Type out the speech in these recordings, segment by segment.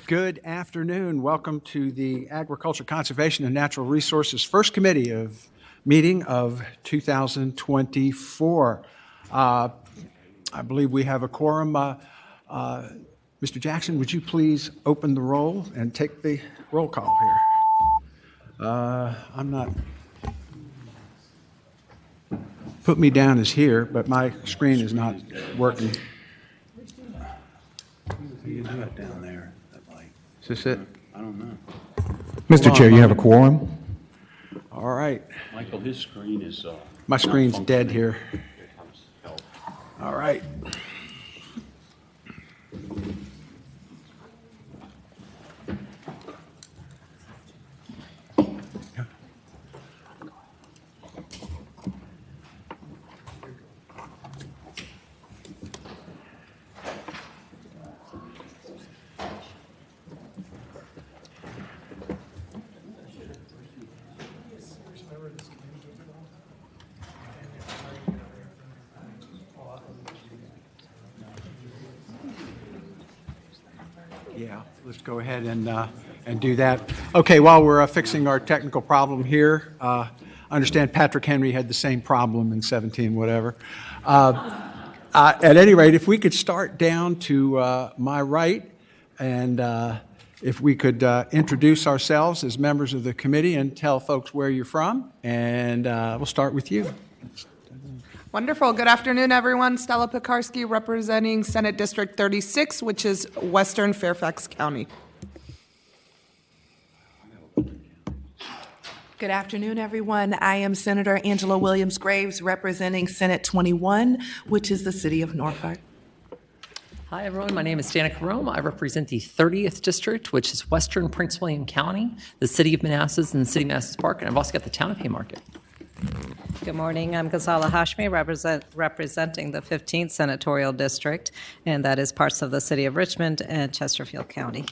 Good afternoon. Welcome to the Agriculture, Conservation, and Natural Resources First Committee meeting of 2024. I believe we have a quorum. Mr. Jackson, would you please open the roll and take the roll call here? I'm not. Put me down as here, but my screen is not working. You do it down there. Is this it? I don't know. Mr. Chair, you have a quorum? All right. Michael, his screen is... My screen's dead here. All right. Yeah, let's go ahead and do that. Okay, while we're fixing our technical problem here, I understand Patrick Henry had the same problem in 17 whatever. At any rate, if we could start down to my right, and if we could introduce ourselves as members of the committee and tell folks where you're from, and we'll start with you. Wonderful. Good afternoon, everyone. Stella Pekarsky representing Senate District 36, which is Western Fairfax County. Good afternoon, everyone. I am Senator Angela Williams-Graves representing Senate 21, which is the city of Norfolk. Hi, everyone. My name is Danica Rome. I represent the 30th District, which is Western Prince William County, the city of Manassas, and the city of Manassas Park, and I've also got the town of Haymarket. Good morning. I'm Ghazala Hashmi, representing the 15th Senatorial District, and that is parts of the city of Richmond and Chesterfield County.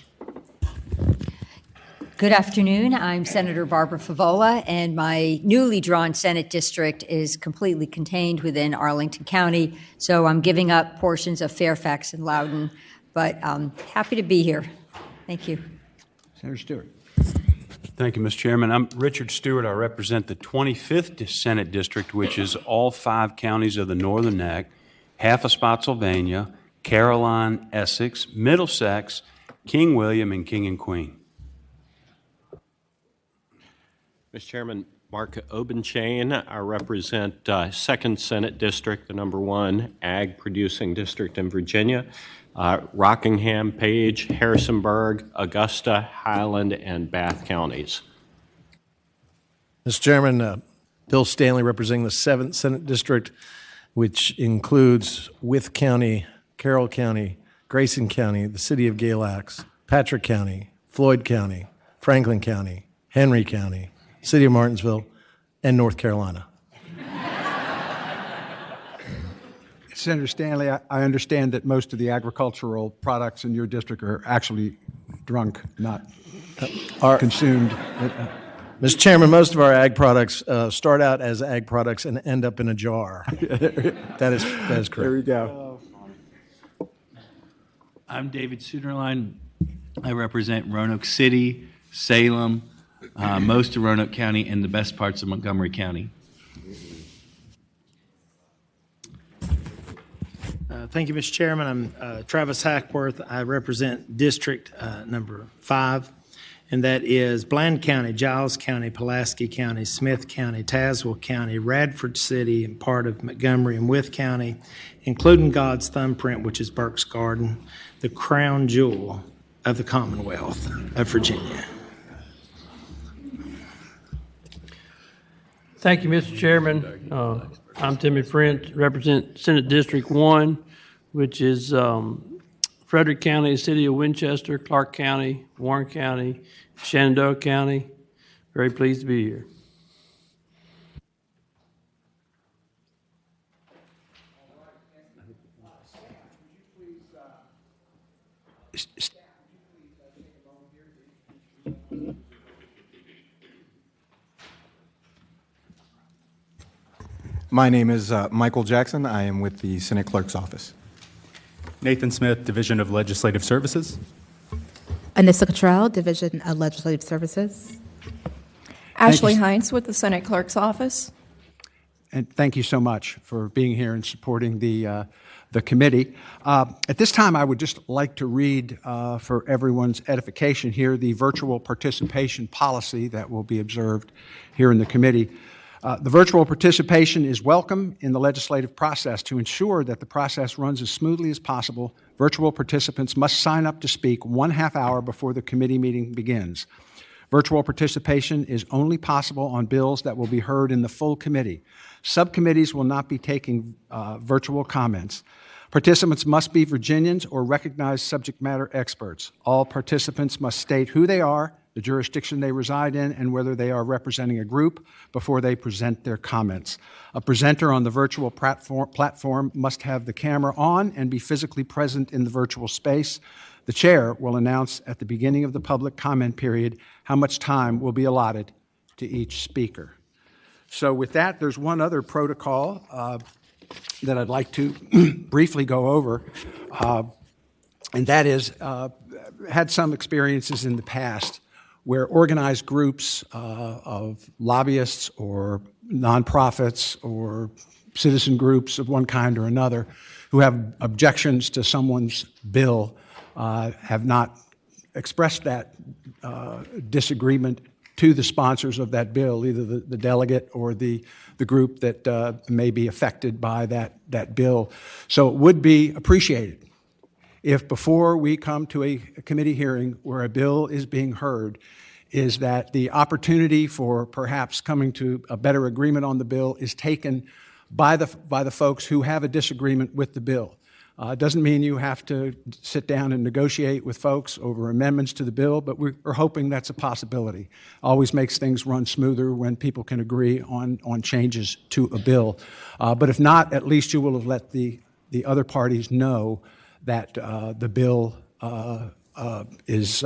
Good afternoon. I'm Senator Barbara Favola, and my newly drawn Senate district is completely contained within Arlington County, so I'm giving up portions of Fairfax and Loudoun, but I'm happy to be here. Thank you. Senator Stewart. Thank you, Mr. Chairman. I'm Richard Stewart. I represent the 25th Senate District, which is all 5 counties of the Northern Neck, half of Spotsylvania, Caroline, Essex, Middlesex, King William, and King and Queen. Mr. Chairman, Mark Obenchain. I represent 2nd Senate District, the number 1 ag producing district in Virginia. Rockingham, Page, Harrisonburg, Augusta, Highland, and Bath counties. Mr. Chairman, Bill Stanley representing the 7th Senate District, which includes Wythe County, Carroll County, Grayson County, the city of Galax, Patrick County, Floyd County, Franklin County, Henry County, city of Martinsville, and North Carolina. Senator Stanley, I understand that most of the agricultural products in your district are actually drunk, not consumed. Mr. Chairman, most of our ag products start out as ag products and end up in a jar. That is correct. There we go. I'm David Suderline. I represent Roanoke City, Salem, most of Roanoke County, and the best parts of Montgomery County. Thank you, Mr. Chairman. I'm Travis Hackworth. I represent District number 5, and that is Bland County, Giles County, Pulaski County, Smith County, Tazewell County, Radford City, and part of Montgomery and Wythe County, including God's thumbprint, which is Burke's Garden, the crown jewel of the Commonwealth of Virginia. Thank you, Mr. Chairman. I'm Timmy Prince, represent Senate District 1, which is Frederick County, city of Winchester, Clark County, Warren County, Shenandoah County. Very pleased to be here. My name is Michael Jackson. I am with the Senate Clerk's Office. Nathan Smith, Division of Legislative Services. Anissa Cottrell, Division of Legislative Services. Ashley Heinz with the Senate Clerk's Office. And thank you so much for being here and supporting the committee. At this time, I would just like to read, for everyone's edification here, the virtual participation policy that will be observed here in the committee. The virtual participation is welcome in the legislative process. To ensure that the process runs as smoothly as possible, virtual participants must sign up to speak 1/2 hour before the committee meeting begins. Virtual participation is only possible on bills that will be heard in the full committee. Subcommittees will not be taking virtual comments. Participants must be Virginians or recognized subject matter experts. All participants must state who they are, the jurisdiction they reside in, and whether they are representing a group before they present their comments. A presenter on the virtual platform must have the camera on and be physically present in the virtual space. The chair will announce at the beginning of the public comment period how much time will be allotted to each speaker. So with that, there's one other protocol that I'd like to briefly go over, and that is, had some experiences in the past where organized groups of lobbyists or nonprofits or citizen groups of one kind or another who have objections to someone's bill have not expressed that disagreement to the sponsors of that bill, either the delegate or the group that may be affected by that bill. So it would be appreciated if before we come to a committee hearing where a bill is being heard, is that the opportunity for perhaps coming to a better agreement on the bill is taken by the folks who have a disagreement with the bill. It doesn't mean you have to sit down and negotiate with folks over amendments to the bill, but we're hoping that's a possibility. Always makes things run smoother when people can agree on changes to a bill. But if not, at least you will have let the other parties know that the bill is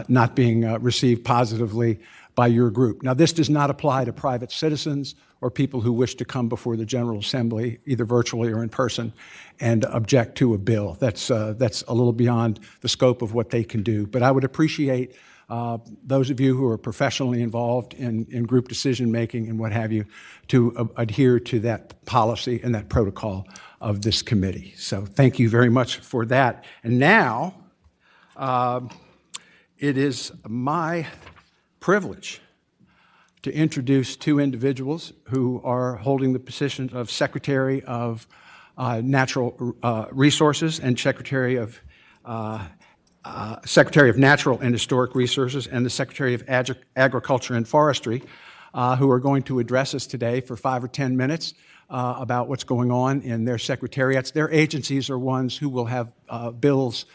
not being received positively by your group. Now, this does not apply to private citizens or people who wish to come before the General Assembly, either virtually or in person, and object to a bill. That's a little beyond the scope of what they can do. But I would appreciate those of you who are professionally involved in group decision-making and what have you to adhere to that policy and that protocol of this committee. So thank you very much for that. And now, it is my privilege to introduce two individuals who are holding the positions of Secretary of Natural Resources and Secretary of Natural and Historic Resources and the Secretary of Agriculture and Forestry, who are going to address us today for 5 or 10 minutes about what's going on in their secretariats. Their agencies are ones who will have bills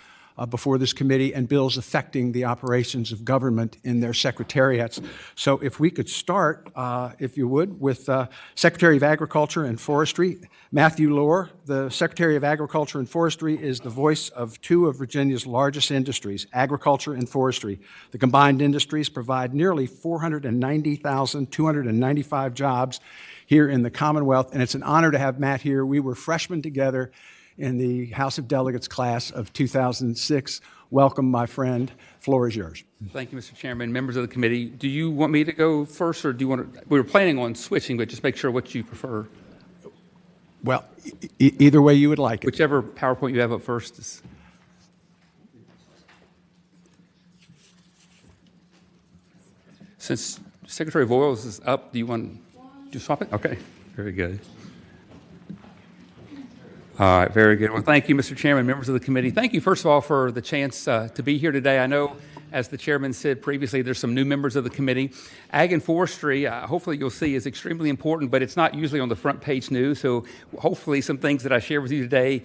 before this committee and bills affecting the operations of government in their secretariats. So if we could start, if you would, with Secretary of Agriculture and Forestry, Matthew Lohr. The Secretary of Agriculture and Forestry is the voice of two of Virginia's largest industries, agriculture and forestry. The combined industries provide nearly 490,295 jobs here in the Commonwealth, and it's an honor to have Matt here. We were freshmen together in the House of Delegates class of 2006. Welcome, my friend. Floor is yours. Thank you, Mr. Chairman, members of the committee. Do you want me to go first, or do you want to? We were planning on switching, but just make sure what you prefer. Well, either way you would like it. Whichever PowerPoint you have up first is. Since Secretary Voiles is up, do you want to swap it? Okay, very good. All right, very good. Well, thank you, Mr. Chairman, members of the committee. Thank you, first of all, for the chance to be here today. I know, as the chairman said previously, there's some new members of the committee. Ag and forestry, hopefully you'll see, is extremely important, but it's not usually on the front page news. So hopefully some things that I share with you today,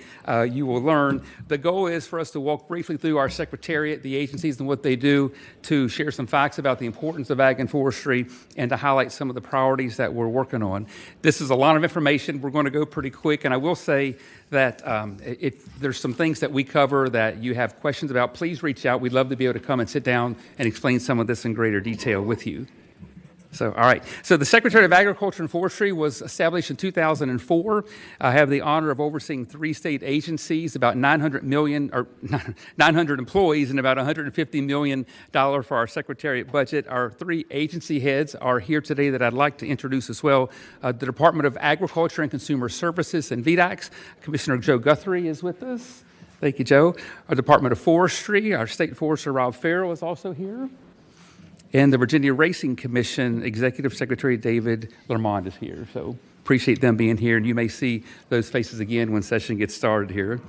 you will learn. The goal is for us to walk briefly through our secretariat, the agencies and what they do, to share some facts about the importance of ag and forestry, and to highlight some of the priorities that we're working on. This is a lot of information. We're going to go pretty quick, and I will say that if there's some things that we cover that you have questions about, please reach out. We'd love to be able to come and sit down and explain some of this in greater detail with you. So, all right. So the Secretary of Agriculture and Forestry was established in 2004. I have the honor of overseeing 3 state agencies, about 900 employees, and about $150 million for our Secretariat budget. Our 3 agency heads are here today that I'd like to introduce as well. The Department of Agriculture and Consumer Services and VDACS, Commissioner Joe Guthrie is with us. Thank you, Joe. Our Department of Forestry, our State Forester Rob Farrell is also here. And the Virginia Racing Commission Executive Secretary David Lermont is here. So appreciate them being here, and you may see those faces again when session gets started here.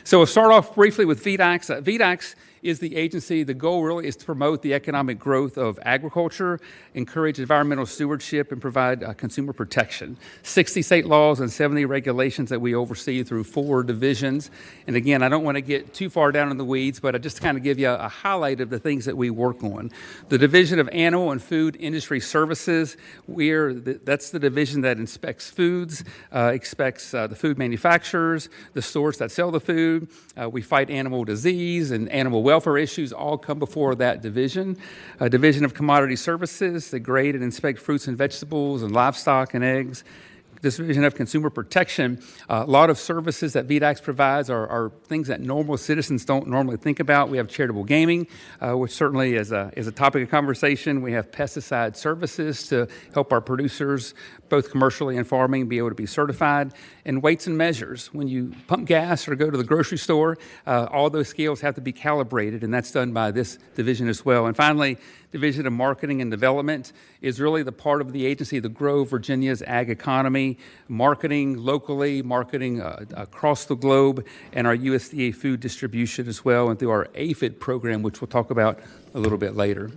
So we'll start off briefly with VDACS. VDACS is the agency. The goal really is to promote the economic growth of agriculture, encourage environmental stewardship, and provide consumer protection. 60 state laws and 70 regulations that we oversee through 4 divisions. And again, I don't want to get too far down in the weeds, but I just kind of give you a highlight of the things that we work on. The Division of Animal and Food Industry Services, that's the division that inspects foods, inspects the food manufacturers, the stores that sell the food. We fight animal disease and animal welfare issues all come before that division. Division of Commodity Services, that grade and inspect fruits and vegetables and livestock and eggs. This Division of Consumer Protection, a lot of services that VDACS provides are things that normal citizens don't normally think about. We have charitable gaming, which certainly is a topic of conversation. We have pesticide services to help our producers, both commercially and farming, be able to be certified. And weights and measures. When you pump gas or go to the grocery store, all those scales have to be calibrated, and that's done by this division as well. And finally, Division of Marketing and Development is really the part of the agency to grow Virginia's ag economy, marketing locally, marketing across the globe, and our USDA food distribution as well, and through our APHID program, which we'll talk about a little bit later.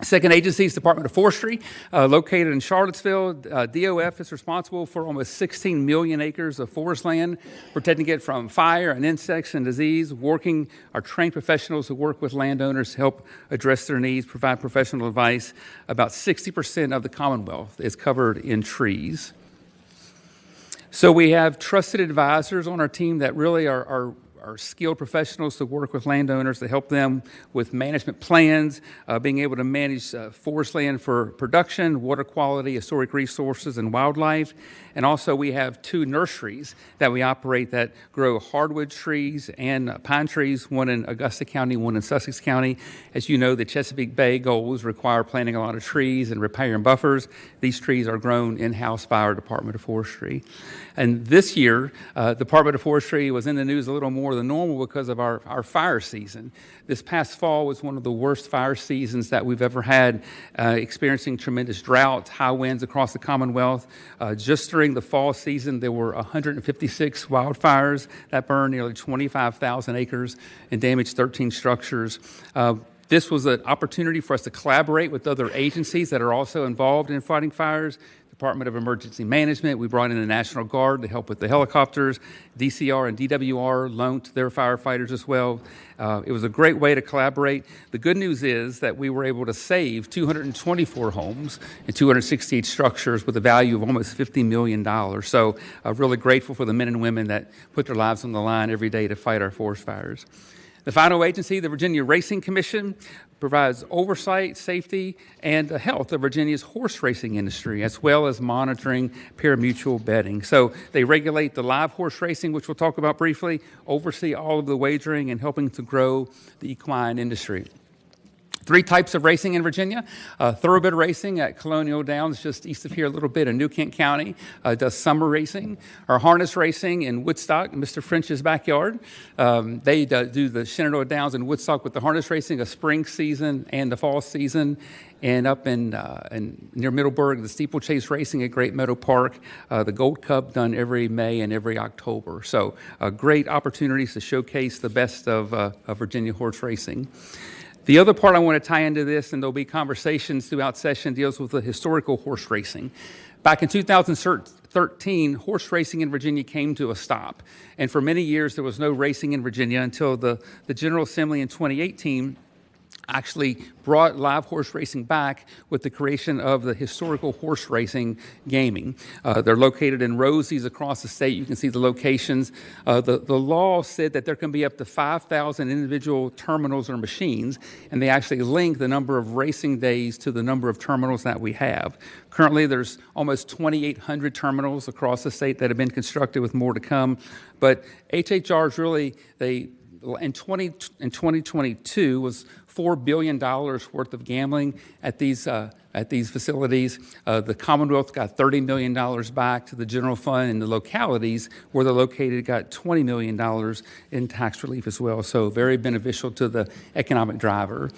Second agency is Department of Forestry, located in Charlottesville. DOF is responsible for almost 16 million acres of forest land, protecting it from fire and insects and disease, working our trained professionals who work with landowners to help address their needs, provide professional advice. About 60% of the Commonwealth is covered in trees. So we have trusted advisors on our team that really are skilled professionals to work with landowners to help them with management plans, being able to manage forest land for production, water quality, historic resources, and wildlife. And also we have 2 nurseries that we operate that grow hardwood trees and pine trees, one in Augusta County, one in Sussex County. As you know, the Chesapeake Bay goals require planting a lot of trees and riparian buffers. These trees are grown in-house by our Department of Forestry. And this year, Department of Forestry was in the news a little more than normal because of our fire season. This past fall was one of the worst fire seasons that we've ever had, experiencing tremendous drought, high winds across the Commonwealth. Just during the fall season, there were 156 wildfires that burned nearly 25,000 acres and damaged 13 structures. This was an opportunity for us to collaborate with other agencies that are also involved in fighting fires. Department of Emergency Management, we brought in the National Guard to help with the helicopters. DCR and DWR loaned their firefighters as well. It was a great way to collaborate. The good news is that we were able to save 224 homes and 268 structures with a value of almost $50 million. So really grateful for the men and women that put their lives on the line every day to fight our forest fires. The final agency, the Virginia Racing Commission, provides oversight, safety, and health of Virginia's horse racing industry, as well as monitoring pari-mutuel betting. So they regulate the live horse racing, which we'll talk about briefly, oversee all of the wagering, and helping to grow the equine industry. 3 types of racing in Virginia. Thoroughbred racing at Colonial Downs, just east of here a little bit in New Kent County, does summer racing. Our harness racing in Woodstock, Mr. French's backyard. They do the Shenandoah Downs in Woodstock with the harness racing, a spring season and the fall season. And up in near Middleburg, the steeplechase racing at Great Meadow Park, the Gold Cup done every May and every October. So great opportunities to showcase the best of Virginia horse racing. The other part I want to tie into this, and there'll be conversations throughout session, deals with the historical horse racing. Back in 2013, horse racing in Virginia came to a stop. And for many years, there was no racing in Virginia until the General Assembly in 2018 actually brought live horse racing back with the creation of the historical horse racing gaming. They're located in Rosie's across the state. You can see the locations. The law said that there can be up to 5,000 individual terminals or machines, and they actually link the number of racing days to the number of terminals that we have. Currently, there's almost 2,800 terminals across the state that have been constructed, with more to come. But HHR's really, in 2022 was $4 billion worth of gambling at these facilities. The Commonwealth got $30 million back to the general fund, and the localities where they're located got $20 million in tax relief as well. So very beneficial to the economic driver.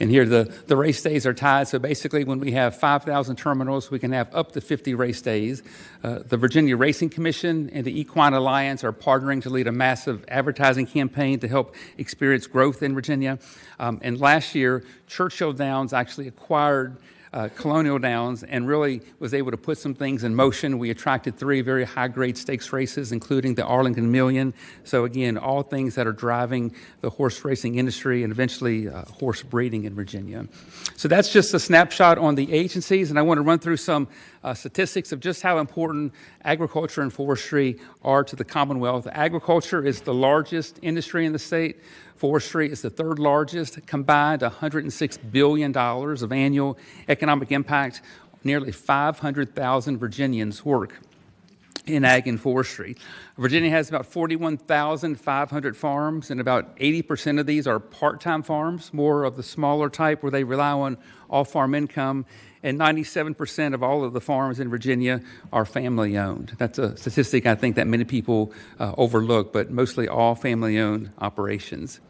And here the race days are tied. So basically, when we have 5,000 terminals, we can have up to 50 race days. The Virginia Racing Commission and the Equine Alliance are partnering to lead a massive advertising campaign to help experience growth in Virginia. And last year, Churchill Downs actually acquired Colonial Downs and really was able to put some things in motion. We attracted 3 very high-grade stakes races, including the Arlington Million. So again, all things that are driving the horse racing industry and eventually horse breeding in Virginia. So that's just a snapshot on the agencies, and I want to run through some statistics of just how important agriculture and forestry are to the Commonwealth. Agriculture is the largest industry in the state. Forestry is the 3rd largest, combined $106 billion of annual economic impact. Nearly 500,000 Virginians work in ag and forestry. Virginia has about 41,500 farms, and about 80% of these are part-time farms, more of the smaller type where they rely on all-farm income. And 97% of all of the farms in Virginia are family-owned. That's a statistic I think that many people overlook, but mostly all family-owned operations.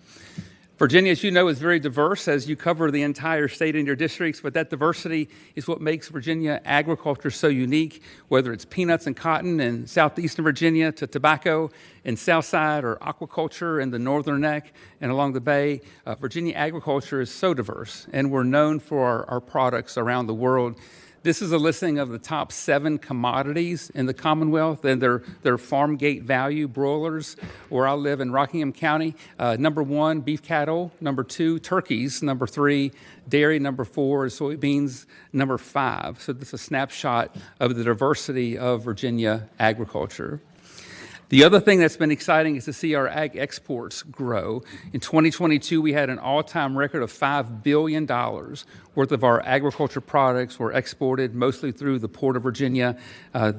Virginia, as you know, is very diverse as you cover the entire state in your districts, but that diversity is what makes Virginia agriculture so unique, whether it's peanuts and cotton in southeastern Virginia to tobacco in Southside or aquaculture in the northern neck and along the bay. Virginia agriculture is so diverse, and we're known for our products around the world. This is a listing of the top 7 commodities in the Commonwealth and their farm gate value broilers. Where I live in Rockingham County, number 1, beef cattle. Number 2, turkeys. Number 3, dairy. Number 4, soybeans. Number 5. So this is a snapshot of the diversity of Virginia agriculture. The other thing that's been exciting is to see our ag exports grow. In 2022, we had an all-time record of $5 billion worth of our agriculture products were exported, mostly through the Port of Virginia.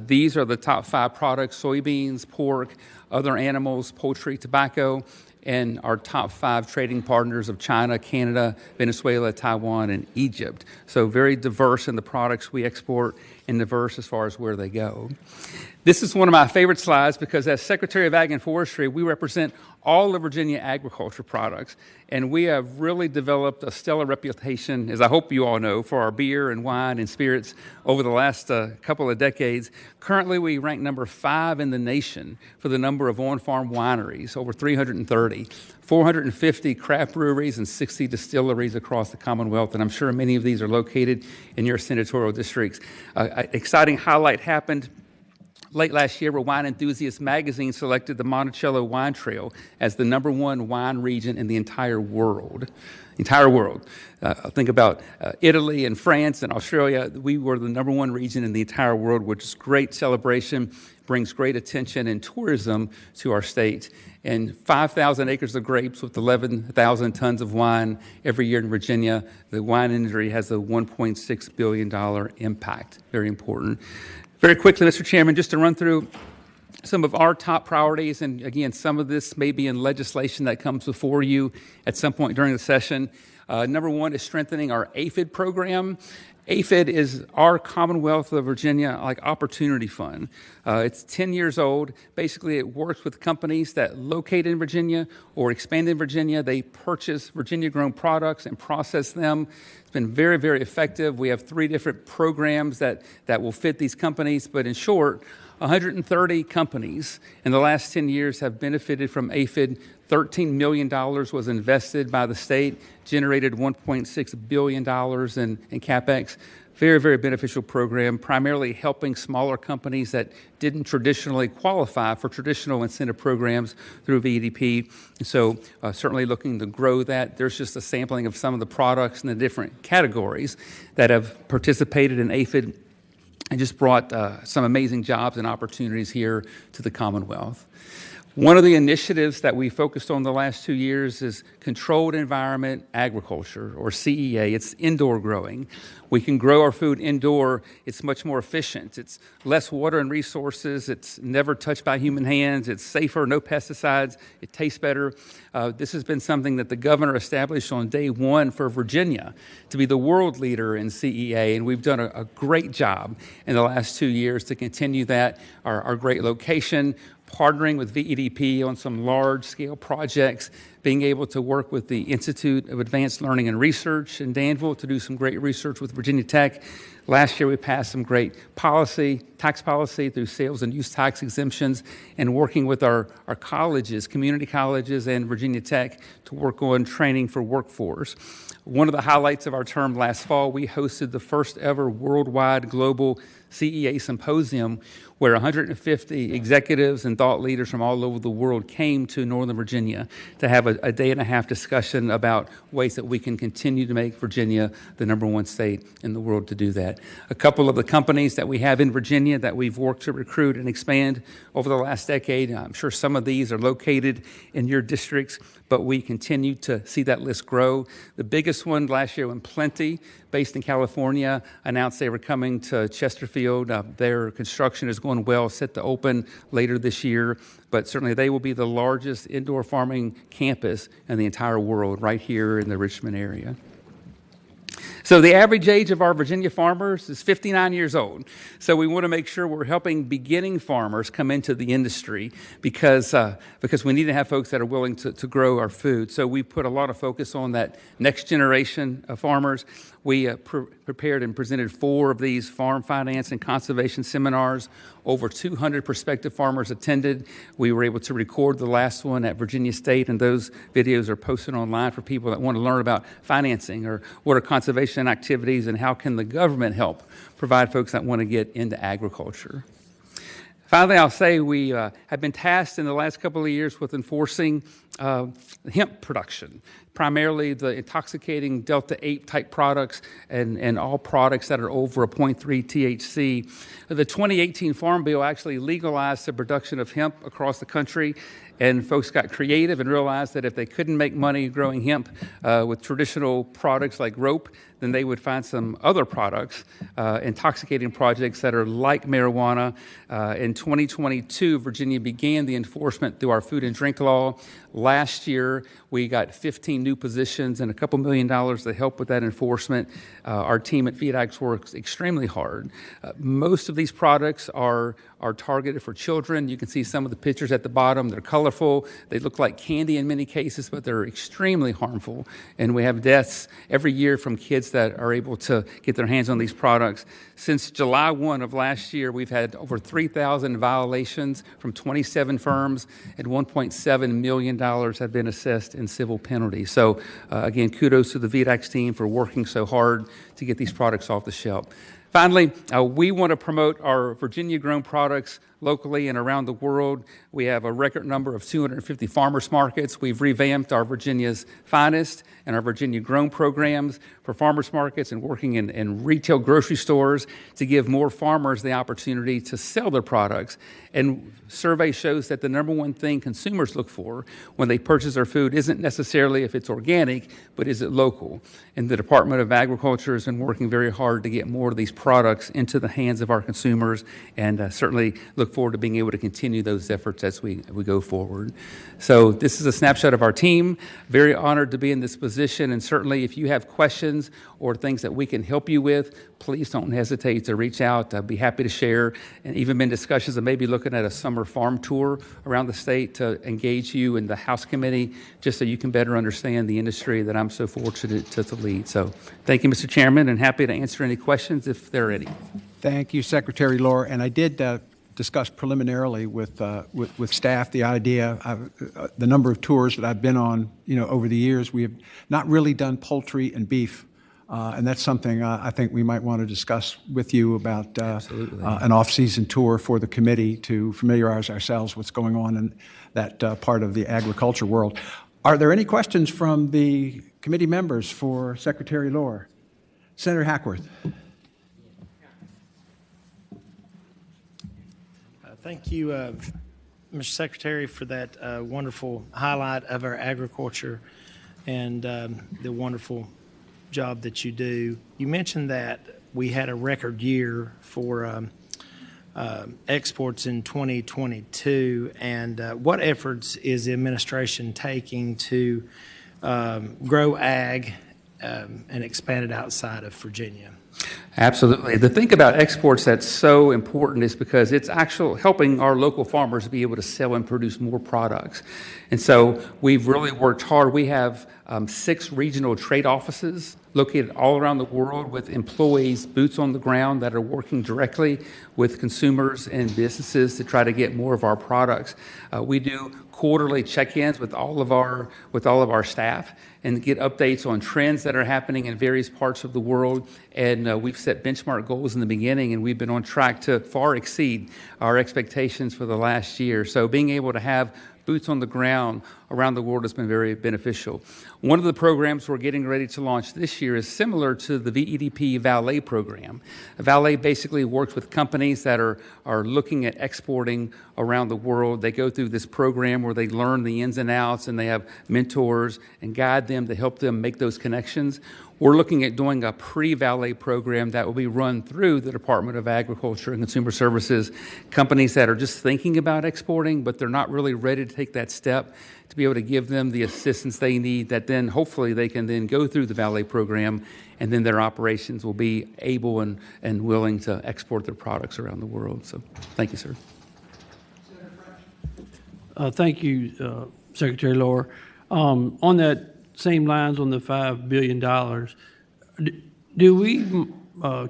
These are the top 5 products: soybeans, pork, other animals, poultry, tobacco, and our top 5 trading partners of China, Canada, Venezuela, Taiwan, and Egypt. So very diverse in the products we export and diverse as far as where they go. This is one of my favorite slides because as Secretary of Ag and Forestry, we represent all of Virginia agriculture products, and we have really developed a stellar reputation, as I hope you all know, for our beer and wine and spirits over the last couple of decades. Currently, we rank number 5 in the nation for the number of on-farm wineries, over 330, 450 craft breweries, and 60 distilleries across the Commonwealth, and I'm sure many of these are located in your senatorial districts. Exciting highlight happened late last year, where Wine Enthusiast magazine selected the Monticello Wine Trail as the number 1 wine region in the entire world. Think about Italy and France and Australia. We were the number 1 region in the entire world, which is great celebration, brings great attention and tourism to our state. And 5,000 acres of grapes with 11,000 tons of wine every year in Virginia. The wine industry has a $1.6 billion impact. Very important. Very quickly, Mr. Chairman, just to run through some of our top priorities, and again, some of this may be in legislation that comes before you at some point during the session. Number 1 is strengthening our APHID program. APHID is our Commonwealth of Virginia opportunity fund. It's 10 years old. Basically, it works with companies that locate in Virginia or expand in Virginia. They purchase Virginia-grown products and process them. It's been very, very effective. We have 3 different programs that will fit these companies. But in short, 130 companies in the last 10 years have benefited from APHID. $13 million was invested by the state, generated $1.6 billion in CapEx. Very, very beneficial program, primarily helping smaller companies that didn't traditionally qualify for traditional incentive programs through VEDP. And so certainly looking to grow that. There's just a sampling of some of the products in the different categories that have participated in APHID and just brought some amazing jobs and opportunities here to the Commonwealth. One of the initiatives that we focused on the last 2 years is controlled environment agriculture, or CEA. It's indoor growing. We can grow our food indoor. It's much more efficient. It's less water and resources. It's never touched by human hands. It's safer, no pesticides. It tastes better. This has been something that the governor established on day one for Virginia to be the world leader in CEA, and we've done a great job in the last 2 years to continue that. Our great location, partnering with VEDP on some large-scale projects, being able to work with the Institute of Advanced Learning and Research in Danville to do some great research with Virginia Tech. Last year, we passed some great tax policy through sales and use tax exemptions, and working with our colleges, community colleges, and Virginia Tech to work on training for workforce. One of the highlights of our term last fall, we hosted the first ever worldwide global CEA symposium where 150 executives and thought leaders from all over the world came to Northern Virginia to have a day-and-a-half discussion about ways that we can continue to make Virginia the #1 state in the world to do that. A couple of the companies that we have in Virginia that we've worked to recruit and expand over the last decade, I'm sure some of these are located in your districts, but we continue to see that list grow. The biggest one last year, when Plenty, based in California, announced they were coming to Chesterfield. Their construction is going well, set to open later this year, but certainly they will be the largest indoor farming campus in the entire world right here in the Richmond area. So the average age of our Virginia farmers is 59 years old. So we want to make sure we're helping beginning farmers come into the industry because we need to have folks that are willing to grow our food. So we put a lot of focus on that next generation of farmers. We prepared and presented 4 of these farm finance and conservation seminars. Over 200 prospective farmers attended. We were able to record the last one at Virginia State, and those videos are posted online for people that want to learn about financing or what are conservation activities and how can the government help provide folks that want to get into agriculture. Finally, I'll say we have been tasked in the last couple of years with enforcing hemp production, primarily the intoxicating Delta-8 type products and all products that are over a 0.3 THC. The 2018 Farm Bill actually legalized the production of hemp across the country, and folks got creative and realized that if they couldn't make money growing hemp with traditional products like rope, then they would find some other products, intoxicating projects that are like marijuana. In 2022, Virginia began the enforcement through our food and drink law. Last year, we got 15 new positions and a couple $1 million to help with that enforcement. Our team at FeedAx works extremely hard. Most of these products are targeted for children. You can see some of the pictures at the bottom. They're colorful. They look like candy in many cases, but they're extremely harmful. And we have deaths every year from kids that are able to get their hands on these products. Since July 1 of last year, we've had over 3,000 violations from 27 firms, and $1.7 million have been assessed in civil penalties. So again, kudos to the VEDAX team for working so hard to get these products off the shelf. Finally, we want to promote our Virginia-grown products locally and around the world. We have a record number of 250 farmers markets. We've revamped our Virginia's Finest and our Virginia-grown programs for farmers markets and working in retail grocery stores to give more farmers the opportunity to sell their products. And survey shows that the #1 thing consumers look for when they purchase their food isn't necessarily if it's organic, but is it local? And the Department of Agriculture has been working very hard to get more of these products into the hands of our consumers, and certainly look forward to being able to continue those efforts as we go forward. So this is a snapshot of our team. Very honored to be in this position, and certainly if you have questions or things that we can help you with, please don't hesitate to reach out. I'd be happy to share, and even been discussions of maybe looking at a summer farm tour around the state to engage you in the House Committee, just so you can better understand the industry that I'm so fortunate to lead. So thank you, Mr. Chairman, and happy to answer any questions if there are any. Thank you, Secretary Lohr. And I did discuss preliminarily with staff the idea of the number of tours that I've been on, over the years. We have not really done poultry and beef And that's something I think we might want to discuss with you about an off-season tour for the committee to familiarize ourselves with what's going on in that part of the agriculture world. Are there any questions from the committee members for Secretary Lohr? Senator Hackworth. Thank you, Mr. Secretary, for that wonderful highlight of our agriculture and the wonderful job that you do. You mentioned that we had a record year for exports in 2022, and what efforts is the administration taking to grow ag and expand it outside of Virginia? Absolutely. The thing about exports that's so important is because it's actually helping our local farmers be able to sell and produce more products. And so we've really worked hard. We have 6 regional trade offices located all around the world with employees, boots on the ground, that are working directly with consumers and businesses to try to get more of our products. We do quarterly check-ins with all of our staff and get updates on trends that are happening in various parts of the world. And we've set benchmark goals in the beginning, and we've been on track to far exceed our expectations for the last year. So being able to have boots on the ground around the world has been very beneficial. One of the programs we're getting ready to launch this year is similar to the VEDP Valet program. Valet basically works with companies that are looking at exporting around the world. They go through this program where they learn the ins and outs, and they have mentors and guide them to help them make those connections. We're looking at doing a pre-valet program that will be run through the Department of Agriculture and Consumer Services. Companies that are just thinking about exporting, but they're not really ready to take that step, to be able to give them the assistance they need, that then hopefully they can then go through the valet program, and then their operations will be able and willing to export their products around the world. So thank you, sir. Thank you, Secretary Lohr. On that same lines, on the $5 billion, do we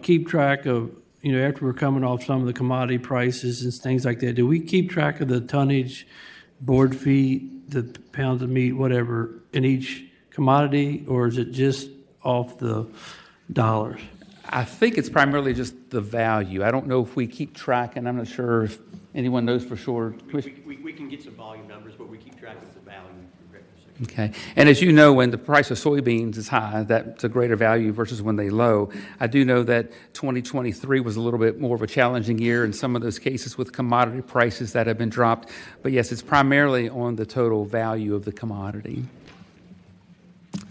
keep track of, after we're coming off some of the commodity prices and things like that, do we keep track of the tonnage, board feet, the pounds of meat, whatever, in each commodity, or is it just off the dollars? I think it's primarily just the value. I don't know if we keep track, and I'm not sure if anyone knows for sure. We can get some volume numbers, but we keep track of the value. Okay. And as you know, when the price of soybeans is high, that's a greater value versus when they're low. I do know that 2023 was a little bit more of a challenging year in some of those cases with commodity prices that have been dropped. But yes, it's primarily on the total value of the commodity.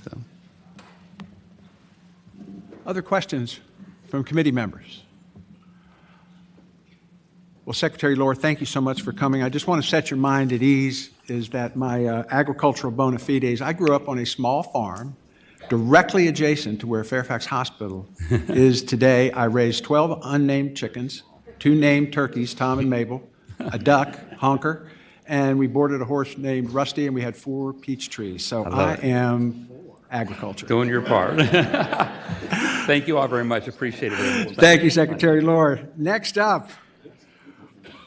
So. Other questions from committee members? Well, Secretary Lohr, thank you so much for coming. I just want to set your mind at ease, is that my agricultural bona fides, I grew up on a small farm directly adjacent to where Fairfax Hospital is today. I raised 12 unnamed chickens, 2 named turkeys, Tom and Mabel, a duck, Honker, and we boarded a horse named Rusty, and we had 4 peach trees. So I am agriculture. Doing your part. Thank you all very much. Appreciate it. Thank you, Secretary Lohr. Next up,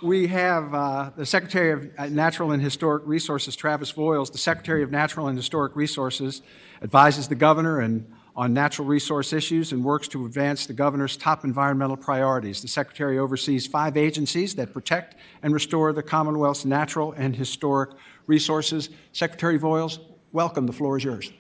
we have the Secretary of Natural and Historic Resources, Travis Voiles. The Secretary of Natural and Historic Resources advises the governor on natural resource issues and works to advance the governor's top environmental priorities. The Secretary oversees 5 agencies that protect and restore the Commonwealth's natural and historic resources. Secretary Voiles, welcome. The floor is yours.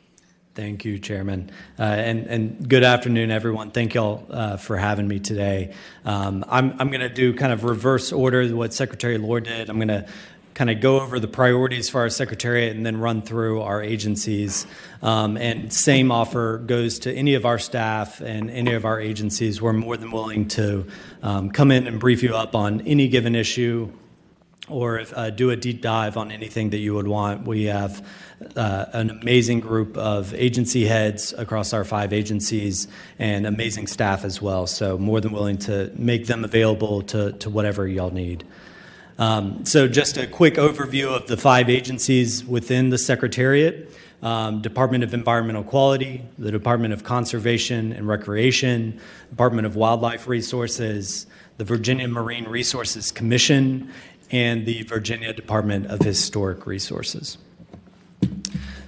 Thank you, Chairman. And good afternoon, everyone. Thank you all for having me today. I'm going to do kind of reverse order what Secretary Lohr did. I'm going to kind of go over the priorities for our Secretariat and then run through our agencies. And same offer goes to any of our staff and any of our agencies. We're more than willing to come in and brief you up on any given issue or do a deep dive on anything that you would want. We have an amazing group of agency heads across our 5 agencies and amazing staff as well. So more than willing to make them available to whatever y'all need. So just a quick overview of the 5 agencies within the Secretariat. Department of Environmental Quality, the Department of Conservation and Recreation, Department of Wildlife Resources, the Virginia Marine Resources Commission, and the Virginia Department of Historic Resources.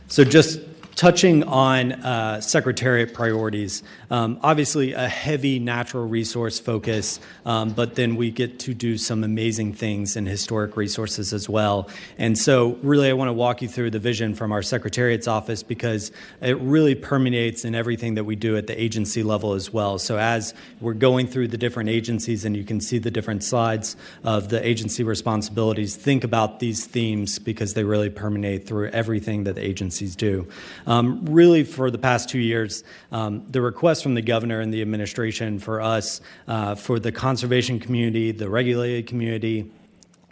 So just touching on Secretariat priorities, obviously a heavy natural resource focus, but then we get to do some amazing things in historic resources as well. And so really I want to walk you through the vision from our Secretariat's office because it really permeates in everything that we do at the agency level as well. So as we're going through the different agencies and you can see the different slides of the agency responsibilities, think about these themes because they really permeate through everything that the agencies do. Really, for the past 2 years, the request from the governor and the administration for us, for the conservation community, the regulated community,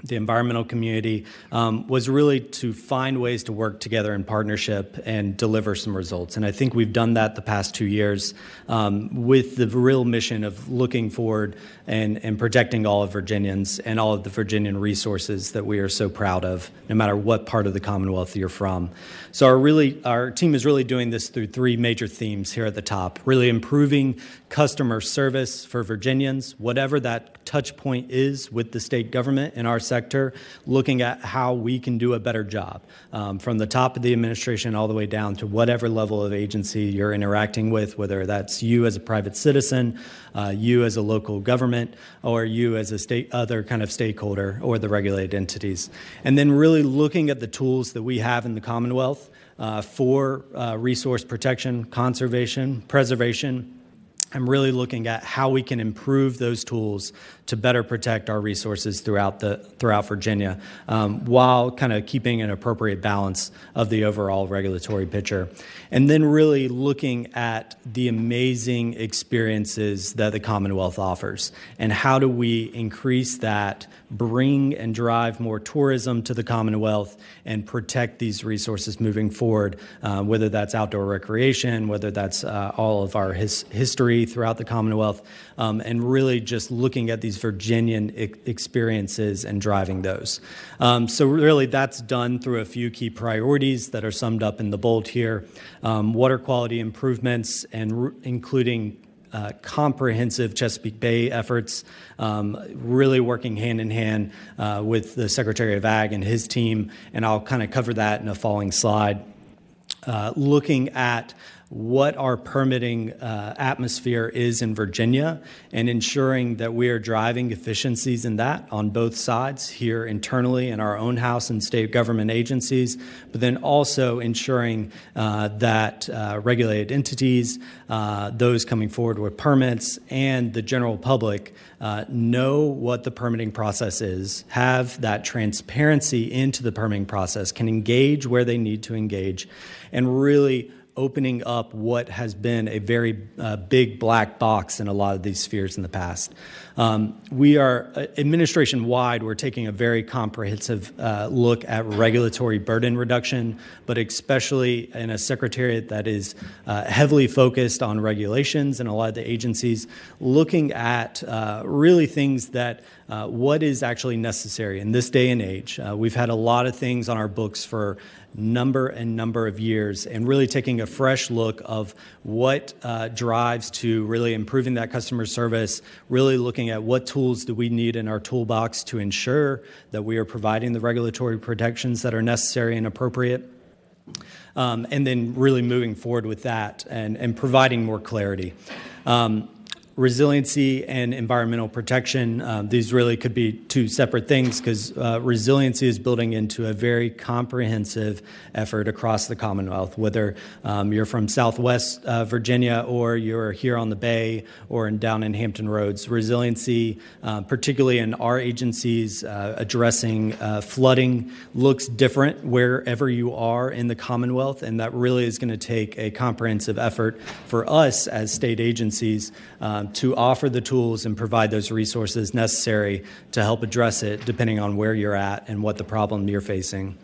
the environmental community, was really to find ways to work together in partnership and deliver some results. And I think we've done that the past 2 years with the real mission of looking forward and protecting all of Virginians and all of the Virginian resources that we are so proud of, no matter what part of the Commonwealth you're from. So our team is really doing this through 3 major themes here at the top, really improving customer service for Virginians, whatever that touch point is with the state government in our sector, looking at how we can do a better job from the top of the administration all the way down to whatever level of agency you're interacting with, whether that's you as a private citizen, you as a local government, or you as a other kind of stakeholder or the regulated entities. And then really looking at the tools that we have in the Commonwealth for resource protection, conservation, preservation. I'm really looking at how we can improve those tools to better protect our resources throughout Virginia, while kind of keeping an appropriate balance of the overall regulatory picture. And then really looking at the amazing experiences that the Commonwealth offers and how do we increase that, bring and drive more tourism to the Commonwealth and protect these resources moving forward, whether that's outdoor recreation, whether that's all of our history throughout the Commonwealth, and really just looking at these Virginian experiences and driving those. So really that's done through a few key priorities that are summed up in the bold here. Water quality improvements and including comprehensive Chesapeake Bay efforts, really working hand in hand with the Secretary of Ag and his team, and I'll kind of cover that in a following slide. Looking at what our permitting atmosphere is in Virginia and ensuring that we are driving efficiencies in that on both sides here internally in our own house and state government agencies, but then also ensuring that regulated entities, those coming forward with permits, and the general public know what the permitting process is, have that transparency into the permitting process, can engage where they need to engage, and really opening up what has been a very big black box in a lot of these spheres in the past. We are, administration-wide, we're taking a very comprehensive look at regulatory burden reduction, but especially in a secretariat that is heavily focused on regulations and a lot of the agencies, looking at really things that what is actually necessary in this day and age. We've had a lot of things on our books for number of years, and really taking a fresh look of what drives to really improving that customer service, really looking at what tools do we need in our toolbox to ensure that we are providing the regulatory protections that are necessary and appropriate, and then really moving forward with that and providing more clarity. Resiliency and environmental protection, these really could be 2 separate things because resiliency is building into a very comprehensive effort across the Commonwealth, whether you're from Southwest Virginia or you're here on the Bay or down in Hampton Roads. Resiliency, particularly in our agencies addressing flooding, looks different wherever you are in the Commonwealth, and that really is going to take a comprehensive effort for us as state agencies to offer the tools and provide those resources necessary to help address it depending on where you're at and what the problem you're facing.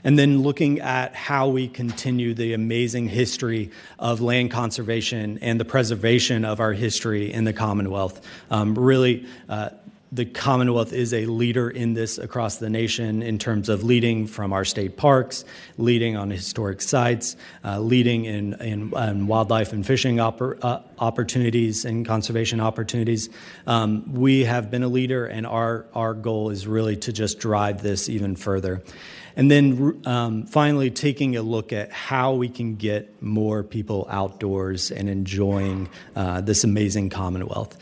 And then looking at how we continue the amazing history of land conservation and the preservation of our history in the Commonwealth. The Commonwealth is a leader in this across the nation in terms of leading from our state parks, leading on historic sites, leading in wildlife and fishing opportunities and conservation opportunities. We have been a leader, and our goal is really to just drive this even further. And then finally, taking a look at how we can get more people outdoors and enjoying this amazing Commonwealth.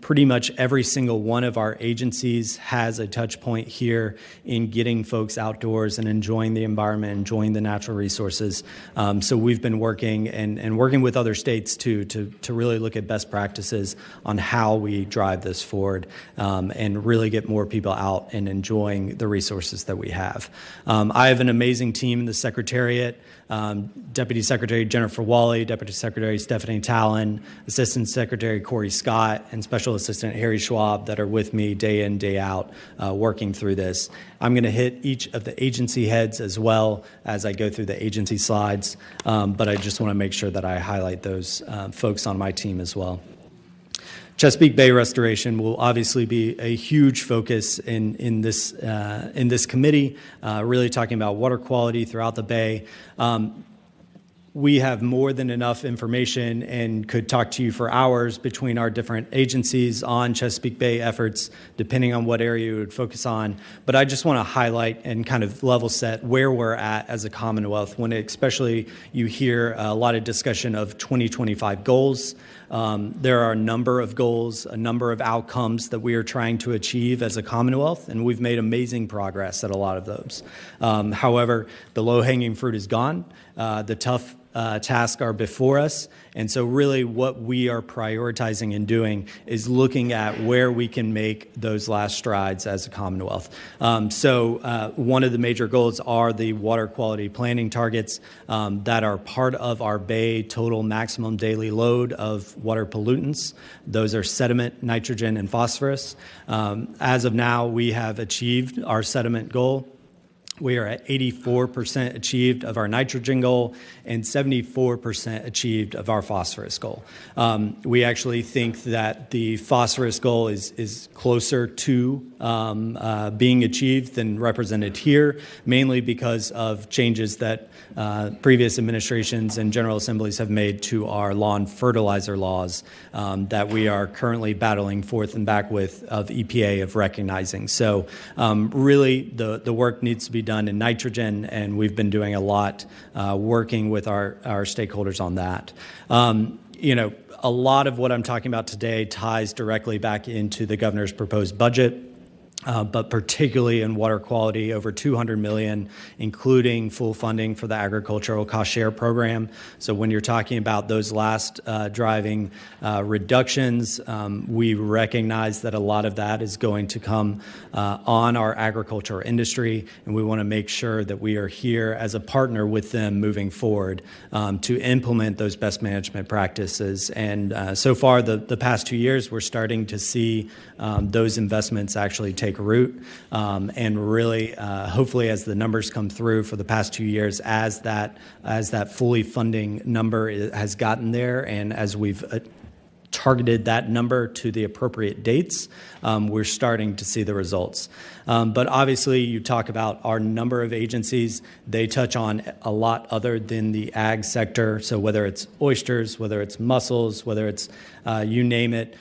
Pretty much every single one of our agencies has a touch point here in getting folks outdoors and enjoying the environment, enjoying the natural resources. So we've been working and working with other states too to really look at best practices on how we drive this forward and really get more people out and enjoying the resources that we have. I have an amazing team in the Secretariat. Deputy Secretary Jennifer Wally, Deputy Secretary Stephanie Talon, Assistant Secretary Corey Scott, and Special Assistant Harry Schwab that are with me day in, day out, working through this. I'm going to hit each of the agency heads as well as I go through the agency slides, but I just want to make sure that I highlight those folks on my team as well. Chesapeake Bay restoration will obviously be a huge focus in this committee, really talking about water quality throughout the bay. We have more than enough information and could talk to you for hours between our different agencies on Chesapeake Bay efforts, depending on what area you would focus on. But I just want to highlight and kind of level set where we're at as a Commonwealth when especially you hear a lot of discussion of 2025 goals. There are a number of goals, a number of outcomes that we are trying to achieve as a Commonwealth, and we've made amazing progress at a lot of those. However, the low-hanging fruit is gone. The tough tasks are before us, and so really what we are prioritizing and doing is looking at where we can make those last strides as a Commonwealth. One of the major goals are the water quality planning targets that are part of our Bay total maximum daily load of water pollutants. Those are sediment, nitrogen, and phosphorus. As of now, we have achieved our sediment goal. We are at 84% achieved of our nitrogen goal and 74% achieved of our phosphorus goal. We actually think that the phosphorus goal is closer to being achieved than represented here, mainly because of changes that previous administrations and General Assemblies have made to our lawn fertilizer laws that we are currently battling forth and back with of EPA of recognizing. So really the work needs to be done in nitrogen, and we've been doing a lot working with our stakeholders on that. A lot of what I'm talking about today ties directly back into the governor's proposed budget. But particularly in water quality, over $200 million, including full funding for the agricultural cost share program. So when you're talking about those last driving reductions, we recognize that a lot of that is going to come on our agriculture industry, and we want to make sure that we are here as a partner with them moving forward to implement those best management practices. And so far, the past 2 years, we're starting to see those investments actually take root, and really, hopefully, as the numbers come through for the past 2 years, as that fully funding number has gotten there, and as we've targeted that number to the appropriate dates, we're starting to see the results. But obviously, you talk about our number of agencies, they touch on a lot other than the ag sector. So whether it's oysters, whether it's mussels, whether it's you name it,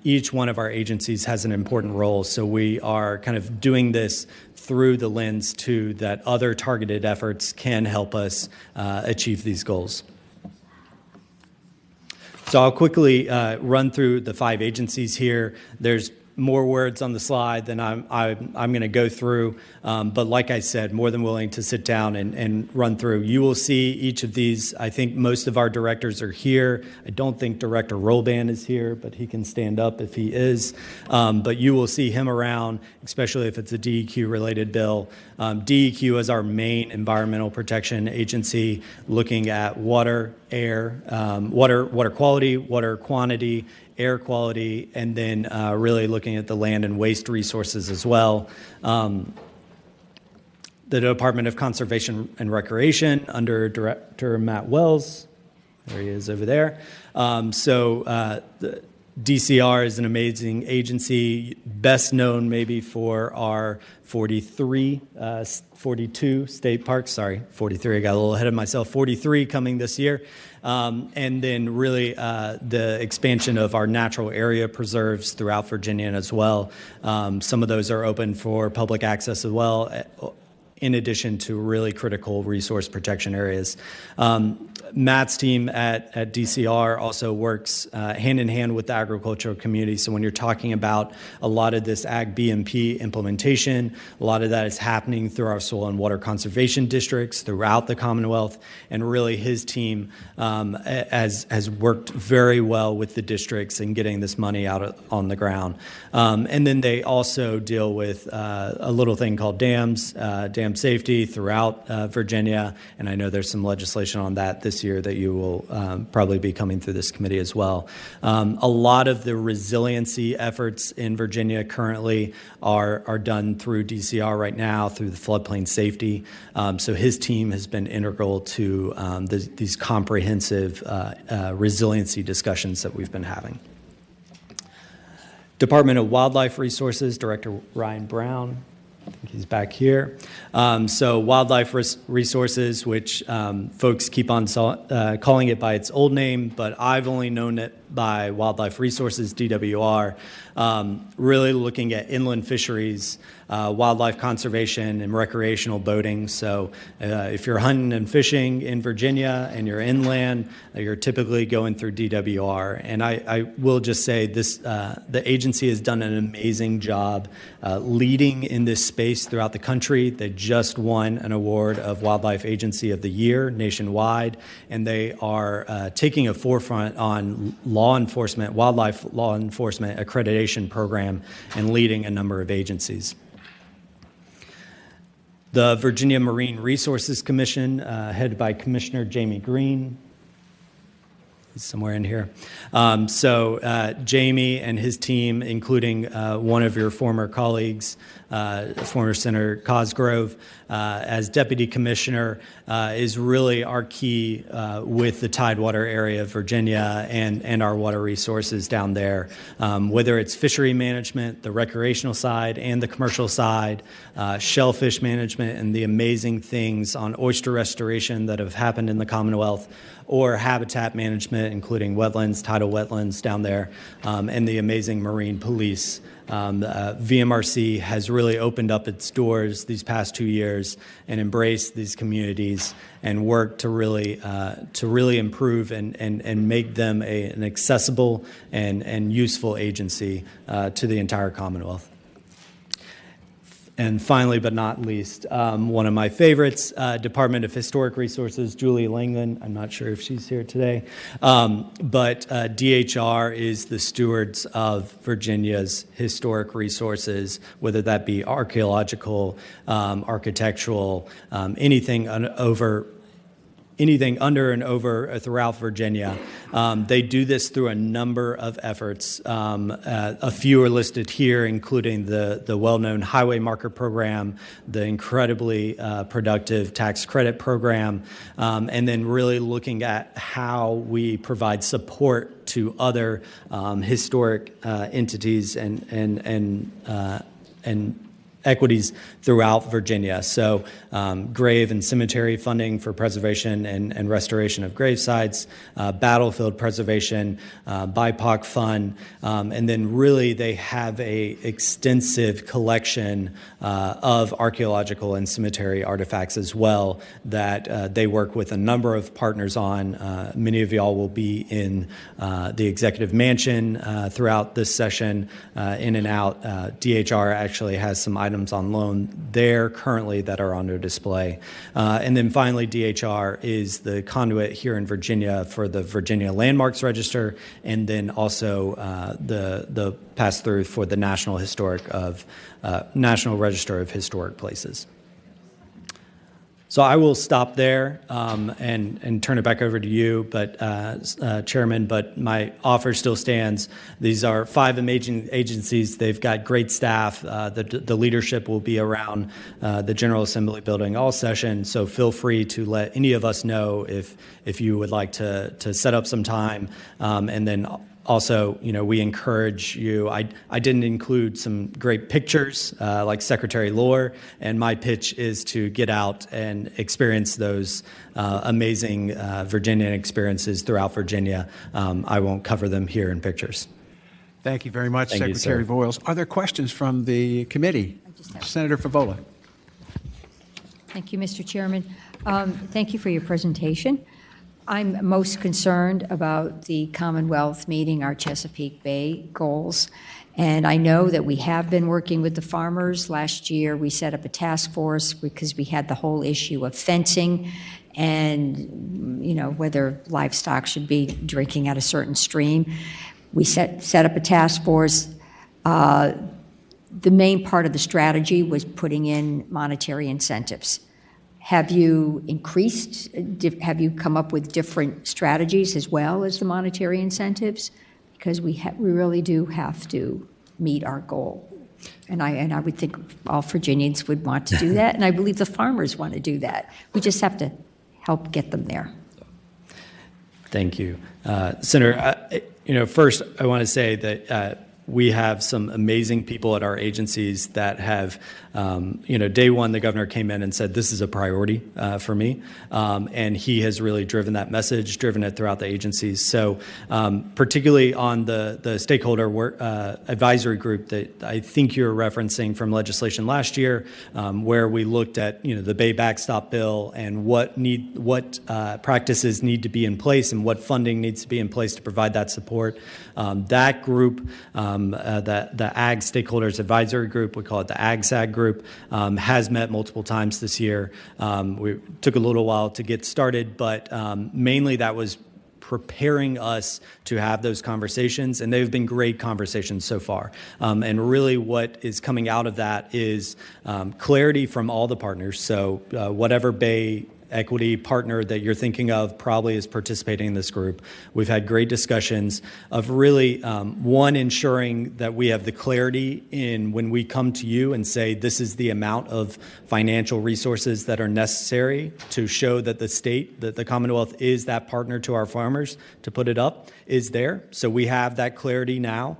each one of our agencies has an important role. So we are kind of doing this through the lens too that other targeted efforts can help us achieve these goals. So I'll quickly run through the 5 agencies here. There's more words on the slide than I'm going to go through, but like I said, more than willing to sit down and run through. You will see each of these. I think most of our directors are here. I don't think Director Rolban is here, but he can stand up if he is. But you will see him around, especially if it's a DEQ-related bill. DEQ is our main environmental protection agency, looking at water, air, water quality, water quantity, air quality, and then really looking at the land and waste resources as well. The Department of Conservation and Recreation under Director Matt Wells, there he is over there. DCR is an amazing agency, best known maybe for our 42 state parks. Sorry, 43. I got a little ahead of myself. 43 coming this year. And then really the expansion of our natural area preserves throughout Virginia as well. Some of those are open for public access as well, in addition to really critical resource protection areas. Matt's team at DCR also works hand in hand with the agricultural community. So when you're talking about a lot of this Ag BMP implementation, a lot of that is happening through our soil and water conservation districts throughout the Commonwealth. And really his team has worked very well with the districts in getting this money out on the ground. And then they also deal with a little thing called dam safety throughout Virginia. And I know there's some legislation on that this year that you will probably be coming through this committee as well. A lot of the resiliency efforts in Virginia currently are done through DCR right now, through the floodplain safety. So his team has been integral to these comprehensive resiliency discussions that we've been having. Department of Wildlife Resources, Director Ryan Brown. I think he's back here. So wildlife resources, which folks keep on calling it by its old name, but I've only known it by Wildlife Resources, DWR, really looking at inland fisheries, wildlife conservation, and recreational boating. So if you're hunting and fishing in Virginia and you're inland, you're typically going through DWR. And I will just say this, the agency has done an amazing job leading in this space throughout the country. They just won an award of Wildlife Agency of the Year nationwide, and they are taking a forefront on law enforcement, wildlife law enforcement accreditation program, and leading a number of agencies. The Virginia Marine Resources Commission, headed by Commissioner Jamie Green, is somewhere in here. So Jamie and his team, including one of your former colleagues, former Senator Cosgrove, as Deputy Commissioner, is really our key with the Tidewater area of Virginia and our water resources down there. Whether it's fishery management, the recreational side and the commercial side, shellfish management and the amazing things on oyster restoration that have happened in the Commonwealth, or habitat management, including wetlands, tidal wetlands down there, and the amazing marine police. VMRC has really opened up its doors these past 2 years and embraced these communities and worked to really improve and make them an accessible and useful agency to the entire Commonwealth. And finally, but not least, one of my favorites, Department of Historic Resources, Julie Langland. I'm not sure if she's here today, but DHR is the stewards of Virginia's historic resources, whether that be archaeological, architectural, anything under and over throughout Virginia. They do this through a number of efforts. A few are listed here, including the well-known Highway Marker Program, the incredibly productive tax credit program, and then really looking at how we provide support to other historic entities and equities throughout Virginia. So grave and cemetery funding for preservation and restoration of grave sites, battlefield preservation, BIPOC fund, and then really they have a extensive collection of archaeological and cemetery artifacts as well that they work with a number of partners on. Many of y'all will be in the executive mansion throughout this session, in and out. DHR actually has some items on loan there currently that are on their display. And then finally, DHR is the conduit here in Virginia for the Virginia Landmarks Register, and then also the pass-through for the National Register of Historic Places. So I will stop there and turn it back over to you, but Chairman, but my offer still stands. These are 5 amazing agencies. They've got great staff. The leadership will be around the General Assembly building all session, so feel free to let any of us know if you would like to set up some time, and then Also, we encourage you. I didn't include some great pictures like Secretary Lohr, and my pitch is to get out and experience those amazing Virginian experiences throughout Virginia. I won't cover them here in pictures. Thank you very much, Thank you, Secretary sir. Voiles. Are there questions from the committee? Senator Favola. Thank you, Mr. Chairman. Thank you for your presentation. I'm most concerned about the Commonwealth meeting our Chesapeake Bay goals. And I know that we have been working with the farmers. Last year, we set up a task force because we had the whole issue of fencing and, whether livestock should be drinking at a certain stream. We set up a task force. The main part of the strategy was putting in monetary incentives. Have you have you come up with different strategies as well as the monetary incentives? Because we really do have to meet our goal. And I would think all Virginians would want to do that, and I believe the farmers want to do that. We just have to help get them there. Thank you. Senator, first I want to say that we have some amazing people at our agencies that have, day one, the governor came in and said, this is a priority for me. And he has really driven that message, driven it throughout the agencies. So particularly on the stakeholder advisory group that I think you're referencing from legislation last year, where we looked at, the Bay Backstop Bill and what practices need to be in place and what funding needs to be in place to provide that support. That group, the Ag Stakeholders Advisory Group, we call it the Ag-SAG group, has met multiple times this year. We took a little while to get started, but mainly that was preparing us to have those conversations, and they've been great conversations so far. And really what is coming out of that is clarity from all the partners. So whatever Bay equity partner that you're thinking of probably is participating in this group. We've had great discussions of really, one, ensuring that we have the clarity in when we come to you and say this is the amount of financial resources that are necessary to show that the state, that the Commonwealth is that partner to our farmers to put it up, is there. So we have that clarity now.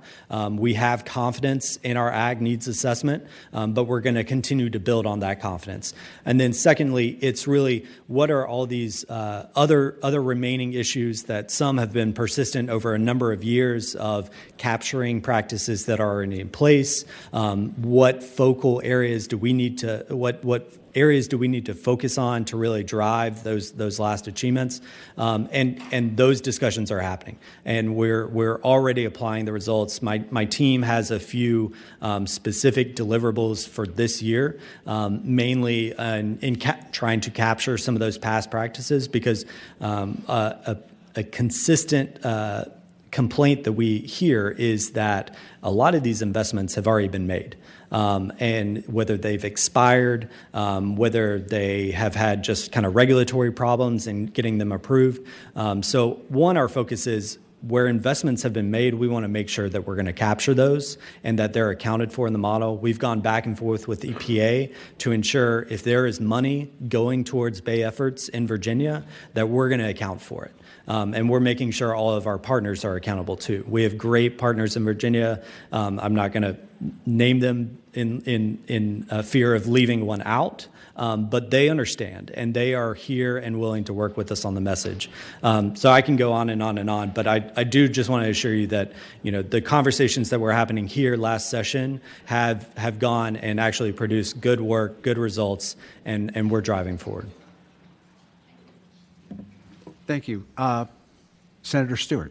We have confidence in our ag needs assessment, but we're going to continue to build on that confidence. And then secondly, it's really what are all these other remaining issues that some have been persistent over a number of years of capturing practices that are already in place? What focal areas do we need to, what areas do we need to focus on to really drive those last achievements? And those discussions are happening, and we're already applying the results. My team has a few specific deliverables for this year, mainly in trying to capture some of those past practices, because a consistent complaint that we hear is that a lot of these investments have already been made. And whether they've expired, whether they have had just kind of regulatory problems in getting them approved. So one, our focus is where investments have been made, we want to make sure that we're going to capture those and that they're accounted for in the model. We've gone back and forth with EPA to ensure if there is money going towards Bay efforts in Virginia, that we're going to account for it. And we're making sure all of our partners are accountable too. We have great partners in Virginia. I'm not going to name them in fear of leaving one out, but they understand and they are here and willing to work with us on the message. So I can go on and on and on, but I do just want to assure you that the conversations that were happening here last session have gone and actually produced good work, good results, and we're driving forward. Thank you. Senator Stewart.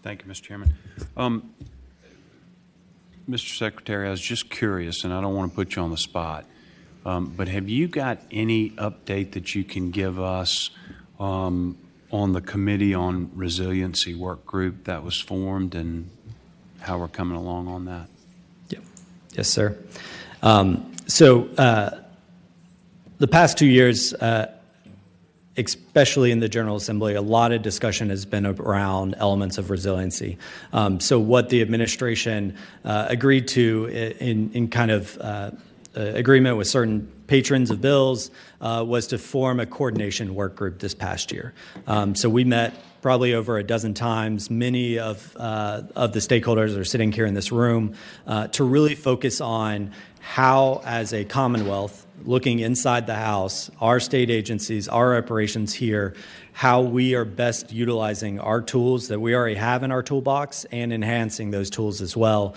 Thank you, Mr. Chairman. Mr. Secretary, I was just curious, and I don't want to put you on the spot, but have you got any update that you can give us on the Committee on Resiliency work group that was formed and how we're coming along on that? Yep. Yes, sir. So the past 2 years, especially in the General Assembly, a lot of discussion has been around elements of resiliency. So what the administration agreed to in kind of agreement with certain patrons of bills was to form a coordination work group this past year. So we met probably over a dozen times. Many of the stakeholders are sitting here in this room to really focus on how, as a Commonwealth, looking inside the House, our state agencies, our operations here, how we are best utilizing our tools that we already have in our toolbox and enhancing those tools as well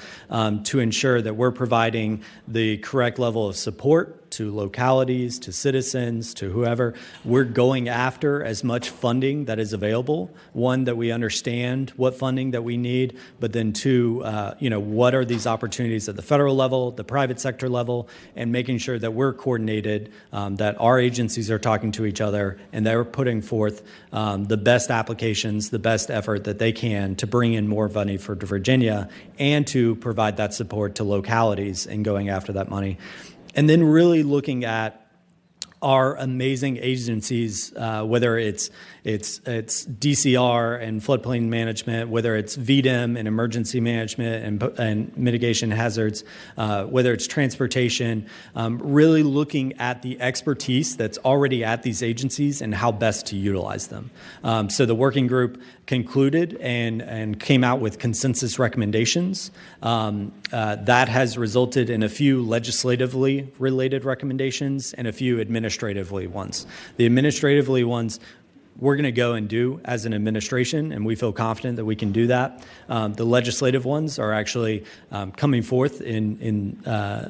to ensure that we're providing the correct level of support to localities, to citizens, to whoever. We're going after as much funding that is available. One, that we understand what funding that we need, but then two, what are these opportunities at the federal level, the private sector level, and making sure that we're coordinated, that our agencies are talking to each other, and they're putting forth the best applications, the best effort that they can to bring in more money for Virginia and to provide that support to localities in going after that money. And then really looking at our amazing agencies, whether it's DCR and floodplain management, whether it's VDEM and emergency management and mitigation hazards, whether it's transportation, really looking at the expertise that's already at these agencies and how best to utilize them. So the working group concluded and came out with consensus recommendations. That has resulted in a few legislatively related recommendations and a few administratively ones. The administratively ones we're going to go and do as an administration, and we feel confident that we can do that. The legislative ones are actually coming forth in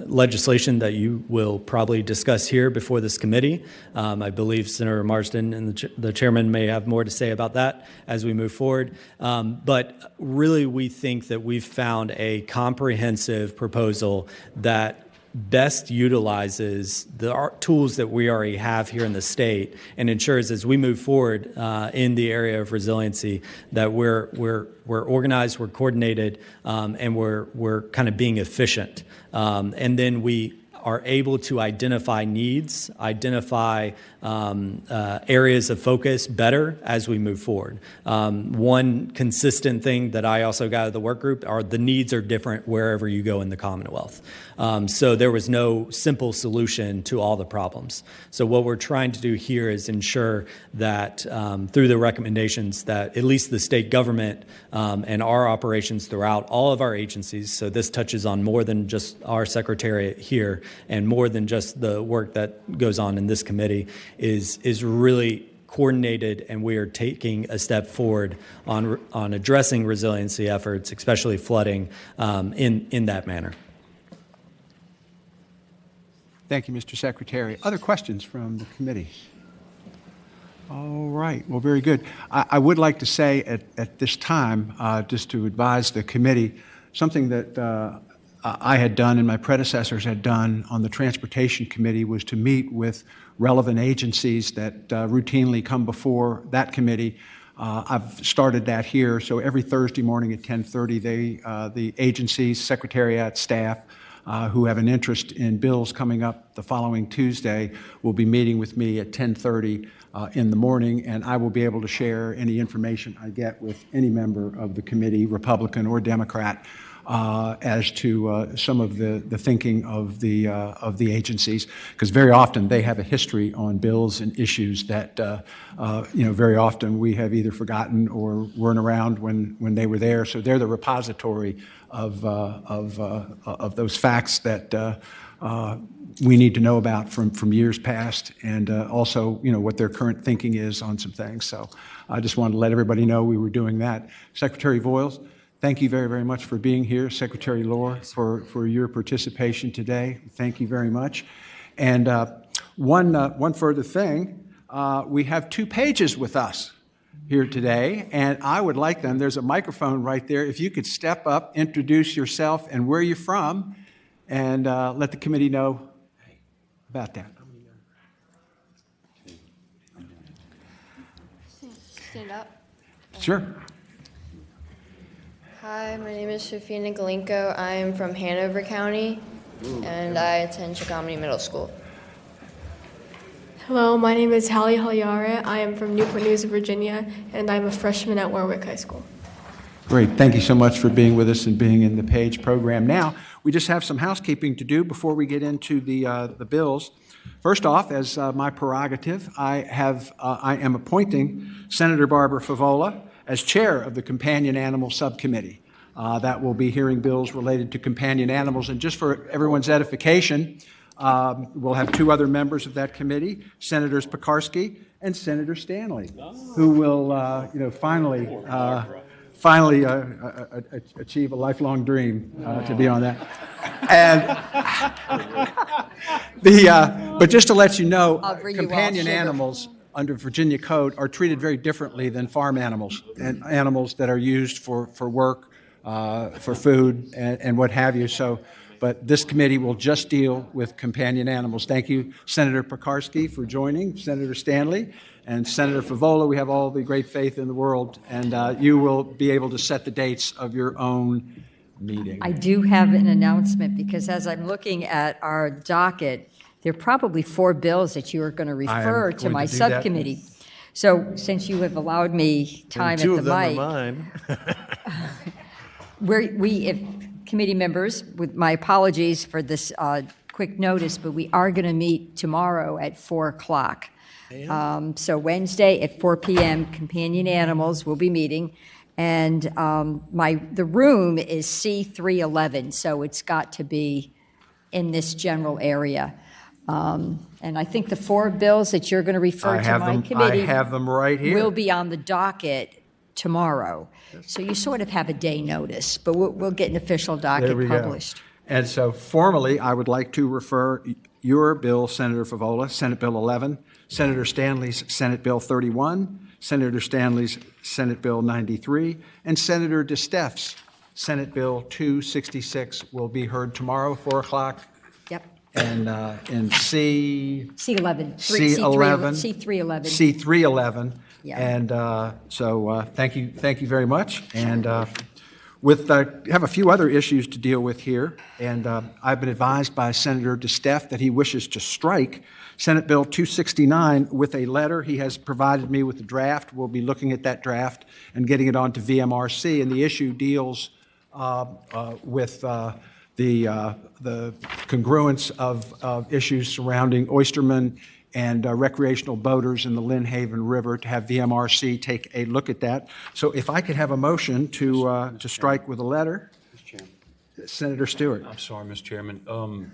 legislation that you will probably discuss here before this committee. I believe Senator Marsden and the chairman may have more to say about that as we move forward. But really, we think that we've found a comprehensive proposal that best utilizes the tools that we already have here in the state and ensures as we move forward in the area of resiliency that we're organized, we're coordinated, and we're kind of being efficient. And then we are able to identify needs, identify areas of focus better as we move forward. One consistent thing that I also got out of the work group are the needs are different wherever you go in the Commonwealth. So there was no simple solution to all the problems. So what we're trying to do here is ensure that through the recommendations that at least the state government and our operations throughout all of our agencies, so this touches on more than just our secretariat here and more than just the work that goes on in this committee, is really coordinated, and we are taking a step forward on addressing resiliency efforts, especially flooding, in that manner. Thank you, Mr. Secretary. Other questions from the committee? All right. Well, very good. I would like to say at this time, just to advise the committee, something that I had done and my predecessors had done on the Transportation Committee was to meet with relevant agencies that routinely come before that committee. I've started that here, so every Thursday morning at 10:30, the agencies, secretariat, staff who have an interest in bills coming up the following Tuesday will be meeting with me at 10:30 in the morning, and I will be able to share any information I get with any member of the committee, Republican or Democrat, as to some of the thinking of the agencies, because very often they have a history on bills and issues that very often we have either forgotten or weren't around when they were there. So they're the repository of those facts that we need to know about from years past, and also what their current thinking is on some things. So I just wanted to let everybody know we were doing that. Secretary Voiles, thank you very, very much for being here. Secretary Lohr, for your participation today. Thank you very much. And one further thing, we have 2 pages with us here today, and I would like them, there's a microphone right there, if you could step up, introduce yourself and where you're from, and let the committee know about that. Stand up. Sure. Hi, my name is Shafina Galinko. I am from Hanover County, and I attend Chickahominy Middle School. Hello, my name is Hallie Halyara. I am from Newport News, Virginia, and I'm a freshman at Warwick High School. Great. Thank you so much for being with us and being in the PAGE program. Now, we just have some housekeeping to do before we get into the bills. First off, as my prerogative, I am appointing Senator Barbara Favola as chair of the Companion Animal Subcommittee. That will be hearing bills related to companion animals. And just for everyone's edification, we'll have two other members of that committee, Senators Pekarsky and Senator Stanley, who will, finally achieve a lifelong dream to be on that. And but just to let you know, companion animals under Virginia code are treated very differently than farm animals and animals that are used for work, for food, and what have you. So, but this committee will just deal with companion animals. Thank you, Senator Pekarsky, for joining, Senator Stanley, and Senator Favola. We have all the great faith in the world, and you will be able to set the dates of your own meeting. I do have an announcement, because as I'm looking at our docket, there are probably 4 bills that you are going to refer to my subcommittee. So since you have allowed me time at the mic. 2 of them are mine. If committee members, with my apologies for this quick notice, but we are going to meet tomorrow at 4 o'clock. So Wednesday at 4 p.m., companion animals will be meeting. And the room is C311, so it's got to be in this general area. And I think the 4 bills that you're going to refer to my committee I have them right here. will be on the docket tomorrow. So you sort of have a day notice, but we'll get an official docket published. And so formally, I would like to refer your bill, Senator Favola, Senate Bill 11, Senator Stanley's Senate Bill 31, Senator Stanley's Senate Bill 93, and Senator DeSteff's Senate Bill 266 will be heard tomorrow, 4 o'clock. Yep. And in C11. C311. C311. Yeah. And so thank you very much. And have a few other issues to deal with here. And I've been advised by Senator DeSteff that he wishes to strike Senate Bill 269 with a letter. He has provided me with a draft. We'll be looking at that draft and getting it on to VMRC. And the issue deals with the congruence of issues surrounding oystermen and recreational boaters in the Lynn Haven River, to have VMRC take a look at that. So if I could have a motion to strike with a letter. Senator Stewart. I'm sorry, Mr. Chairman.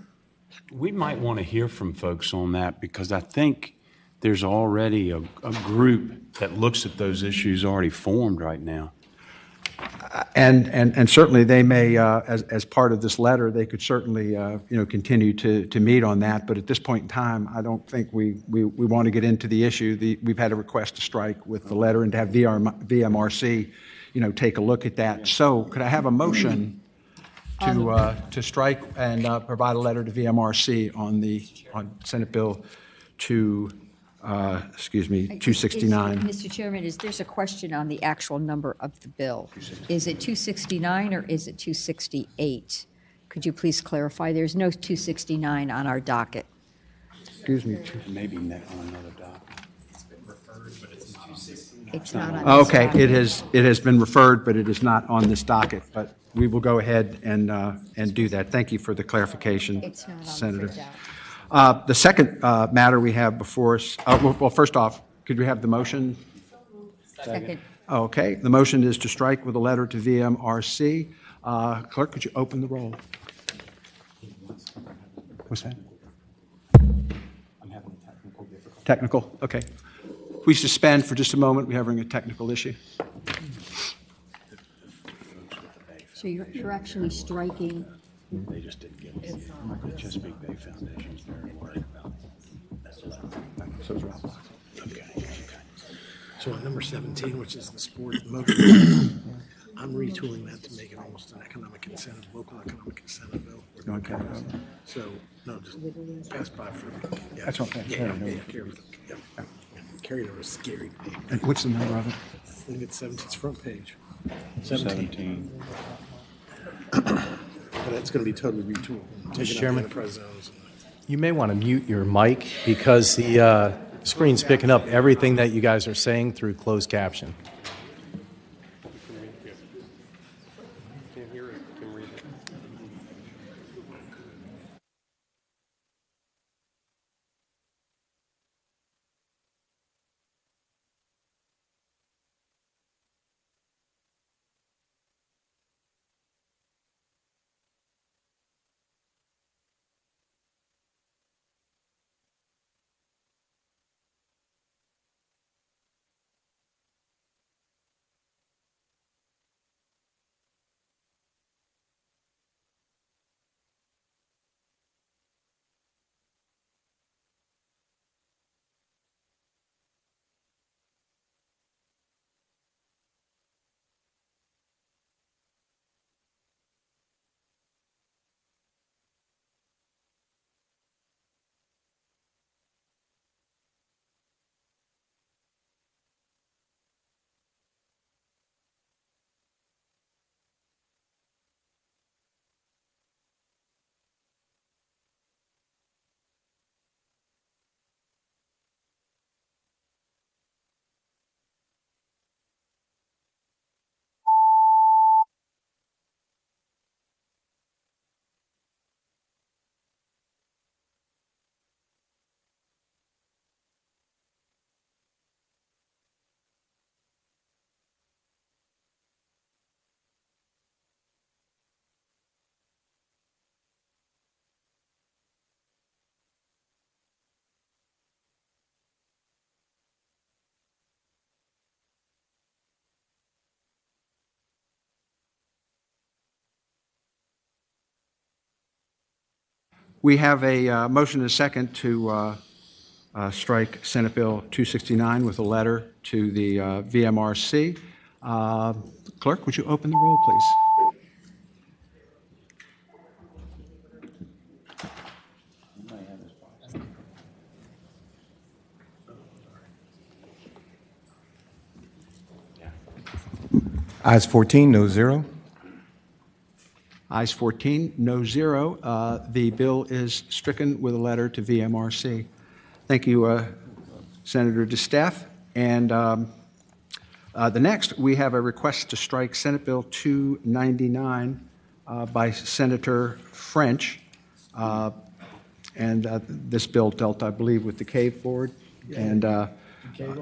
We might want to hear from folks on that, because I think there's already a group that looks at those issues already formed right now. And certainly they may, as part of this letter, they could certainly continue to meet on that. But at this point in time, I don't think we want to get into the issue. We've had a request to strike with the letter and to have VMRC, take a look at that. So could I have a motion to strike and provide a letter to VMRC on Senate Bill 269? Mr. Chairman, there's a question on the actual number of the bill. Is it 269 or is it 268? Could you please clarify? There's no 269 on our docket. Excuse me. Maybe on another docket. It's not on this Okay, docket. it has been referred, but it is not on this docket. But we will go ahead and do that. Thank you for the clarification, It's not on Senator. the docket. The second matter we have before us, well, first off, could we have the motion? Second. Okay, the motion is to strike with a letter to VMRC. Clerk, could you open the roll? What's that? I'm having a technical difficulty. Technical, okay. We suspend for just a moment. We're having a technical issue. So you're actually striking. They just didn't get it. The Chesapeake Bay Foundation's very worried about that. So is Rob. Okay. So on number 17, which is the sport motor, I'm retooling that to make it almost an economic incentive, local economic incentive bill. Okay. So, no, just pass by for yeah. That's okay. Yeah, Carry it over. yeah, carry it. Yeah. Carry it over is scary to me. And what's the number of it? I think it's 17, it's front page. 17. But it's going to be totally retooled. Mr. Chairman, enterprise zones. you may want to mute your mic, because the screen's picking up everything that you guys are saying through closed caption. We have a motion and a second to strike Senate Bill 269 with a letter to the VMRC. Clerk, would you open the roll, please? Ayes 14, no zero. Ayes 14, no zero. The bill is stricken with a letter to VMRC. Thank you, Senator DeStaff. And the next, we have a request to strike Senate Bill 299 by Senator French. And this bill dealt, I believe, with the cave board. And cave.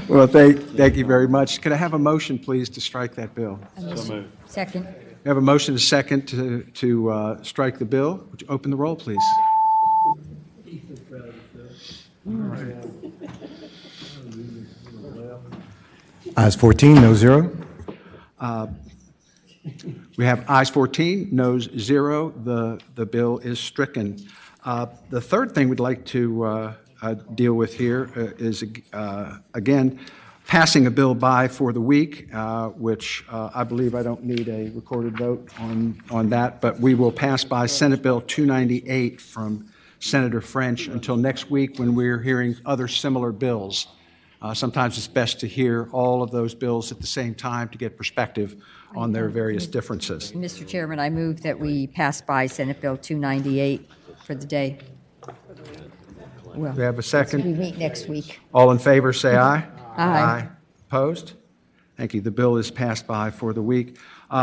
Well, thank you very much. Could I have a motion, please, to strike that bill? Second. We have a motion and a second to strike the bill. Would you open the roll, please? Ayes 14, no zero. We have ayes 14, noes 0. The bill is stricken. The third thing we'd like to deal with here is, again, passing a bill by for the week, which I believe I don't need a recorded vote on that, but we will pass by Senate Bill 298 from Senator French until next week when we're hearing other similar bills. Sometimes it's best to hear all of those bills at the same time to get perspective on their various differences. Mr. Chairman, I move that we pass by Senate Bill 298 for the day. Well, We have a second. we meet next week. All in favor, say aye. Aye. Opposed? Thank you. The bill is passed by for the week.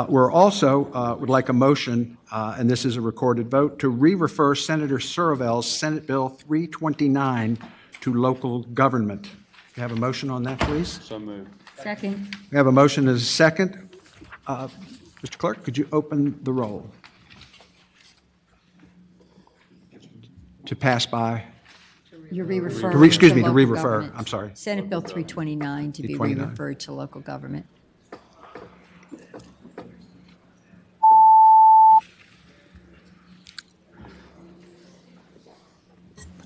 We're also would like a motion, and this is a recorded vote, to re-refer Senator Suravel's Senate Bill 329 to local government. Can I have a motion on that, please? So moved. Second. We have a motion and a second. Mr. Clerk, could you open the roll? To pass by? You're re-referring. To local re-refer. government. I'm sorry. Senate Bill 329 to be 329. re-referred to local government.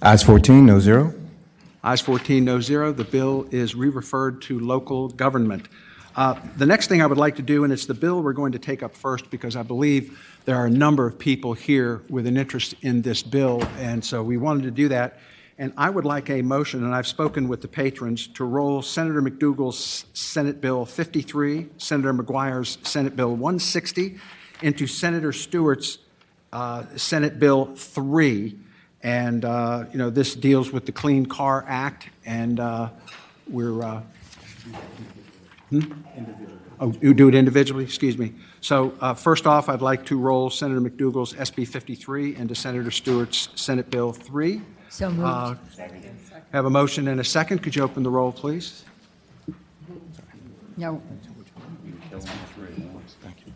Ayes 14, no zero. Ayes 14, no zero. The bill is re-referred to local government. The next thing I would like to do, and it's the bill we're going to take up first because I believe there are a number of people here with an interest in this bill, and so we wanted to do that. And I would like a motion, and I've spoken with the patrons, to roll Senator McDougal's Senate Bill 53, Senator McGuire's Senate Bill 160, into Senator Stewart's Senate Bill 3. And, this deals with the Clean Car Act, and we're... Oh, you do it individually? Excuse me. So first off, I'd like to roll Senator McDougal's SB 53 into Senator Stewart's Senate Bill 3. So moved. Have a motion and a second. Could you open the roll, please? No. Thank you.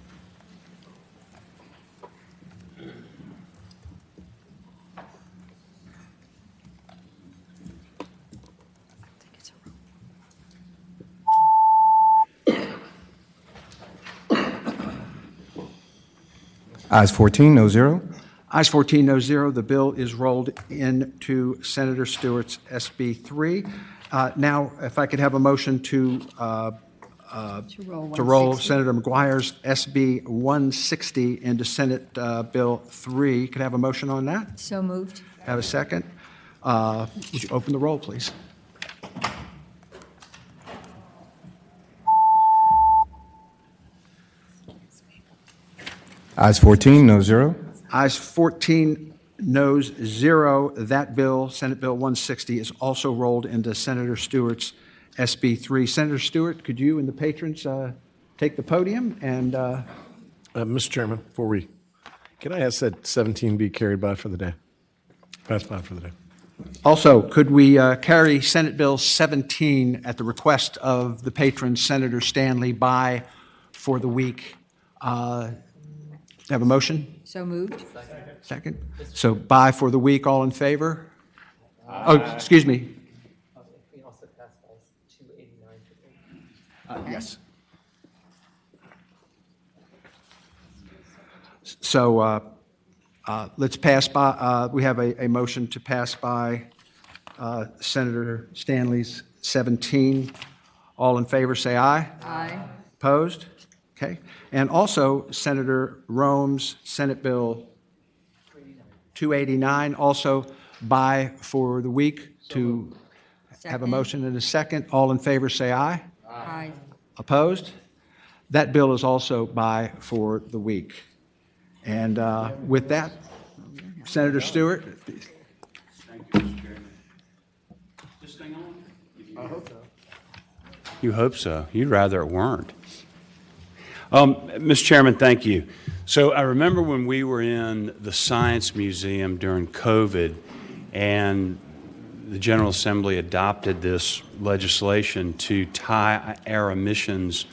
Ayes 14, no zero. Ayes 14, no zero. The bill is rolled into Senator Stewart's SB 3. Now, if I could have a motion to roll Senator McGuire's SB 160 into Senate Bill 3. Could I have a motion on that? So moved. Have a second? Would you open the roll, please? Ayes 14, no zero. Ayes 14, noes 0. That bill, Senate Bill 160, is also rolled into Senator Stewart's SB 3. Senator Stewart, could you and the patrons take the podium? And Mr. Chairman, can I ask that 17 be carried by for the day? Passed by for the day. also, could we carry Senate Bill 17 at the request of the patron, Senator Stanley, by for the week? Have a motion? So moved. Second. So by for the week, all in favor? Oh, excuse me. We also passed by 289. Yes. So let's pass by, we have a motion to pass by Senator Stanley's 17. All in favor, say aye. Aye. Opposed? Okay. And also Senator Rome's Senate Bill 289, also by for the week to have a motion and a second. All in favor, say aye. Aye. Opposed? That bill is also by for the week. And with that, Senator Stewart. You hope so. You'd rather it weren't. Mr. Chairman, thank you. So I remember when we were in the Science Museum during COVID and the General Assembly adopted this legislation to tie our emissions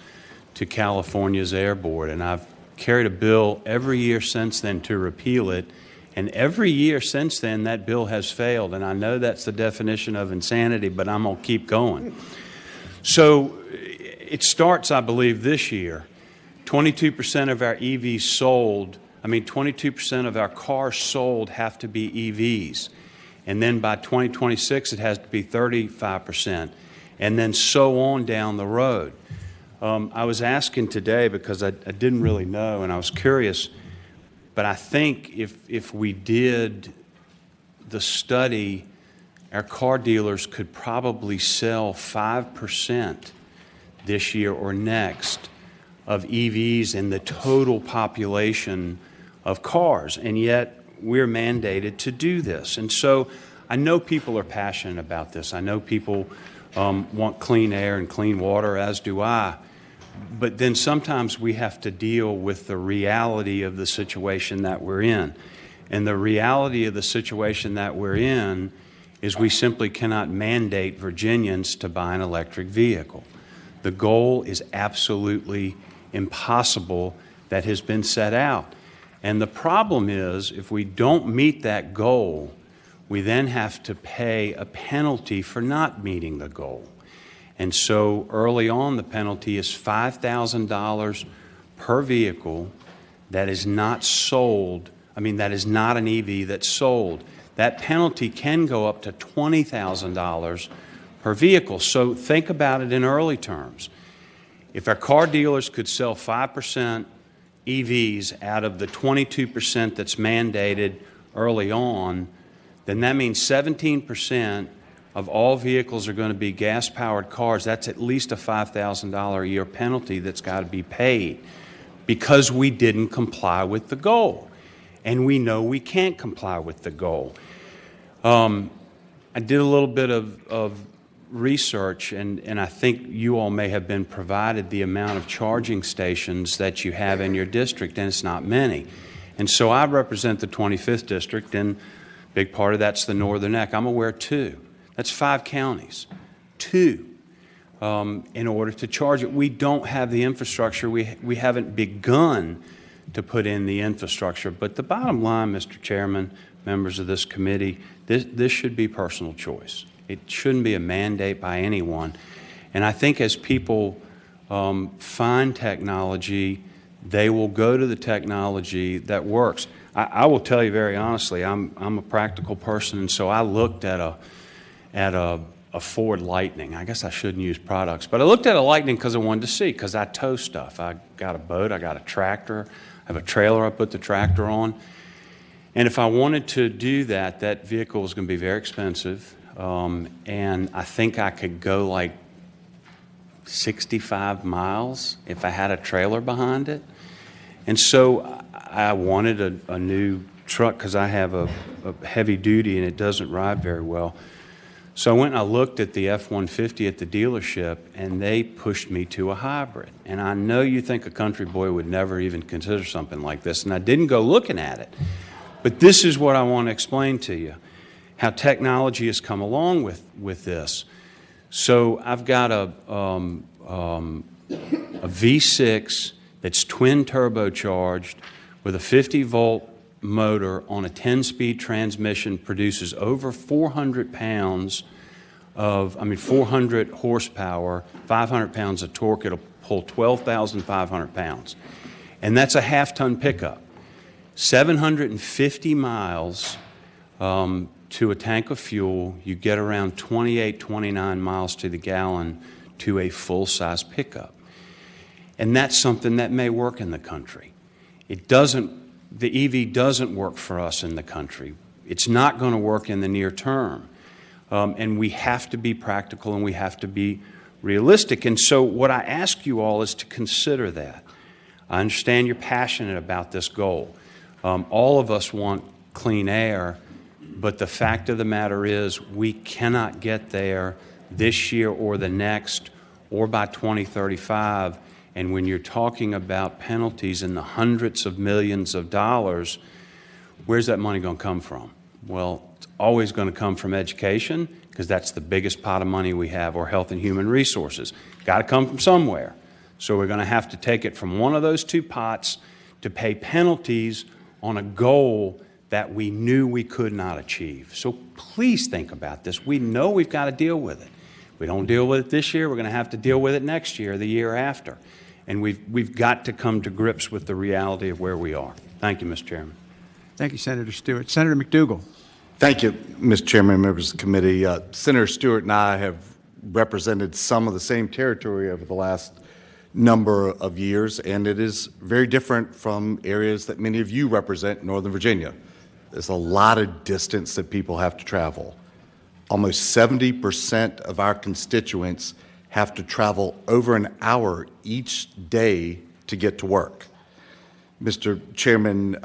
to California's Air Board. And I've carried a bill every year since then to repeal it. And every year since then, that bill has failed. And I know that's the definition of insanity, but I'm going to keep going. So it starts, I believe, this year. 22% of our EVs sold, 22% of our cars sold have to be EVs. And then by 2026, it has to be 35%. And then so on down the road. I was asking today because I didn't really know and I was curious, but I think if we did the study, our car dealers could probably sell 5% this year or next of EVs in the total population of cars, and yet we're mandated to do this. And so I know people are passionate about this. I know people want clean air and clean water, as do I. But then sometimes we have to deal with the reality of the situation that we're in. And the reality of the situation that we're in is we simply cannot mandate Virginians to buy an electric vehicle. The goal is absolutely impossible that has been set out. And the problem is, if we don't meet that goal, we then have to pay a penalty for not meeting the goal. And so early on, the penalty is $5,000 per vehicle that is not sold, that is not an EV that's sold. That penalty can go up to $20,000 per vehicle. So think about it in early terms. If our car dealers could sell 5% EVs out of the 22% that's mandated early on, then that means 17% of all vehicles are going to be gas-powered cars. That's at least a $5,000 a year penalty that's got to be paid because we didn't comply with the goal. And we know we can't comply with the goal. I did a little bit of research, and I think you all may have been provided the amount of charging stations that you have in your district, and it's not many. And so I represent the 25th District, and a big part of that's the Northern Neck. I'm aware of 2. That's 5 counties. 2. In order to charge it. We don't have the infrastructure. We haven't begun to put in the infrastructure. But the bottom line, Mr. Chairman, members of this committee, this should be personal choice. It shouldn't be a mandate by anyone. And I think as people find technology, they will go to the technology that works. I will tell you very honestly, I'm a practical person, and so I looked at a Ford Lightning. I guess I shouldn't use products, but I looked at a Lightning because I wanted to see, because I tow stuff. I got a boat, I got a tractor, I have a trailer I put the tractor on. And if I wanted to do that, that vehicle was going to be very expensive. And I think I could go like 65 miles if I had a trailer behind it. And so I wanted a new truck because I have a heavy duty and it doesn't ride very well. So I went and I looked at the F-150 at the dealership, and they pushed me to a hybrid. And I know you think a country boy would never even consider something like this, and I didn't go looking at it. But this is what I want to explain to you, how technology has come along with this. So I've got a V6 that's twin turbocharged with a 50-volt motor on a 10-speed transmission, produces over 400 pounds of, 400 horsepower, 500 pounds of torque. It'll pull 12,500 pounds. And that's a half-ton pickup. 750 miles to a tank of fuel, you get around 28, 29 miles to the gallon to a full-size pickup. And that's something that may work in the country. The EV doesn't work for us in the country. It's not going to work in the near term. And we have to be practical and we have to be realistic. And so what I ask you all is to consider that. I understand you're passionate about this goal. All of us want clean air, but the fact of the matter is we cannot get there this year or the next or by 2035. And when you're talking about penalties in the hundreds of millions of dollars, where's that money going to come from? Well, it's always going to come from education, because that's the biggest pot of money we have, or health and human resources. Got to come from somewhere. So we're going to have to take it from one of those two pots to pay penalties on a goal that we knew we could not achieve. So please think about this. We know we've got to deal with it. If we don't deal with it this year, we're going to have to deal with it next year, the year after. And we've got to come to grips with the reality of where we are. Thank you, Mr. Chairman. Thank you, Senator Stewart. Senator McDougall. Thank you, Mr. Chairman, members of the committee. Senator Stewart and I have represented some of the same territory over the last number of years, and it is very different from areas that many of you represent in Northern Virginia. There's a lot of distance that people have to travel. Almost 70% of our constituents have to travel over an hour each day to get to work. Mr. Chairman,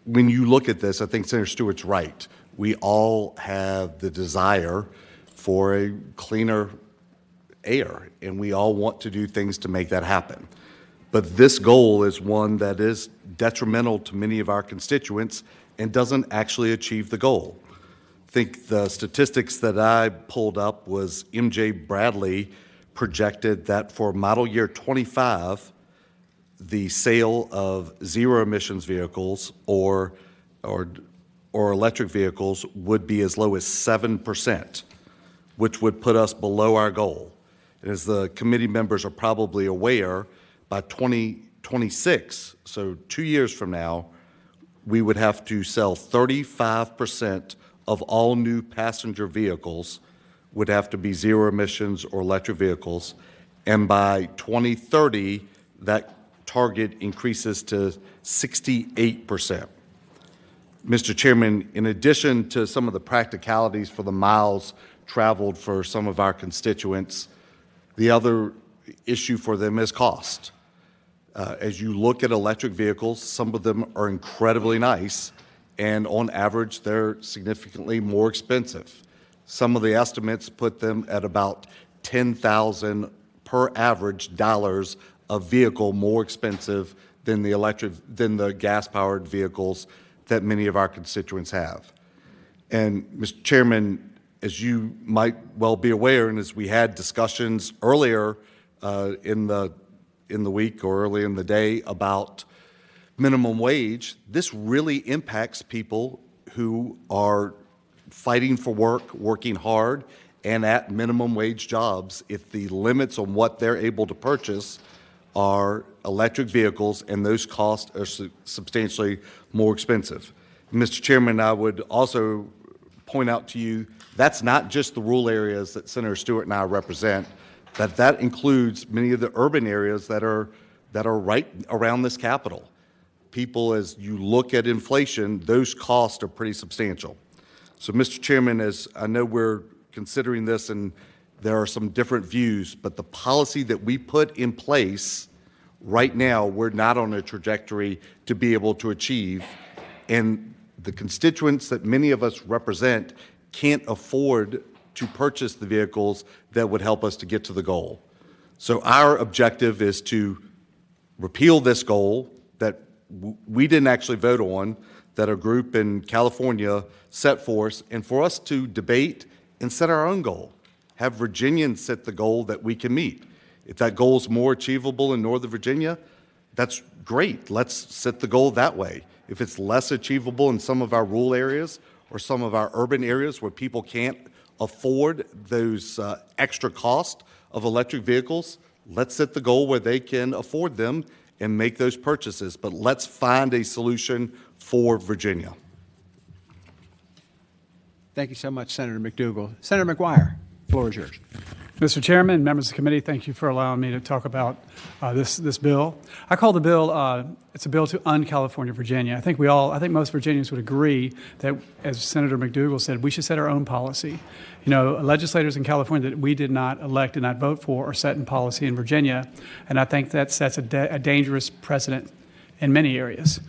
when you look at this, I think Senator Stewart's right. We all have the desire for a cleaner air, and we all want to do things to make that happen. But this goal is one that is detrimental to many of our constituents and doesn't actually achieve the goal. I think the statistics that I pulled up was M.J. Bradley projected that for model year 25, the sale of zero emissions vehicles or electric vehicles would be as low as 7%, which would put us below our goal. And as the committee members are probably aware, by 2026, so 2 years from now, we would have to sell 35% of all new passenger vehicles would have to be zero emissions or electric vehicles. And by 2030, that target increases to 68%. Mr. Chairman, in addition to some of the practicalities for the miles traveled for some of our constituents, the other issue for them is cost. As you look at electric vehicles, some of them are incredibly nice, and on average, they're significantly more expensive. Some of the estimates put them at about $10,000 per average dollars a vehicle more expensive than the gas-powered vehicles that many of our constituents have. And Mr. Chairman, as you might well be aware, and as we had discussions earlier in the week or early in the day about minimum wage, this really impacts people who are fighting for work, working hard, and at minimum wage jobs if the limits on what they're able to purchase are electric vehicles and those costs are substantially more expensive. Mr. Chairman, I would also point out to you that's not just the rural areas that Senator Stewart and I represent, that includes many of the urban areas that are right around this Capitol. People, as you look at inflation, those costs are pretty substantial. So, Mr. Chairman, as I know we're considering this and there are some different views, but the policy that we put in place right now, we're not on a trajectory to be able to achieve. And the constituents that many of us represent can't afford to purchase the vehicles that would help us to get to the goal. So our objective is to repeal this goal that we didn't actually vote on, that a group in California set for us, and for us to debate and set our own goal. Have Virginians set the goal that we can meet. If that goal is more achievable in Northern Virginia, that's great. Let's set the goal that way. If it's less achievable in some of our rural areas or some of our urban areas where people can't afford those extra costs of electric vehicles, let's set the goal where they can afford them and make those purchases, but let's find a solution for Virginia. Thank you so much, Senator McDougal. Senator McGuire, the floor is yours. Mr. Chairman, members of the committee, thank you for allowing me to talk about this bill. I call the bill, it's a bill to un-California Virginia. I think most Virginians would agree that, as Senator McDougal said, we should set our own policy. You know, legislators in California that we did not elect, did not vote for, are setting policy in Virginia, and I think that sets a dangerous precedent in many areas.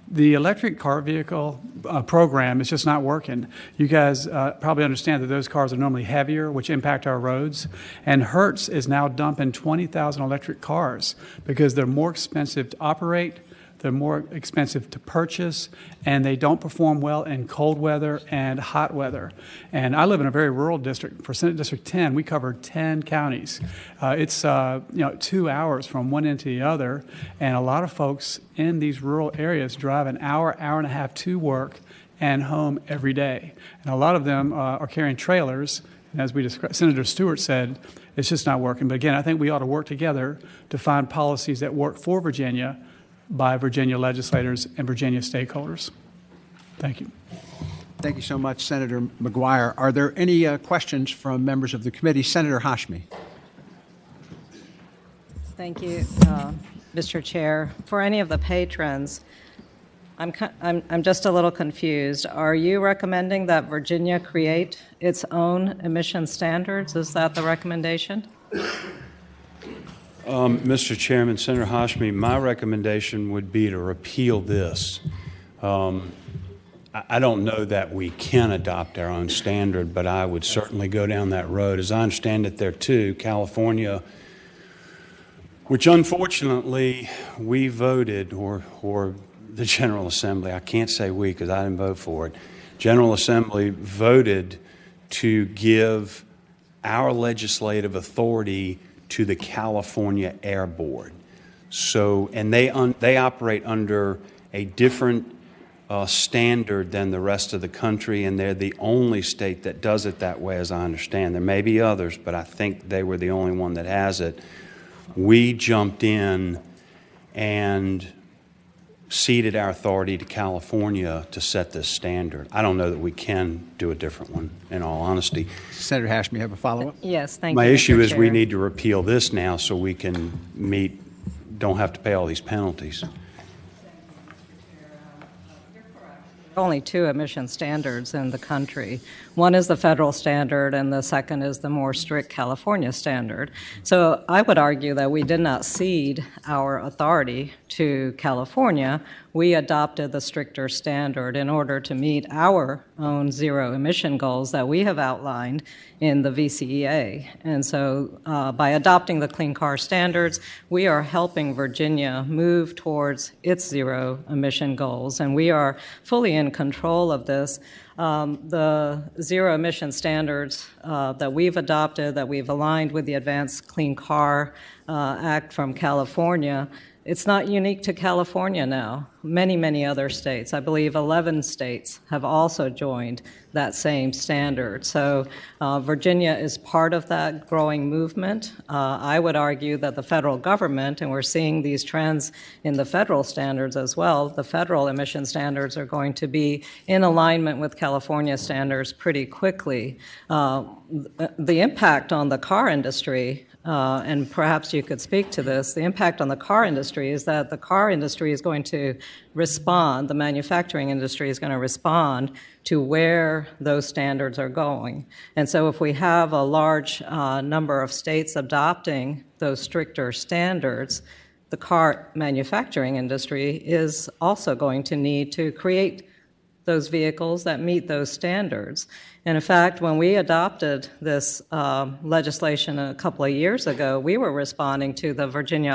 The electric car vehicle program is just not working. You guys probably understand that those cars are normally heavier, which impact our roads. And Hertz is now dumping 20,000 electric cars because they're more expensive to operate, they're more expensive to purchase, and they don't perform well in cold weather and hot weather. And I live in a very rural district. For Senate District 10, we cover 10 counties. It's 2 hours from one end to the other, and a lot of folks in these rural areas drive an hour, hour and a half to work and home every day. And a lot of them are carrying trailers, and as we described, Senator Stewart said, it's just not working. But again, I think we ought to work together to find policies that work for Virginia by Virginia legislators and Virginia stakeholders. Thank you. Thank you so much, Senator McGuire. Are there any questions from members of the committee? Senator Hashmi. Thank you, Mr. Chair. For any of the patrons, I'm just a little confused. Are you recommending that Virginia create its own emission standards? Is that the recommendation? Mr. Chairman, Senator Hashmi, my recommendation would be to repeal this. I don't know that we can adopt our own standard, but I would certainly go down that road. As I understand it, there too, California, which unfortunately we voted, or the General Assembly, I can't say we because I didn't vote for it, General Assembly voted to give our legislative authority to the California Air Board. So, and they operate under a different standard than the rest of the country, and they're the only state that does it that way, as I understand. There may be others, but I think they were the only one that has it. We jumped in and ceded our authority to California to set this standard. I don't know that we can do a different one, in all honesty. Senator Hashmi, have a follow-up? Yes, thank you. My issue Mr. is we Chair. need to repeal this now so we can don't have to pay all these penalties. Only two emission standards in the country. One is the federal standard, and the second is the more strict California standard. So I would argue that we did not cede our authority to California. We adopted the stricter standard in order to meet our own zero emission goals that we have outlined in the VCEA. And so by adopting the Clean Car Standards, we are helping Virginia move towards its zero emission goals, and we are fully in control of this. The zero emission standards that we've adopted, that we've aligned with the Advanced Clean Car Act from California, it's not unique to California now. Many, many other states, I believe 11 states, have also joined that same standard. So Virginia is part of that growing movement. I would argue that the federal government, and we're seeing these trends in the federal standards as well, the federal emission standards are going to be in alignment with California standards pretty quickly. The impact on the car industry, and perhaps you could speak to this, the impact on the car industry is that the car industry is going to respond, the manufacturing industry is going to respond to where those standards are going. And so if we have a large number of states adopting those stricter standards, the car manufacturing industry is also going to need to create those vehicles that meet those standards. And in fact, when we adopted this legislation a couple of years ago, we were responding to the Virginia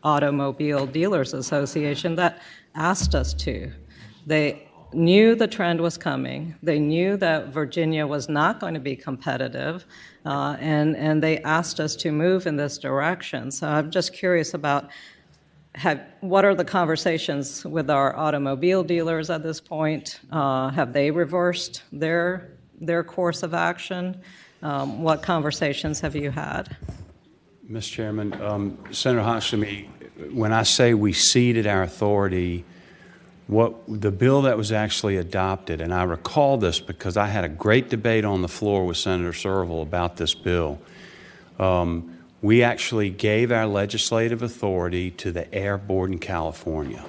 Automobile Dealers Association that asked us to. They knew the trend was coming. They knew that Virginia was not going to be competitive, and they asked us to move in this direction. So I'm just curious about what are the conversations with our automobile dealers at this point? Have they reversed their course of action? What conversations have you had? Mr. Chairman, Senator Hashmi, when I say we ceded our authority, what the bill that was actually adopted, and I recall this because I had a great debate on the floor with Senator Serval about this bill. We actually gave our legislative authority to the Air Board in California.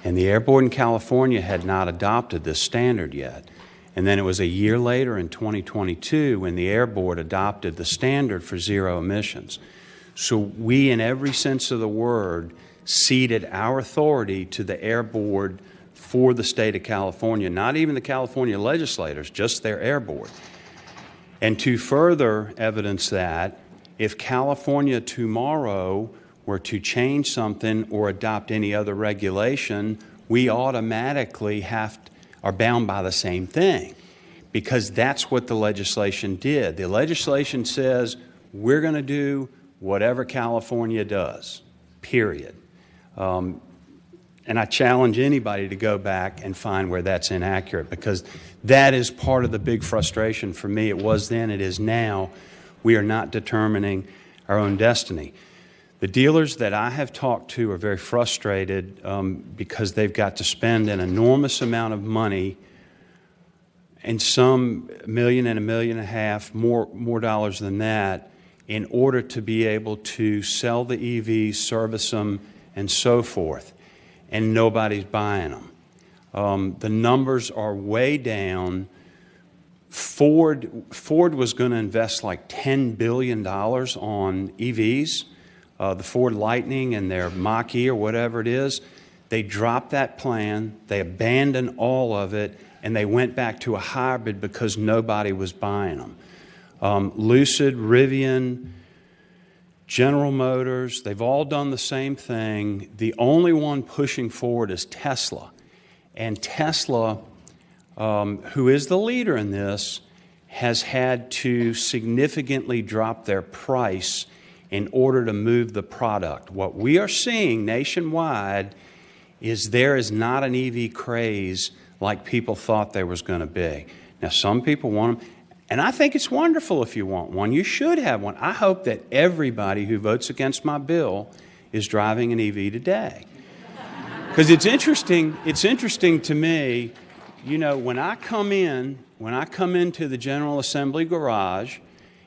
And the Air Board in California had not adopted this standard yet. And then it was a year later in 2022 when the Air Board adopted the standard for zero emissions. So we, in every sense of the word, ceded our authority to the Air Board for the state of California, not even the California legislators, just their Air Board. And to further evidence that, if California tomorrow were to change something or adopt any other regulation, we automatically are bound by the same thing, because that's what the legislation did. The legislation says we're going to do whatever California does, period. And I challenge anybody to go back and find where that's inaccurate, because that is part of the big frustration for me. It was then, it is now. We are not determining our own destiny. The dealers that I have talked to are very frustrated because they've got to spend an enormous amount of money, and some $1 million and $1.5 million, more dollars than that, in order to be able to sell the EVs, service them, and so forth. And nobody's buying them. The numbers are way down. Ford was going to invest like $10 billion on EVs, the Ford Lightning and their Mach-E or whatever it is. They dropped that plan, they abandoned all of it, and they went back to a hybrid because nobody was buying them. Lucid, Rivian, General Motors, they've all done the same thing. The only one pushing forward is Tesla. And Tesla, who is the leader in this, has had to significantly drop their price in order to move the product. What we are seeing nationwide is there is not an EV craze like people thought there was going to be. Now, some people want them, and I think it's wonderful if you want one. You should have one. I hope that everybody who votes against my bill is driving an EV today. Because it's interesting to me, you know, when I come into the General Assembly garage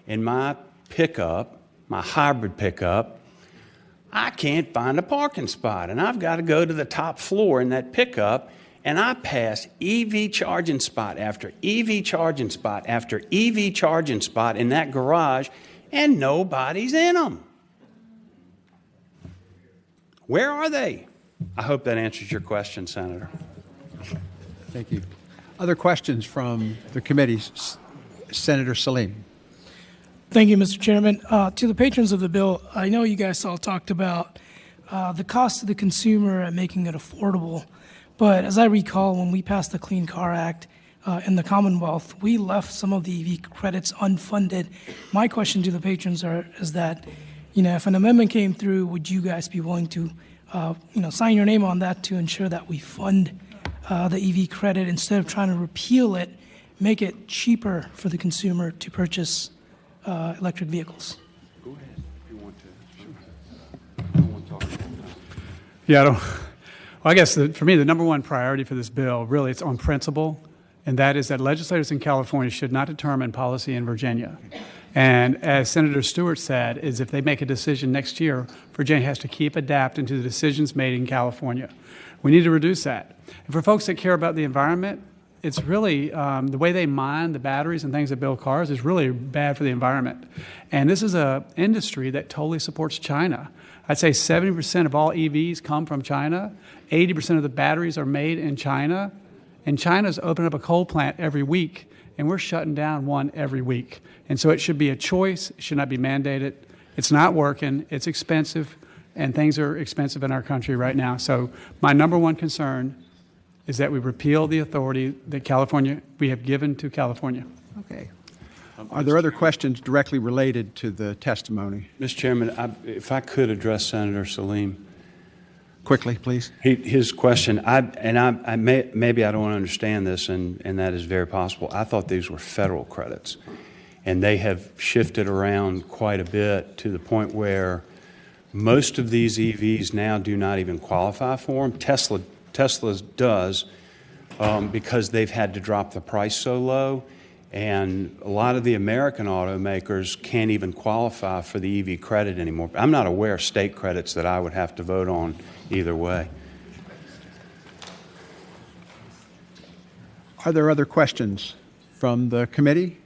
in my pickup, my hybrid pickup, I can't find a parking spot, and I've got to go to the top floor in that pickup, and I pass EV charging spot after EV charging spot after EV charging spot in that garage, and nobody's in them. Where are they? I hope that answers your question, Senator. Thank you. Other questions from the committee? Senator Salim. Thank you, Mr. Chairman. To the patrons of the bill, I know you guys all talked about the cost to the consumer and making it affordable. But as I recall, when we passed the Clean Car Act in the Commonwealth, we left some of the EV credits unfunded. My question to the patrons is that, you know, if an amendment came through, would you guys be willing to, sign your name on that to ensure that we fund the EV credit instead of trying to repeal it, make it cheaper for the consumer to purchase electric vehicles? Go ahead if you want to. I don't want to talk about that. Yeah, well, I guess for me, the number one priority for this bill, really, it's on principle, and that is that legislators in California should not determine policy in Virginia. And as Senator Stewart said, is if they make a decision next year, Virginia has to keep adapting to the decisions made in California. We need to reduce that. And for folks that care about the environment, it's really, the way they mine the batteries and things that build cars is really bad for the environment. And this is an industry that totally supports China. I'd say 70% of all EVs come from China. 80% of the batteries are made in China. And China's opening up a coal plant every week, and we're shutting down one every week. And so it should be a choice. It should not be mandated. It's not working. It's expensive, and things are expensive in our country right now. So my number one concern is that we repeal the authority that we have given to California. Okay. Are there other questions directly related to the testimony? Mr. Chairman, if I could address Senator Salim. Quickly, please. His question, maybe I don't understand this, and that is very possible. I thought these were federal credits, and they have shifted around quite a bit to the point where Most of these EVs now do not even qualify for them. Tesla does because they've had to drop the price so low, and a lot of the American automakers can't even qualify for the EV credit anymore. I'm not aware of state credits that I would have to vote on either way. Are there other questions from the committee?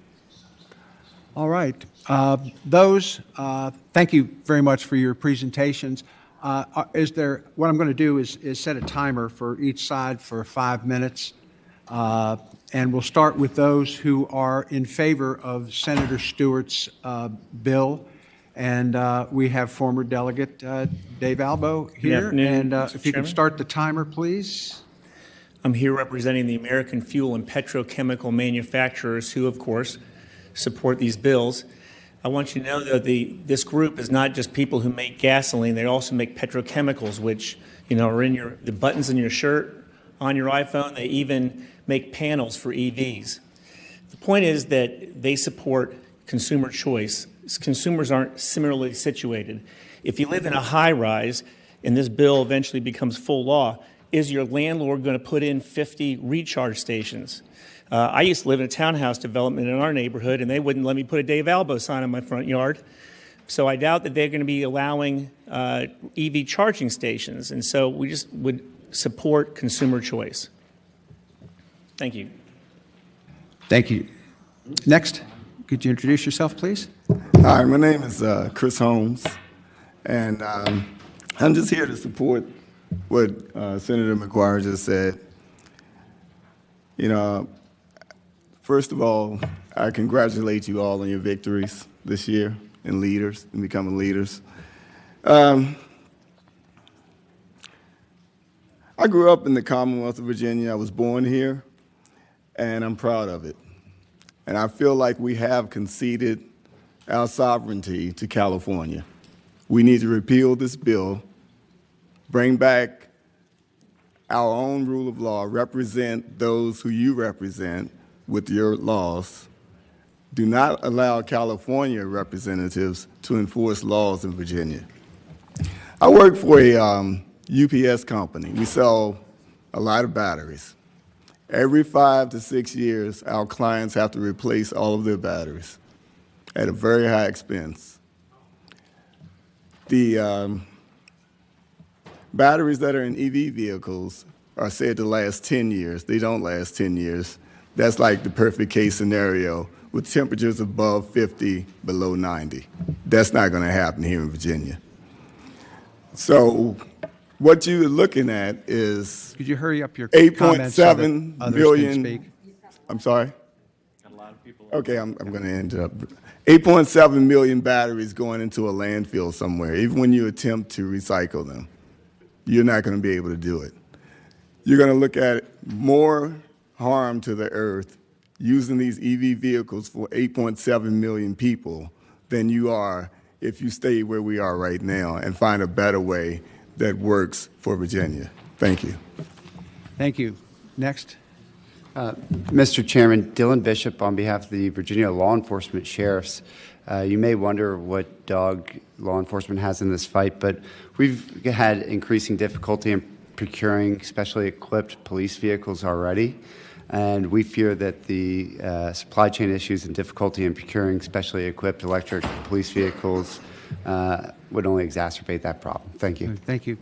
All right. Thank you very much for your presentations. What I'm going to do is set a timer for each side for 5 minutes. And we'll start with those who are in favor of Senator Stewart's bill. And we have former Delegate Dave Albo here. And if you could start the timer, please. I'm here representing the American fuel and petrochemical manufacturers who, of course, support these bills. I want you to know that this group is not just people who make gasoline. They also make petrochemicals, which are in the buttons in your shirt, on your iPhone. They even make panels for EVs. The point is that they support consumer choice. Consumers aren't similarly situated. If you live in a high-rise and this bill eventually becomes full law, is your landlord going to put in 50 recharge stations? I used to live in a townhouse development in our neighborhood, and they wouldn't let me put a Dave Albo sign on my front yard. So I doubt that they're going to be allowing EV charging stations. And so we just would support consumer choice. Thank you. Thank you. Next, could you introduce yourself, please? Hi, my name is Chris Holmes, and I'm just here to support what Senator McGuire just said. First of all, I congratulate you all on your victories this year and becoming leaders. I grew up in the Commonwealth of Virginia. I was born here, and I'm proud of it. And I feel like we have conceded our sovereignty to California. We need to repeal this bill, bring back our own rule of law, represent those who you represent with your laws. Do not allow California representatives to enforce laws in Virginia. I work for a UPS company. We sell a lot of batteries. Every 5 to 6 years, our clients have to replace all of their batteries at a very high expense. The batteries that are in EV vehicles are said to last 10 years. They don't last 10 years. That's like the perfect case scenario with temperatures above 50, below 90. That's not going to happen here in Virginia. So what you're looking at is could you hurry up your comments so that others can speak? I'm sorry? Okay, I'm going to interrupt. 8.7 million batteries going into a landfill somewhere. Even when you attempt to recycle them, you're not going to be able to do it. You're going to look at more harm to the earth using these EV vehicles for 8.7 million people than you are if you stay where we are right now and find a better way that works for Virginia. Thank you. Thank you. Next. Mr. Chairman, Dylan Bishop on behalf of the Virginia Law Enforcement Sheriffs. You may wonder what dog law enforcement has in this fight, but we've had increasing difficulty in procuring specially equipped police vehicles already. And we fear that the supply chain issues and difficulty in procuring specially equipped electric police vehicles would only exacerbate that problem. Thank you. Thank you.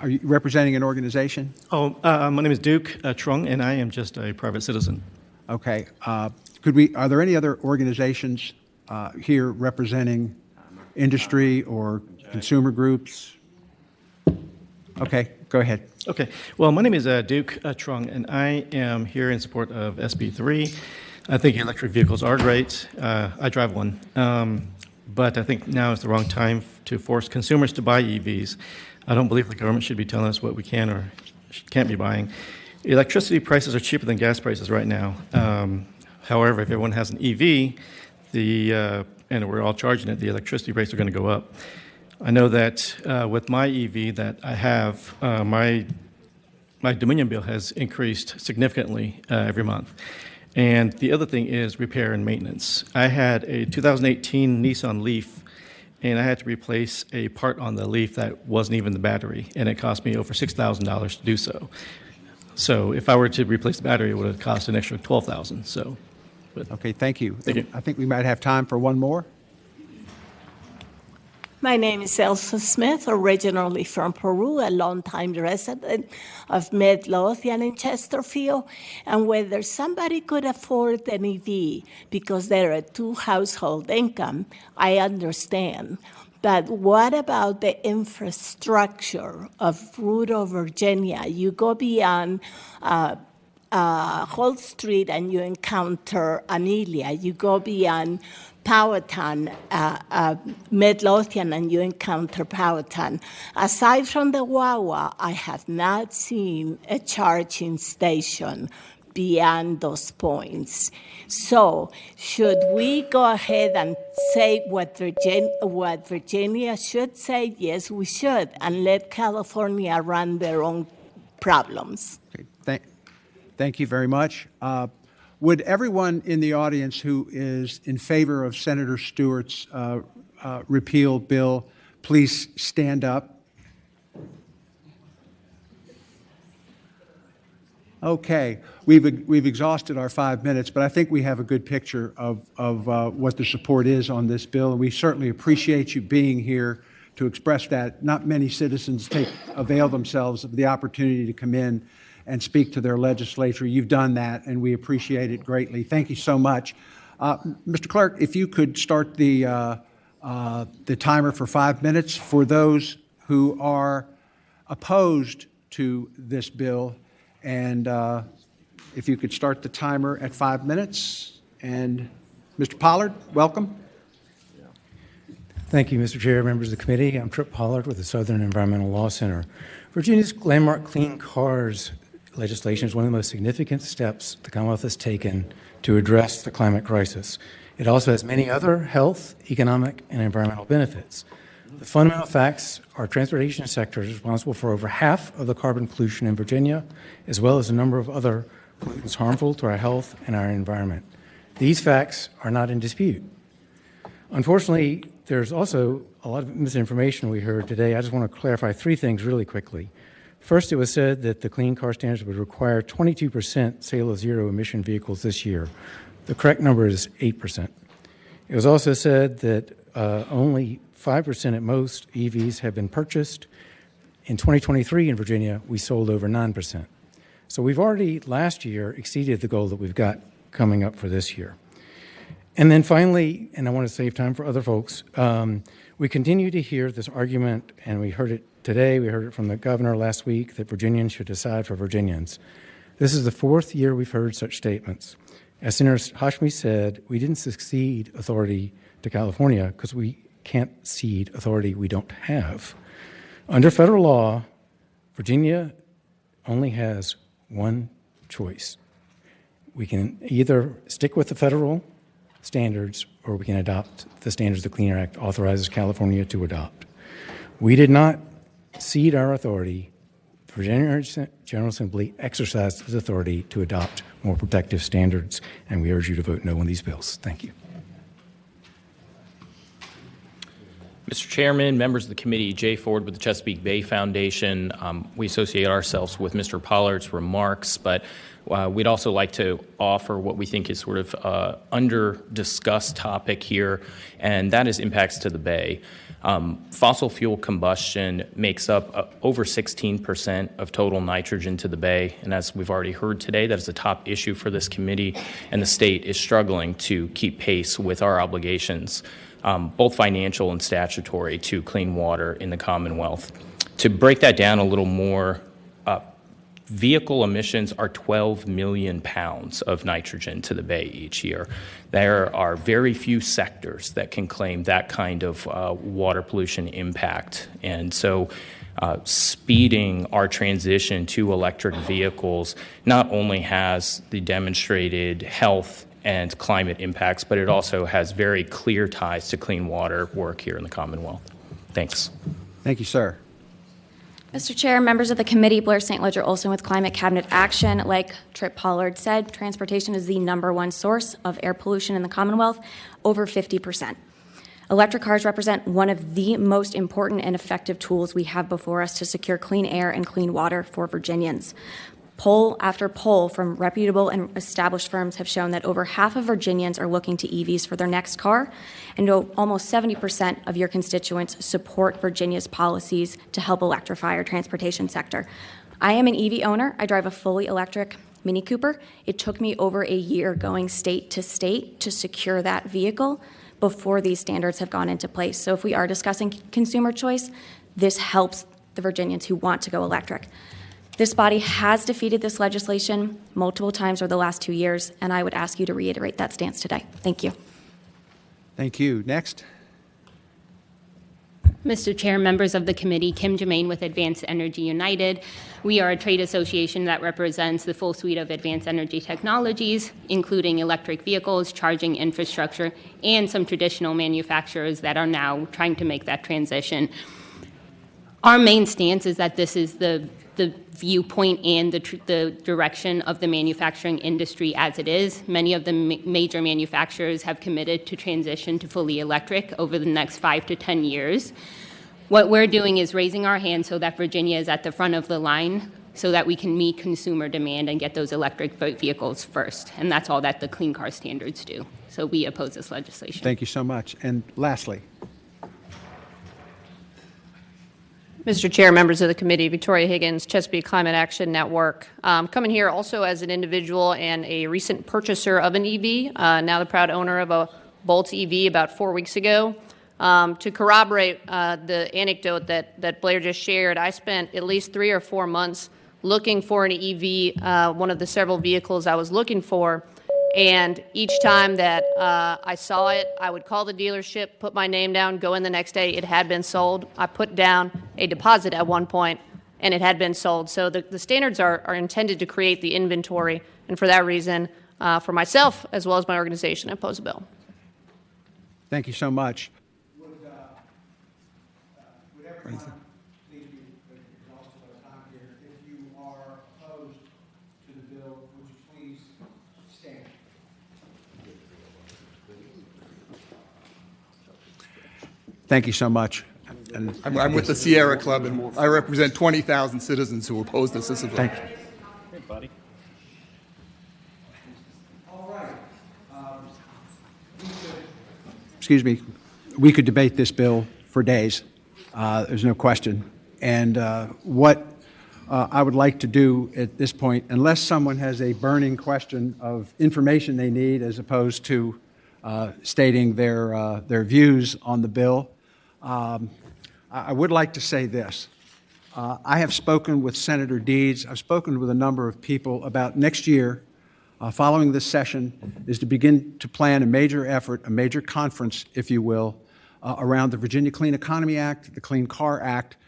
Are you representing an organization? My name is Duke Trung, and I am just a private citizen. Okay. Are there any other organizations here representing industry or consumer groups? Okay, go ahead. Okay. Well, my name is Duke Trung, and I am here in support of SB 3. I think electric vehicles are great. I drive one. But I think now is the wrong time to force consumers to buy EVs. I don't believe the government should be telling us what we can or can't be buying. Electricity prices are cheaper than gas prices right now. However, if everyone has an EV, and we're all charging it, the electricity rates are going to go up. I know that with my EV that I have, my Dominion bill has increased significantly every month. And the other thing is repair and maintenance. I had a 2018 Nissan Leaf, and I had to replace a part on the Leaf that wasn't even the battery, and it cost me over $6,000 to do so. So if I were to replace the battery, it would have cost an extra $12,000. So, Okay, thank you. Thank you. I think we might have time for one more. My name is Elsa Smith, originally from Peru, a longtime resident of Midlothian in Chesterfield. And whether somebody could afford an EV because they're a two-household income, I understand. But what about the infrastructure of rural Virginia? You go beyond Whole Street and you encounter Amelia. You go beyond Powhatan, Midlothian, and you encounter Powhatan. Aside from the Wawa, I have not seen a charging station beyond those points. So should we go ahead and say what Virginia should say? Yes, we should, and let California run their own problems. Okay, thank you very much. Would everyone in the audience who is in favor of Senator Stewart's repeal bill please stand up? Okay, we've exhausted our 5 minutes, but I think we have a good picture of what the support is on this bill, and we certainly appreciate you being here to express that. Not many citizens avail themselves of the opportunity to come in and speak to their legislature. You've done that, and we appreciate it greatly. Thank you so much. Mr. Clerk, if you could start the timer for 5 minutes for those who are opposed to this bill, and if you could start the timer at 5 minutes. And Mr. Pollard, welcome. Thank you, Mr. Chair, members of the committee. I'm Trip Pollard with the Southern Environmental Law Center. Virginia's landmark Clean Cars legislation is one of the most significant steps the Commonwealth has taken to address the climate crisis. It also has many other health, economic, and environmental benefits. The fundamental facts are transportation sector is responsible for over half of the carbon pollution in Virginia, as well as a number of other pollutants harmful to our health and our environment. These facts are not in dispute. Unfortunately, there's also a lot of misinformation we heard today. I just want to clarify 3 things really quickly. First, it was said that the Clean Car Standards would require 22% sale of zero-emission vehicles this year. The correct number is 8%. It was also said that only 5% at most EVs have been purchased. In 2023 in Virginia, we sold over 9%. So we've already, last year, exceeded the goal that we've got coming up for this year. And then finally, and I want to save time for other folks, we continue to hear this argument, and we heard it today, we heard it from the governor last week, that Virginians should decide for Virginians. This is the 4th year we've heard such statements. As Senator Hashmi said, we didn't cede authority to California because we can't cede authority we don't have. Under federal law, Virginia only has one choice. We can either stick with the federal standards or we can adopt the standards the Clean Air Act authorizes California to adopt. We did not cede our authority. The Virginia General Assembly exercised its authority to adopt more protective standards, and we urge you to vote no on these bills. Thank you. Mr. Chairman, members of the committee, Jay Ford with the Chesapeake Bay Foundation. We associate ourselves with Mr. Pollard's remarks, but we'd also like to offer what we think is sort of under-discussed topic here, and that is impacts to the Bay. Fossil fuel combustion makes up over 16% of total nitrogen to the Bay, and as we've already heard today, that is a top issue for this committee, and the state is struggling to keep pace with our obligations, both financial and statutory, to clean water in the Commonwealth. To break that down a little more, vehicle emissions are 12 million pounds of nitrogen to the Bay each year. There are very few sectors that can claim that kind of water pollution impact. And so speeding our transition to electric vehicles not only has the demonstrated health and climate impacts, but it also has very clear ties to clean water work here in the Commonwealth. Thanks. Thank you, sir. Mr. Chair, members of the committee, Blair St. Ledger Olson with Climate Cabinet Action. Like Trip Pollard said, transportation is the #1 source of air pollution in the Commonwealth, over 50%. Electric cars represent one of the most important and effective tools we have before us to secure clean air and clean water for Virginians. Poll after poll from reputable and established firms have shown that over half of Virginians are looking to EVs for their next car, and almost 70% of your constituents support Virginia's policies to help electrify our transportation sector. I am an EV owner. I drive a fully electric Mini Cooper. It took me over a year going state to state to secure that vehicle before these standards have gone into place. So if we are discussing consumer choice, this helps the Virginians who want to go electric. This body has defeated this legislation multiple times over the last 2 years, and I would ask you to reiterate that stance today. Thank you. Thank you. Next. Mr. Chair, members of the committee, Kim Jermaine with Advanced Energy United. We are a trade association that represents the full suite of advanced energy technologies, including electric vehicles, charging infrastructure, and some traditional manufacturers that are now trying to make that transition. Our main stance is that this is the viewpoint and the direction of the manufacturing industry as it is. Many of the major manufacturers have committed to transition to fully electric over the next 5 to 10 years. What we're doing is raising our hand so that Virginia is at the front of the line so that we can meet consumer demand and get those electric vehicles first. And that's all that the Clean Car Standards do. So we oppose this legislation. Thank you so much. And lastly. Mr. Chair, members of the committee, Victoria Higgins, Chesapeake Climate Action Network. Coming here also as an individual and a recent purchaser of an EV, now the proud owner of a Bolt EV about 4 weeks ago. To corroborate the anecdote that Blair just shared, I spent at least 3 or 4 months looking for an EV, one of the several vehicles I was looking for. And each time that I saw it, I would call the dealership, put my name down, go in the next day. It had been sold. I put down a deposit at one point, and it had been sold. So the standards are intended to create the inventory. And for that reason, for myself as well as my organization, I oppose the bill. Thank you so much. Thank you so much. And I'm with the Sierra Club, and I represent 20,000 citizens who oppose this. This is thank you. Hey, buddy. All right. Excuse me. We could debate this bill for days. There's no question. And what I would like to do at this point, unless someone has a burning question of information they need as opposed to stating their views on the bill, I would like to say this. I have spoken with Senator Deeds. I've spoken with a number of people about next year, following this session, is to begin to plan a major effort, a major conference, if you will, around the Virginia Clean Economy Act, the Clean Car Act.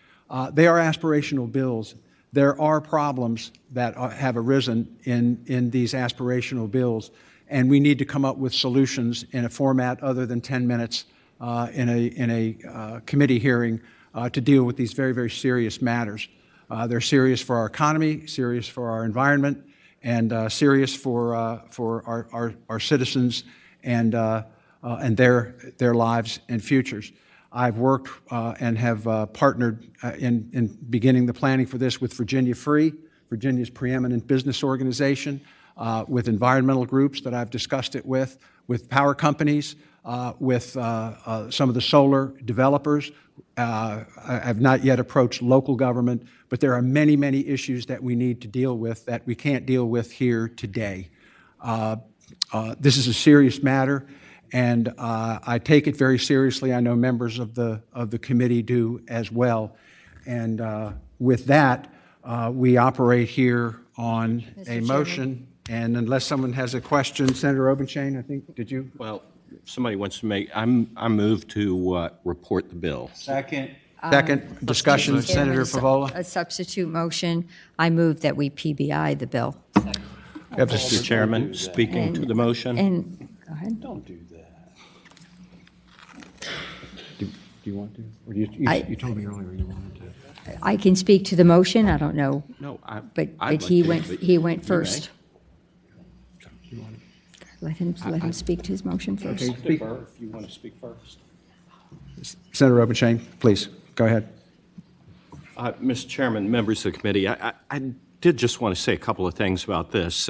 They are aspirational bills. There are problems that have arisen in these aspirational bills, and we need to come up with solutions in a format other than 10 minutes in a committee hearing to deal with these very, very serious matters. They're serious for our economy, serious for our environment, and serious for our citizens and their lives and futures. I've worked and have partnered in beginning the planning for this with Virginia Free, Virginia's preeminent business organization, with environmental groups that I've discussed it with power companies, with some of the solar developers. I have not yet approached local government, but there are many, many issues that we need to deal with that we can't deal with here today. This is a serious matter, and I take it very seriously. I know members of the committee do as well. And with that, we operate here on a motion. And unless someone has a question, Senator Obenshain, I think, did you? Well, somebody wants to make, I move to report the bill. Second. Second. Discussion, Senator Favola. A substitute motion. I move that we PBI the bill. Mr. Chairman, speaking to the motion. And go ahead. Don't do that. Do you want to? Or you told me earlier you wanted to. I can speak to the motion. I don't know. No, but like he to, went. But he went first. You Let him speak to his motion first. Okay, if you want to speak first. Senator Obenshain, please, go ahead. Mr. Chairman, members of the committee, I did just want to say a couple of things about this.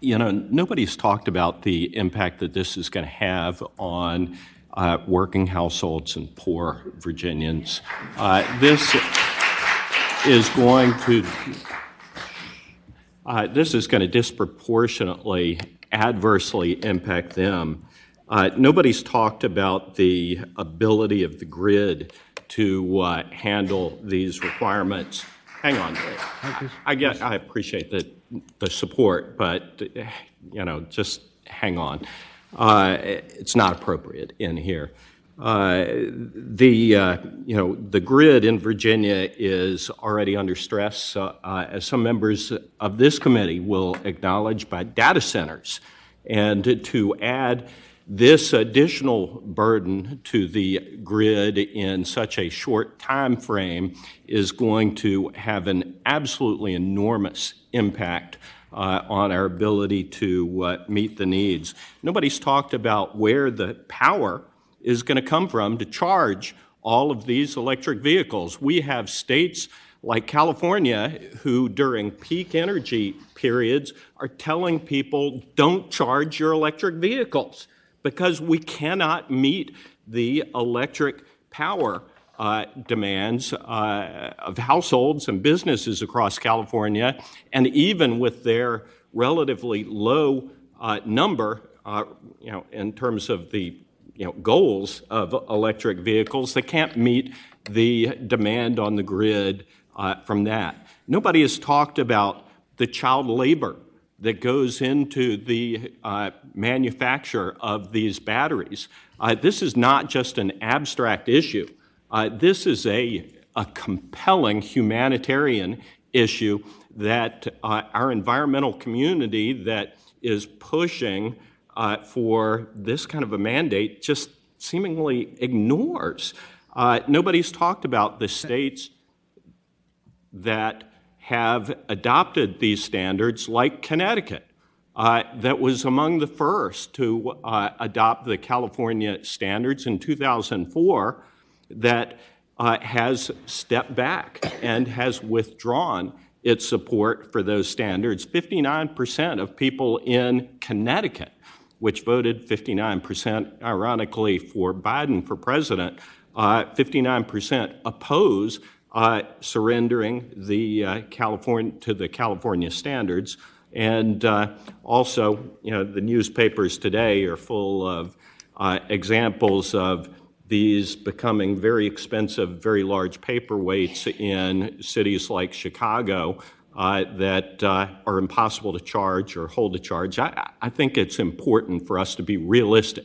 Nobody's talked about the impact that this is going to have on working households and poor Virginians. This is going to disproportionately adversely impact them. Nobody's talked about the ability of the grid to handle these requirements. Hang on. I appreciate the support, but just hang on. It's not appropriate in here. The grid in Virginia is already under stress, as some members of this committee will acknowledge, by data centers. And to add this additional burden to the grid in such a short time frame is going to have an absolutely enormous impact on our ability to meet the needs. Nobody's talked about where the power is going to come from to charge all of these electric vehicles. We have states like California who, during peak energy periods, are telling people, don't charge your electric vehicles, because we cannot meet the electric power demands of households and businesses across California. And even with their relatively low number, in terms of the goals of electric vehicles, they can't meet the demand on the grid from that. Nobody has talked about the child labor that goes into the manufacture of these batteries. This is not just an abstract issue. This is a compelling humanitarian issue that our environmental community that is pushing for this kind of a mandate just seemingly ignores. Nobody's talked about the states that have adopted these standards, like Connecticut, that was among the first to adopt the California standards in 2004, that has stepped back and has withdrawn its support for those standards. 59% of people in Connecticut, which voted 59%, ironically, for Biden for president, 59% oppose surrendering the California standards. And also, the newspapers today are full of examples of these becoming very expensive, very large paperweights in cities like Chicago that are impossible to charge or hold a charge. I think it's important for us to be realistic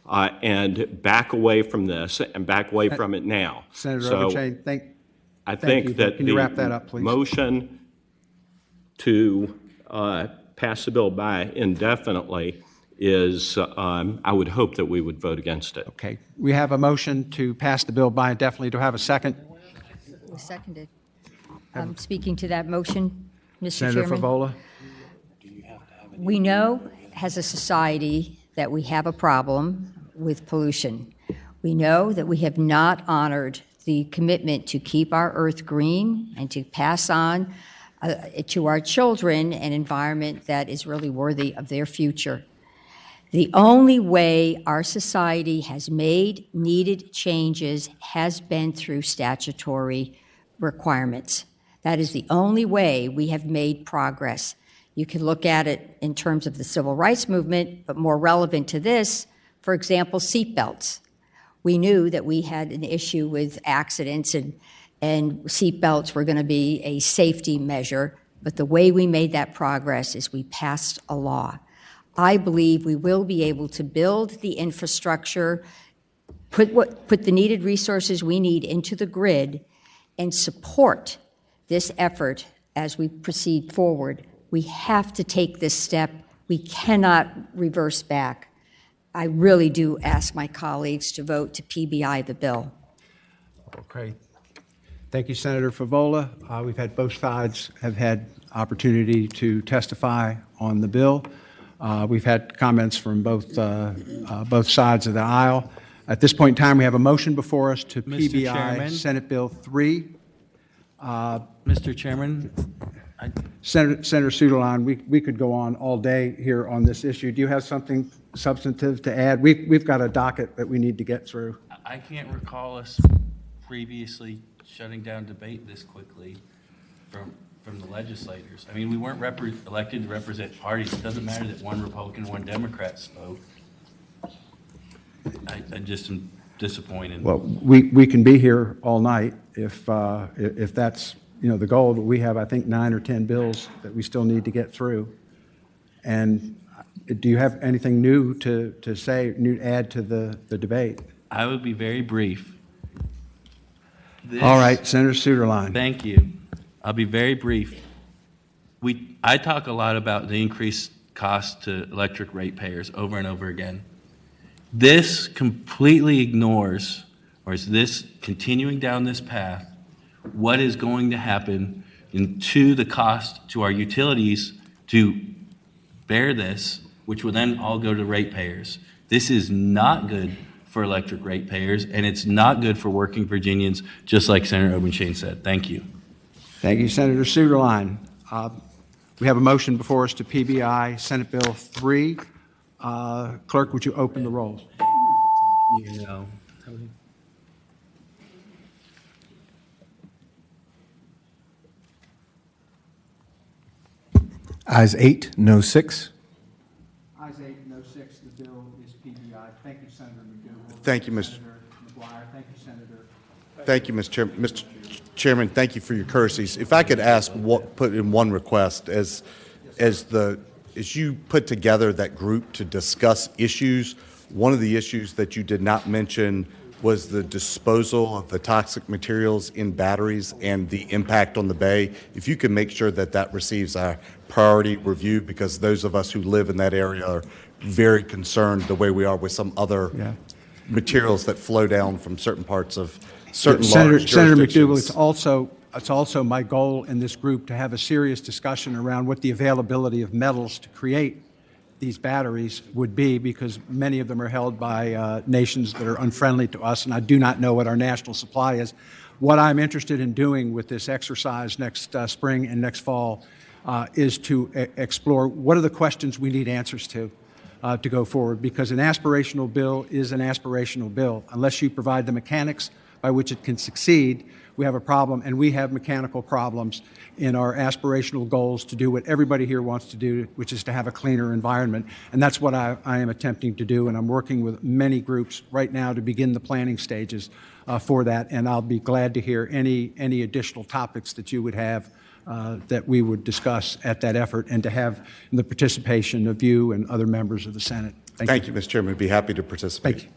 and back away from this and back away from it now. Senator Obenshain, I think that Can you wrap that up, please? Motion to pass the bill by indefinitely is, I would hope that we would vote against it. Okay. We have a motion to pass the bill by indefinitely. Do I have a second? Seconded. I'm speaking to that motion, Mr. Senator Chairman. Favola? We know as a society that we have a problem with pollution. We know that we have not honored the commitment to keep our earth green and to pass on to our children an environment that is really worthy of their future. The only way our society has made needed changes has been through statutory requirements. That is the only way we have made progress. You can look at it in terms of the civil rights movement, but more relevant to this, for example, seatbelts. We knew that we had an issue with accidents and seatbelts were going to be a safety measure, but the way we made that progress is we passed a law. I believe we will be able to build the infrastructure, put the needed resources we need into the grid, and support this effort as we proceed forward. We have to take this step. We cannot reverse back. I really do ask my colleagues to vote to PBI the bill. Okay. Thank you, Senator Favola. We've had both sides have had opportunity to testify on the bill. We've had comments from both sides of the aisle. At this point in time, we have a motion before us to Mr. PBI Chairman? Senate Bill 3. Mr. Chairman, Senator Sudalan, we could go on all day here on this issue. Do you have something substantive to add? We've got a docket that we need to get through. I can't recall us previously shutting down debate this quickly from the legislators. I mean, we weren't elected to represent parties. It doesn't matter that one Republican and one Democrat spoke. I just am disappointed. Well, we can be here all night if that's, the goal. But we have, I think, 9 or 10 bills that we still need to get through. And do you have anything new to say, new to add to the debate? I would be very brief. All right, Senator Suderline. Thank you. I'll be very brief. I talk a lot about the increased cost to electric ratepayers over and over again. This completely ignores, or is this continuing down this path, what is going to happen to the cost to our utilities to bear this, which will then all go to ratepayers. This is not good for electric ratepayers, and it's not good for working Virginians, just like Senator Obenshain said. Thank you. Thank you, Senator Suderline. We have a motion before us to PBI Senate Bill 3. Clerk, would you open the rolls? Ayes 8, no 6. Ayes 8, no 6. The bill is PBI. Thank you, Senator McDougal. Thank you, Mr. Senator McGuire. Thank you, Senator. Thank you, Mr. Chairman. Thank you for your courtesies. If I could ask, put in one request, as you put together that group to discuss issues, one of the issues that you did not mention was the disposal of the toxic materials in batteries and the impact on the bay. If you can make sure that that receives our priority review, because those of us who live in that area are very concerned the way we are with some other materials that flow down from certain parts of certain large Senator jurisdictions. McDougal, it's also my goal in this group to have a serious discussion around what the availability of metals to create these batteries would be, because many of them are held by nations that are unfriendly to us, and I do not know what our national supply is. What I'm interested in doing with this exercise next spring and next fall is to explore what are the questions we need answers to go forward, because an aspirational bill is an aspirational bill. Unless you provide the mechanics by which it can succeed, we have a problem, and we have mechanical problems in our aspirational goals to do what everybody here wants to do, which is to have a cleaner environment. And that's what I am attempting to do, and I'm working with many groups right now to begin the planning stages for that, and I'll be glad to hear any additional topics that you would have that we would discuss at that effort, and to have the participation of you and other members of the Senate. Thank you, Mr. Chairman. I'd be happy to participate. Thank you.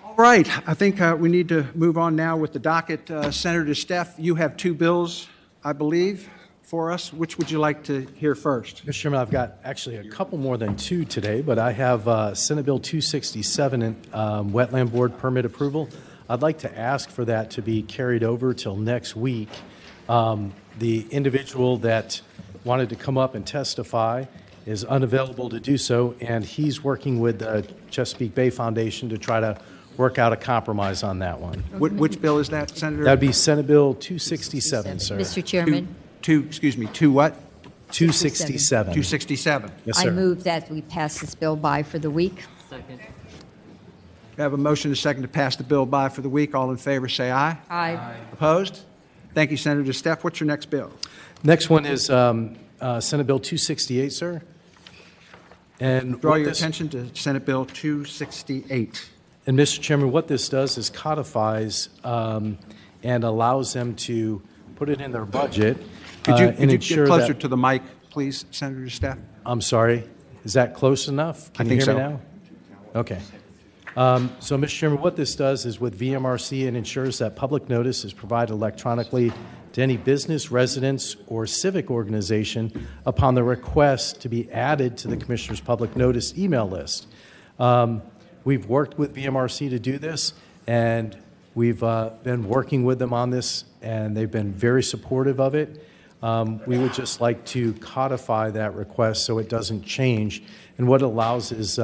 All right, I think we need to move on now with the docket. Senator Steff, you have 2 bills, I believe, for us. Which would you like to hear first? Mr. Chairman, I've got actually a couple more than 2 today, but I have Senate Bill 267, Wetland Board Permit Approval. I'd like to ask for that to be carried over till next week. The individual that wanted to come up and testify is unavailable to do so, and he's working with the Chesapeake Bay Foundation to try to work out a compromise on that one. Which bill is that, Senator? That would be Senate Bill 267, sir. Mr. Chairman. Two what? 267. 267. Yes, sir. I move that we pass this bill by for the week. Second. We have a motion and a second to pass the bill by for the week. All in favor, say aye. Aye. Opposed? Thank you, Senator Steff. What's your next bill? Next one is Senate Bill 268, sir. And Draw your attention to Senate Bill 268. And Mr. Chairman, what this does is codifies and allows them to put it in their budget. Could you and get ensure closer that, to the mic, please, Senator Steff? I'm sorry. Is that close enough? Can I you think hear so. me now? Okay. So, Mr. Chairman, what this does is with VMRC, it ensures that public notice is provided electronically to any business, residence, or civic organization upon the request to be added to the Commissioner's public notice email list. We've worked with VMRC to do this, and we've been working with them on this, and they've been very supportive of it. We would just like to codify that request so it doesn't change. And what it allows is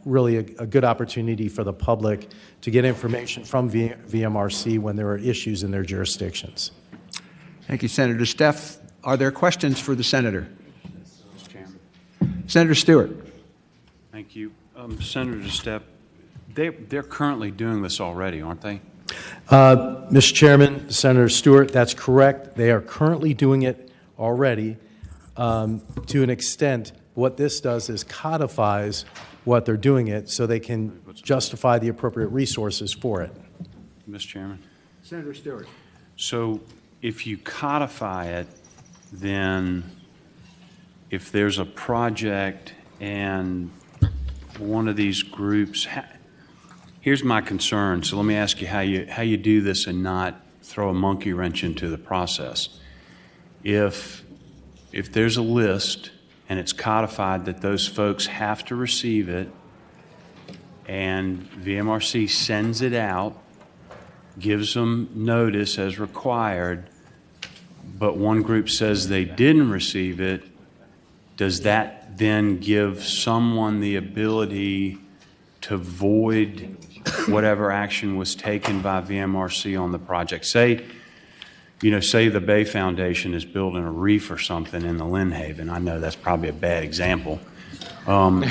really a good opportunity for the public to get information from VMRC when there are issues in their jurisdictions. Thank you, Senator Steph. Are there questions for the senator? Senator Stewart. Thank you. Senator Stepp, they're currently doing this already, aren't they? Mr. Chairman, Senator Stewart, that's correct. They are currently doing it already. To an extent, what this does is codifies what they're doing it so they can justify the appropriate resources for it. Mr. Chairman. Senator Stewart. So if you codify it, then if there's a project and one of these groups, here's my concern. So let me ask you how you do this and not throw a monkey wrench into the process. If there's a list and it's codified that those folks have to receive it, and VMRC sends it out, gives them notice as required, but one group says they didn't receive it, does that then give someone the ability to void whatever action was taken by VMRC on the project? Say the Bay Foundation is building a reef or something in the Lynn Haven. I know that's probably a bad example. An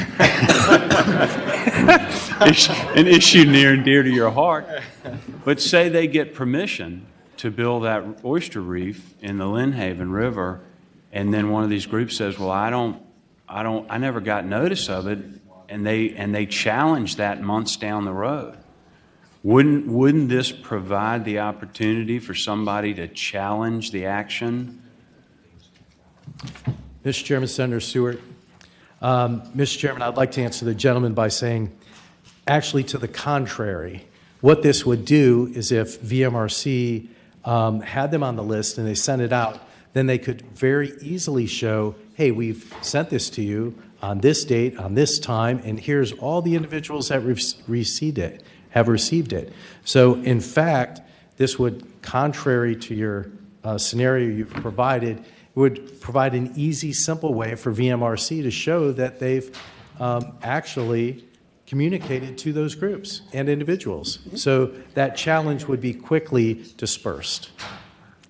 issue near and dear to your heart. But say they get permission to build that oyster reef in the Lynn Haven River, and then one of these groups says, well, I never got notice of it, and they challenge that months down the road. Wouldn't this provide the opportunity for somebody to challenge the action? Mr. Chairman, Senator Stewart. Mr. Chairman, I'd like to answer the gentleman by saying, actually, to the contrary. What this would do is if VMRC had them on the list and they sent it out, then they could very easily show, hey, we've sent this to you on this date, on this time, and here's all the individuals that have received it. So, in fact, this would, contrary to your scenario you've provided, would provide an easy, simple way for VMRC to show that they've actually communicated to those groups and individuals. So that challenge would be quickly dispersed.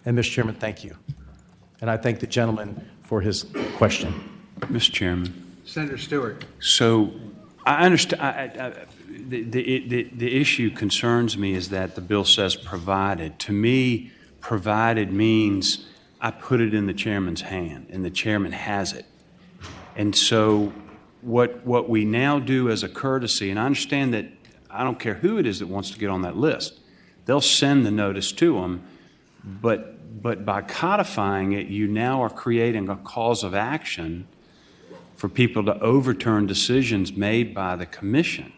And, Mr. Chairman, thank you. And I thank the gentleman for his question. Mr. Chairman. Senator Stewart. So I understand. The issue concerns me is that the bill says provided. To me, provided means I put it in the chairman's hand, and the chairman has it. And so what we now do as a courtesy, and I understand that I don't care who it is that wants to get on that list, they'll send the notice to them, but by codifying it, you now are creating a cause of action for people to overturn decisions made by the commission.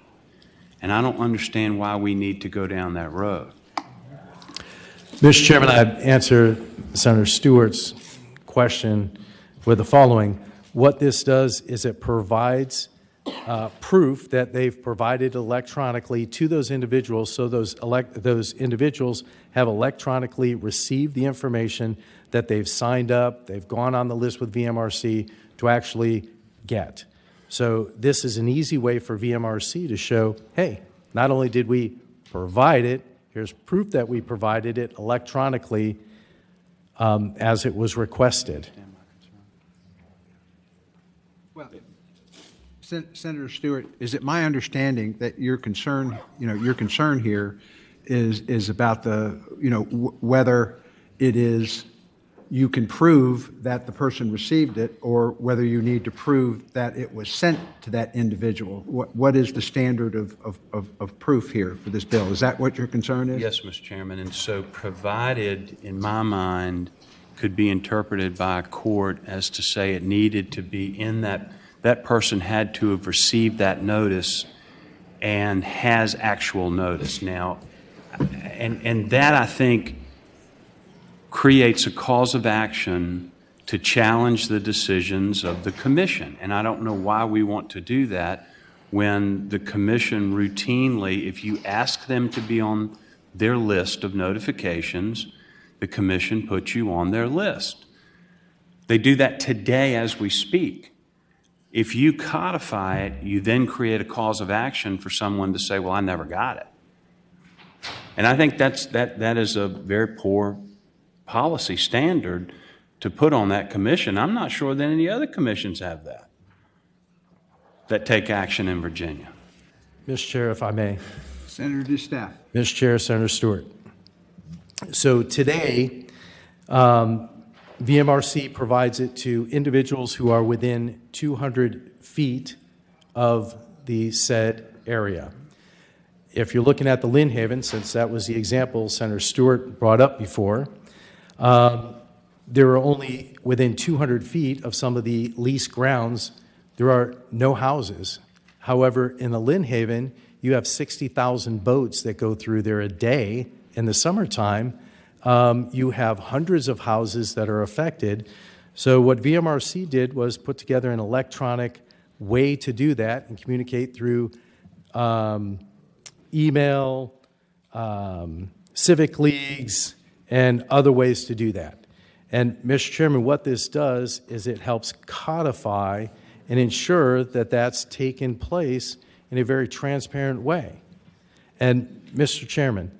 And I don't understand why we need to go down that road. Mr. Chairman, I'd answer Senator Stewart's question with the following. What this does is it provides proof that they've provided electronically to those individuals, so those individuals have electronically received the information that they've signed up, they've gone on the list with VMRC to actually get. So this is an easy way for VMRC to show, hey, not only did we provide it, here's proof that we provided it electronically as it was requested. Well, Senator Stewart, is it my understanding that your concern here is about the, whether it is you can prove that the person received it or whether you need to prove that it was sent to that individual? What is the standard of proof here for this bill? Is that what your concern is? Yes, Mr. Chairman. And so provided, in my mind, could be interpreted by a court as to say it needed to be in that person had to have received that notice and has actual notice. Now, and that, I think, creates a cause of action to challenge the decisions of the commission. And I don't know why we want to do that when the commission routinely, if you ask them to be on their list of notifications, the commission puts you on their list. They do that today as we speak. If you codify it, you then create a cause of action for someone to say, well, I never got it. And I think that is a very poor policy standard to put on that commission. I'm not sure that any other commissions have that take action in Virginia. Mr. Chair, if I may. Senator DeStaff. Mr. Chair, Senator Stewart. So today, VMRC provides it to individuals who are within 200 feet of the said area. If you're looking at the Lynn Haven, since that was the example Senator Stewart brought up before, there are only within 200 feet of some of the leased grounds, there are no houses. However, in the Lynn Haven, you have 60,000 boats that go through there a day. In the summertime, you have hundreds of houses that are affected. So what VMRC did was put together an electronic way to do that and communicate through email, civic leagues, and other ways to do that. And Mr. Chairman, what this does is it helps codify and ensure that that's taken place in a very transparent way. And Mr. Chairman,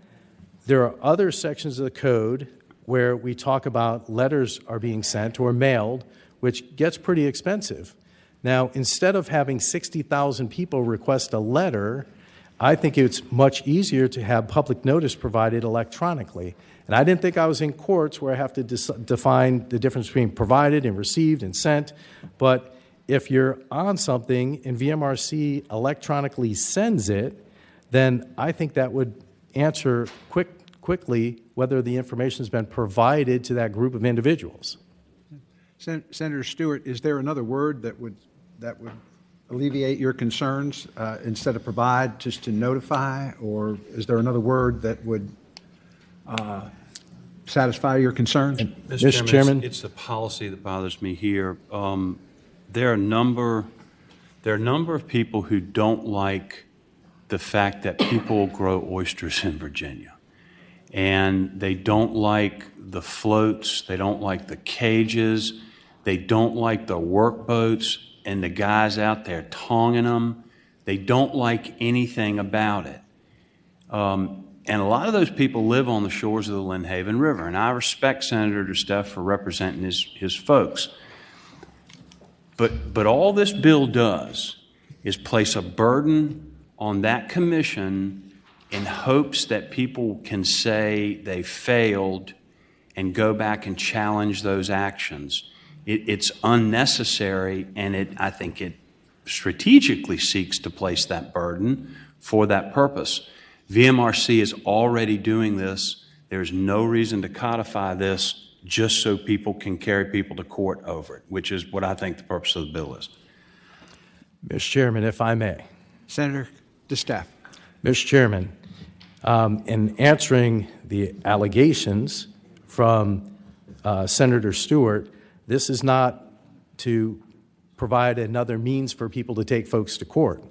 there are other sections of the code where we talk about letters are being sent or mailed, which gets pretty expensive. Now, instead of having 60,000 people request a letter, I think it's much easier to have public notice provided electronically. And I didn't think I was in courts where I have to define the difference between provided and received and sent. But if you're on something and VMRC electronically sends it, then I think that would answer quickly whether the information has been provided to that group of individuals. Senator Stewart, is there another word that would alleviate your concerns instead of provide, just to notify? Or is there another word that would satisfy your concerns? Mr. Chairman, it's the policy that bothers me here. There are a number of people who don't like the fact that people grow oysters in Virginia. And they don't like the floats, they don't like the cages, they don't like the work boats and the guys out there tonging them. They don't like anything about it. And a lot of those people live on the shores of the Lynn Haven River, and I respect Senator DeStaff for representing his folks. But all this bill does is place a burden on that commission in hopes that people can say they failed and go back and challenge those actions. It's unnecessary, and I think it strategically seeks to place that burden for that purpose. VMRC is already doing this. There's no reason to codify this just so people can carry people to court over it, which is what I think the purpose of the bill is. Mr. Chairman, if I may. Senator DeStaff. Mr. Chairman, in answering the allegations from Senator Stewart, this is not to provide another means for people to take folks to court.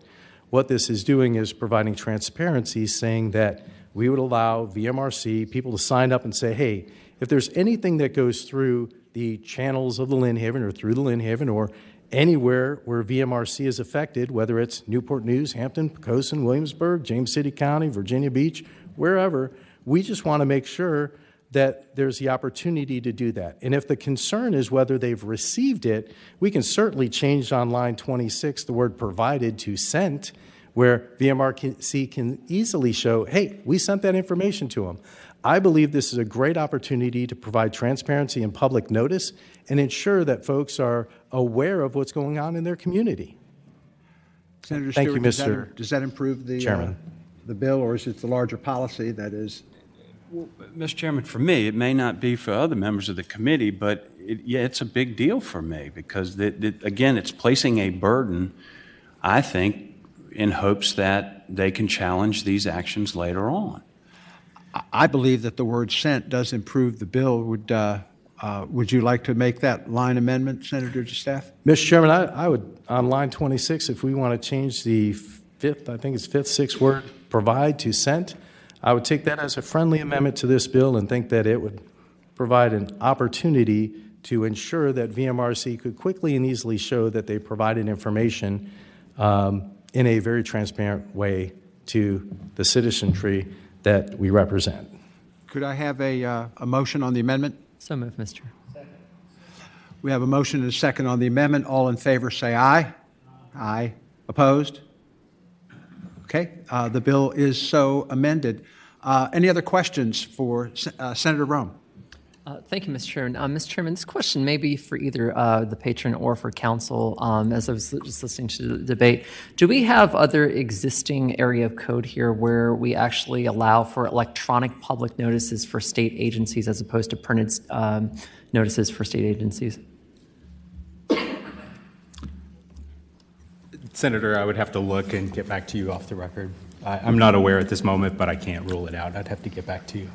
What this is doing is providing transparency, saying that we would allow VMRC people to sign up and say, hey, if there's anything that goes through the channels of the Lynn Haven or through the Lynn Haven or anywhere where VMRC is affected, whether it's Newport News, Hampton, Poquoson, Williamsburg, James City County, Virginia Beach, wherever, we just want to make sure that there's the opportunity to do that. And if the concern is whether they've received it, we can certainly change on line 26 the word provided to sent, where VMRC can easily show, hey, we sent that information to them. I believe this is a great opportunity to provide transparency and public notice and ensure that folks are aware of what's going on in their community. Senator Thank Stewart, you, Mr. Does that improve the Chairman. The bill, or is it the larger policy that is? Well, Mr. Chairman, for me, it may not be for other members of the committee, but it's a big deal for me because, again, it's placing a burden, I think, in hopes that they can challenge these actions later on. I believe that the word sent does improve the bill. Would you like to make that line amendment, Senator DeStaff? Mr. Chairman, I would, on line 26, if we want to change the sixth word, provide to sent, I would take that as a friendly amendment to this bill and think that it would provide an opportunity to ensure that VMRC could quickly and easily show that they provided information in a very transparent way to the citizenry that we represent. Could I have a motion on the amendment? So moved, Mr. We have a motion and a second on the amendment. All in favor say aye. Aye. Opposed? Okay, the bill is so amended. Any other questions for Senator Rome? Thank you, Mr. Chairman. Mr. Chairman, this question may be for either the patron or for council. As I was just listening to the debate, do we have other existing area of code here where we actually allow for electronic public notices for state agencies as opposed to printed notices for state agencies? Senator, I would have to look and get back to you off the record. I'm not aware at this moment, but I can't rule it out. I'd have to get back to you.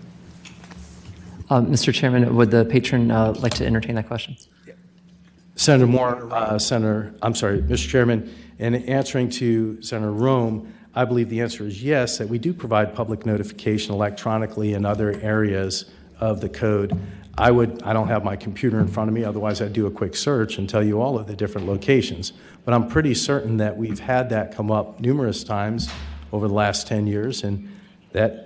Mr. Chairman, would the patron like to entertain that question? Senator Moore, Mr. Chairman, in answering to Senator Rome, I believe the answer is yes, that we do provide public notification electronically in other areas of the code. I don't have my computer in front of me, otherwise I'd do a quick search and tell you all of the different locations. But I'm pretty certain that we've had that come up numerous times over the last 10 years, and that,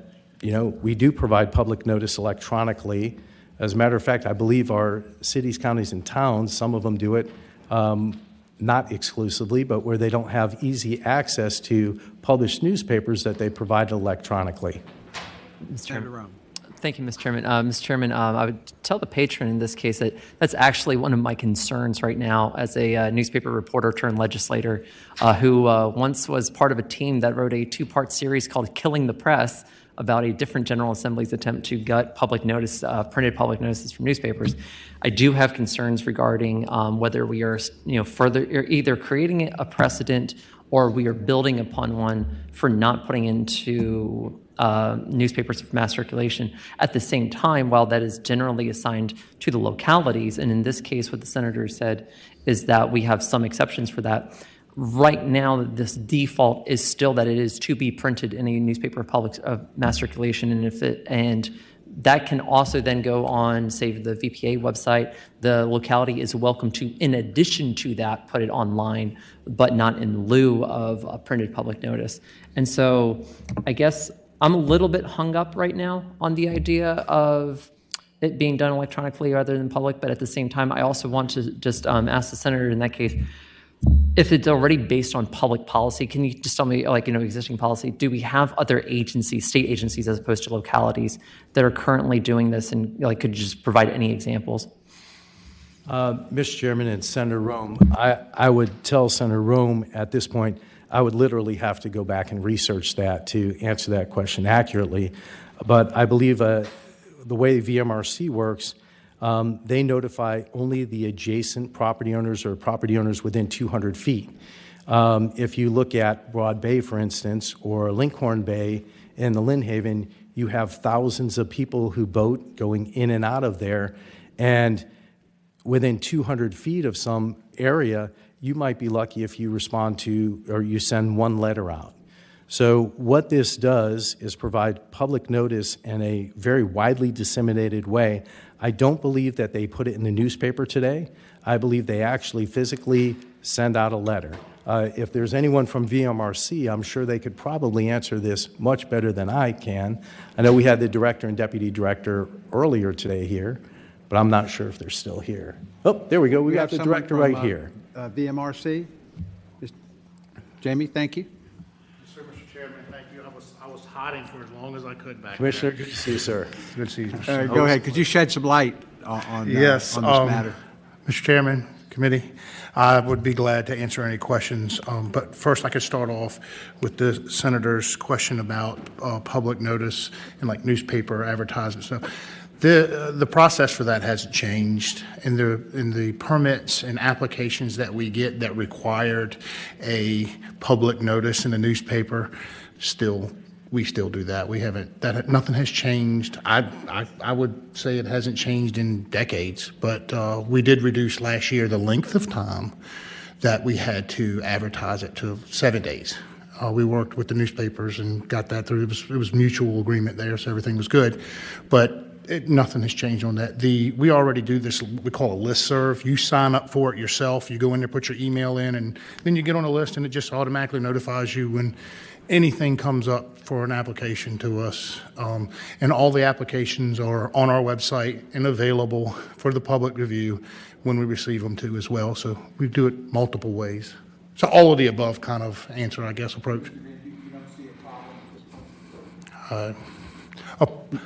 we do provide public notice electronically. As a matter of fact, I believe our cities, counties, and towns, some of them do it, not exclusively, but where they don't have easy access to published newspapers, that they provide electronically. Mr. Chairman. Thank you, Mr. Chairman. Mr. Chairman, I would tell the patron in this case that that's actually one of my concerns right now as a newspaper reporter turned legislator who once was part of a team that wrote a two-part series called Killing the Press about a different General Assembly's attempt to gut public notice, printed public notices from newspapers. I do have concerns regarding whether we are, further either creating a precedent or we are building upon one for not putting into newspapers of mass circulation. At the same time, while that is generally assigned to the localities, and in this case what the senator said is that we have some exceptions for that, right now this default is still that it is to be printed in a newspaper of mass circulation, and that can also then go on, say, the VPA website. The locality is welcome to, in addition to that, put it online, but not in lieu of a printed public notice. And so I guess I'm a little bit hung up right now on the idea of it being done electronically rather than public, but at the same time, I also want to just ask the senator in that case, if it's already based on public policy, can you just tell me, existing policy, do we have other agencies, state agencies as opposed to localities, that are currently doing this, and could you just provide any examples? Mr. Chairman and Senator Rome, I would tell Senator Rome at this point, I would literally have to go back and research that to answer that question accurately. But I believe the way VMRC works, they notify only the adjacent property owners or property owners within 200 feet. If you look at Broad Bay, for instance, or Linkhorn Bay in the Lynn Haven, you have thousands of people who boat going in and out of there, and within 200 feet of some area, you might be lucky if you respond to or you send one letter out. So what this does is provide public notice in a very widely disseminated way. I don't believe that they put it in the newspaper today. I believe they actually physically send out a letter. If there's anyone from VMRC, I'm sure they could probably answer this much better than I can. I know we had the director and deputy director earlier today here, but I'm not sure if they're still here. Oh, there we go. We got the director right here. VMRC. Jamie, thank you. Mr. Chairman, thank you. I was hiding for as long as I could back Commissioner, there. good to see you, sir. Good to see you. Go ahead. Could you shed some light on this matter? Mr. Chairman, committee, I would be glad to answer any questions. But first, I could start off with the senator's question about public notice and newspaper advertising stuff. The process for that hasn't changed. In the permits and applications that we get that required a public notice in the newspaper, we still do that. We haven't. Nothing has changed. I would say it hasn't changed in decades. But we did reduce last year the length of time that we had to advertise it to 7 days. We worked with the newspapers and got that through. It was mutual agreement there, so everything was good. But Nothing has changed on that. We already do this, we call a listserv. You sign up for it yourself. You go in there, put your email in, and then you get on a list, and it just automatically notifies you when anything comes up for an application to us. And all the applications are on our website and available for the public review when we receive them too as well. So we do it multiple ways. So all of the above kind of answer, I guess, approach.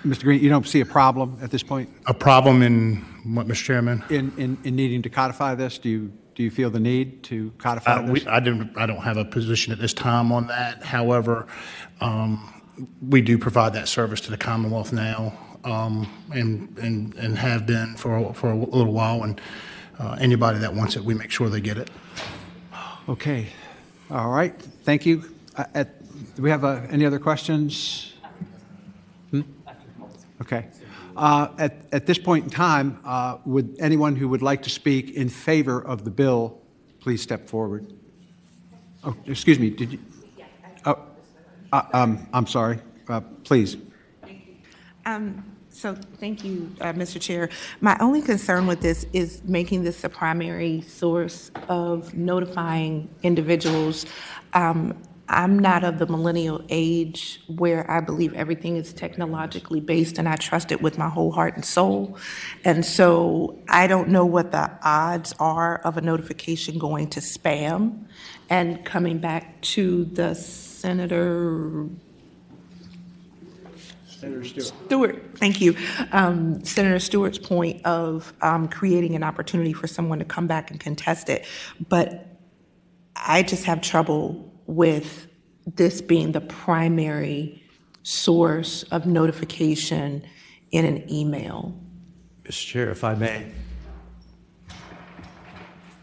Mr. Green, you don't see a problem at this point? A problem in what, Mr. Chairman? In needing to codify this? Do you feel the need to codify this? I don't have a position at this time on that. However, we do provide that service to the Commonwealth now, and have been for a little while. And anybody that wants it, we make sure they get it. Okay. All right. Thank you. Do we have any other questions? Okay. At this point in time, would anyone who would like to speak in favor of the bill please step forward? Oh, excuse me. Did you? Oh, I'm sorry. Please. So thank you, Mr. Chair. My only concern with this is making this the primary source of notifying individuals. I'm not of the millennial age where I believe everything is technologically based and I trust it with my whole heart and soul. And so I don't know what the odds are of a notification going to spam and coming back to the Senator Stewart, thank you. Senator Stewart's point of creating an opportunity for someone to come back and contest it. But I just have trouble with this being the primary source of notification in an email. Mr. Chair, if I may.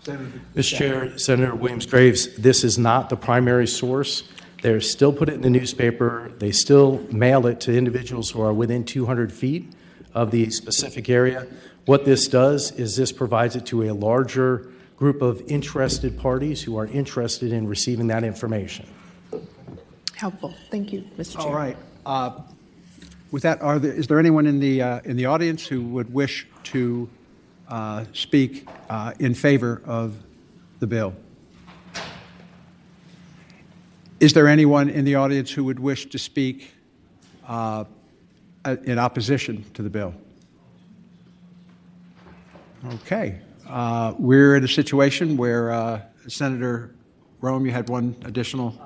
Mr. Chair, Senator Williams-Graves, this is not the primary source. They still put it in the newspaper. They still mail it to individuals who are within 200 feet of the specific area. What this does is this provides it to a larger group of interested parties who are interested in receiving that information. Helpful. Thank you, Mr. Chair. All right. With that, is there anyone in the audience who would wish to speak in favor of the bill? Is there anyone in the audience who would wish to speak in opposition to the bill? Okay. We're in a situation where Senator Rome, you had one additional.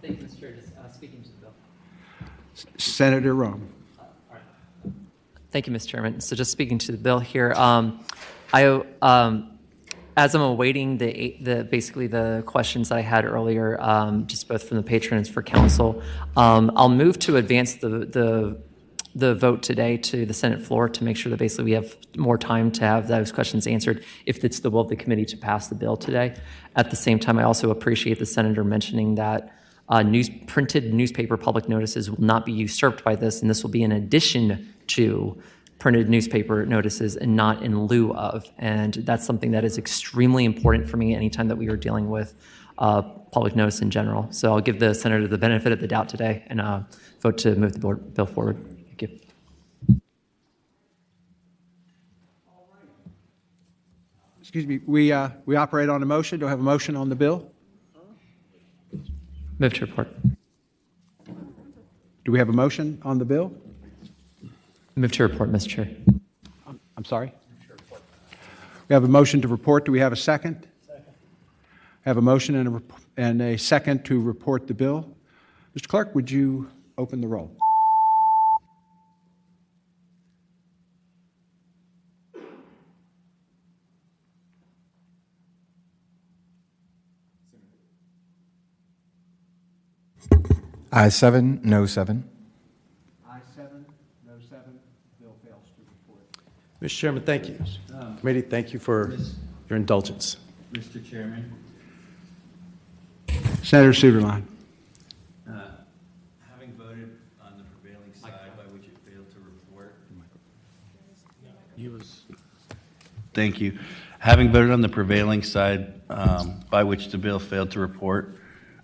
Thank you, Mr. Chair. Just speaking to the bill. Senator Rome. Thank you, Mr. Chairman. So just speaking to the bill here, as I'm awaiting basically the questions that I had earlier, just both from the patrons for council, I'll move to advance the vote today to the Senate floor to make sure that basically we have more time to have those questions answered if it's the will of the committee to pass the bill today. At the same time, I also appreciate the senator mentioning that printed newspaper public notices will not be usurped by this, and this will be in addition to printed newspaper notices and not in lieu of. And that's something that is extremely important for me anytime that we are dealing with public notice in general. So I'll give the senator the benefit of the doubt today and vote to move the bill forward. Thank you. Excuse me, we operate on a motion. Do I have a motion on the bill? Move to report. Do we have a motion on the bill? Move to report, Mr. Chair. I'm sorry? We have a motion to report. Do we have a second? Second. I have a motion and a second to report the bill. Mr. Clerk, would you open the roll? Ayes 7, no 7. Ayes 7, no 7. Bill fails to report. Mr. Chairman, thank you. Committee, thank you for your indulgence. Mr. Chairman. Senator Suderline. Having voted on the prevailing side by which it failed to report. Thank you. Having voted on the prevailing side by which the bill failed to report,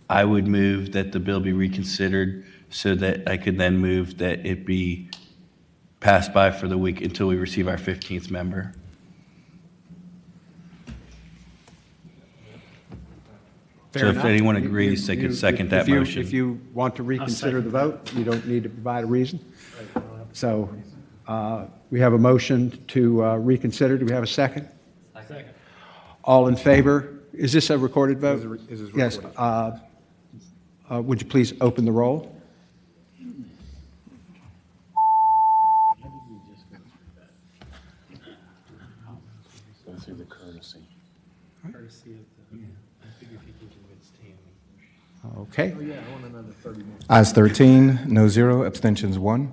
I would move that the bill be reconsidered so that I could then move that it be pass by for the week until we receive our 15th member. Fair So enough. if anyone agrees, they could second that motion. If you want to reconsider the vote, you don't need to provide a reason. So we have a motion to reconsider. Do we have a second? Second. All in favor? Is this a recorded vote? Yes. Would you please open the roll? Go through the courtesy. Okay. Ayes 13, no 0, abstentions 1.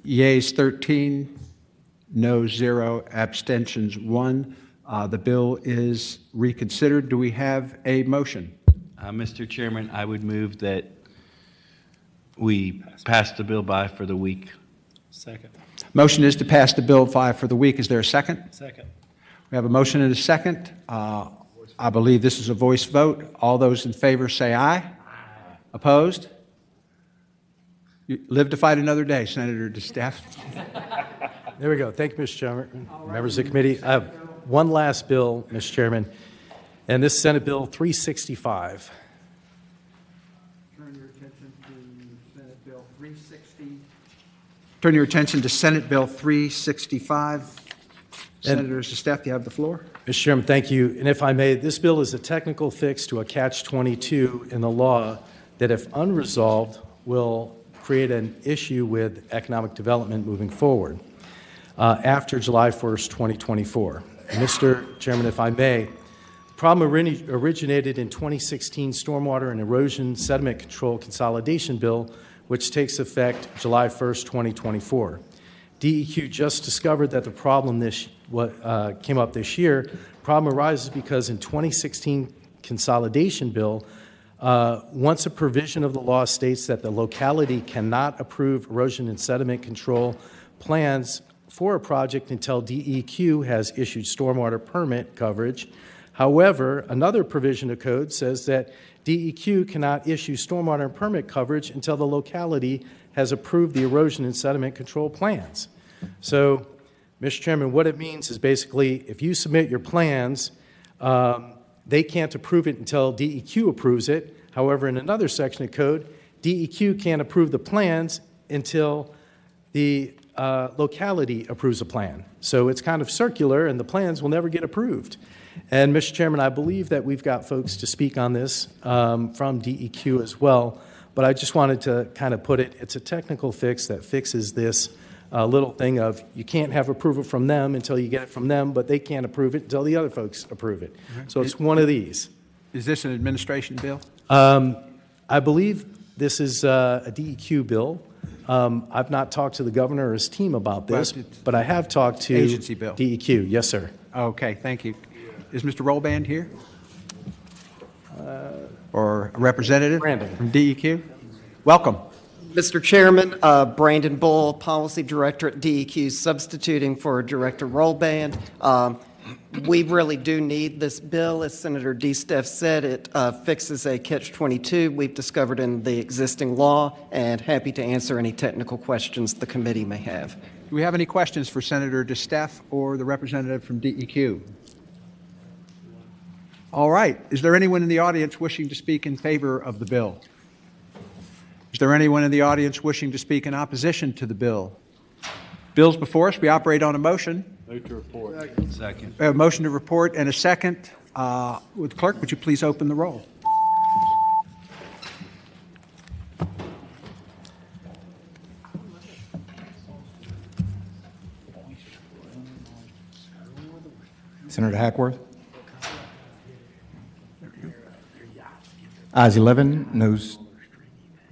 Yeas 13, no 0, abstentions 1. The bill is reconsidered. Do we have a motion? Mr. Chairman, I would move that we pass the bill by for the week. Second. Motion is to pass the bill by for the week. Is there a second? Second. We have a motion and a second. I believe this is a voice vote. All those in favor say aye. Aye. Opposed? You live to fight another day, Senator DeStaff. There we go. Thank you, Mr. Chairman. Members of the committee, I have one last bill, Mr. Chairman, and this is Senate Bill 365. Turn your attention to Senate Bill 360. Turn your attention to Senate Bill 365. Senator DeStaff, you have the floor. Mr. Chairman, thank you. And if I may, this bill is a technical fix to a catch-22 in the law that, if unresolved, will create an issue with economic development moving forward after July 1st, 2024. Mr. Chairman, if I may, the problem originated in 2016 Stormwater and Erosion Sediment Control Consolidation Bill, which takes effect July 1st, 2024. DEQ just discovered that the problem came up this year. Problem arises because in 2016 consolidation bill, once a provision of the law states that the locality cannot approve erosion and sediment control plans for a project until DEQ has issued stormwater permit coverage. However, another provision of code says that DEQ cannot issue stormwater permit coverage until the locality has approved the erosion and sediment control plans. So, Mr. Chairman, what it means is basically if you submit your plans, they can't approve it until DEQ approves it. However, in another section of code, DEQ can't approve the plans until the locality approves a plan. So it's kind of circular, and the plans will never get approved. And, Mr. Chairman, I believe that we've got folks to speak on this from DEQ as well. But I just wanted to kind of put it, it's a technical fix that fixes this little thing of you can't have approval from them until you get it from them, but they can't approve it until the other folks approve it. So it's one of these. Is this an administration bill? I believe this is a DEQ bill. I've not talked to the governor or his team about this, but I have talked to agency bill. DEQ. Yes, sir. Okay, thank you. Is Mr. Rollband here? Or a representative from DEQ? Welcome. Mr. Chairman, Brandon Bull, Policy Director at DEQ, substituting for Director Rollband. We really do need this bill. As Senator DeStaff said, it fixes a catch-22 we've discovered in the existing law, and happy to answer any technical questions the committee may have. Do we have any questions for Senator DeStaff or the representative from DEQ? All right. Is there anyone in the audience wishing to speak in favor of the bill? Is there anyone in the audience wishing to speak in opposition to the bill? Bills before us. We operate on a motion. Move to report. Second. We have a motion to report and a second. Would clerk, would you please open the roll? Senator Hackworth? Ayes 11, noes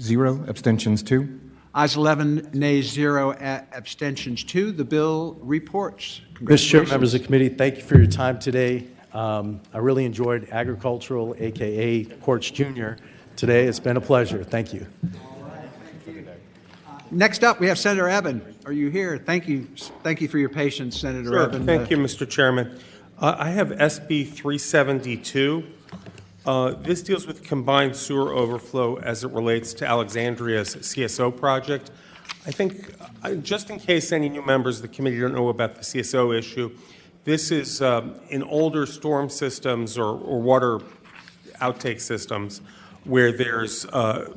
0, abstentions 2. Ayes 11, nays 0, abstentions 2. The bill reports. Mr. Chairman, members of the committee, thank you for your time today. I really enjoyed agricultural, a.k.a. Quartz Jr. today. It's been a pleasure. Thank you. Next up, we have Senator Eben. Are you here? Thank you. Thank you for your patience, Senator Sure. Eben. Thank you, Mr. Chairman. I have SB 372. This deals with combined sewer overflow as it relates to Alexandria's CSO project. I think, just in case any new members of the committee don't know about the CSO issue, this is in older storm systems or water outtake systems where there's the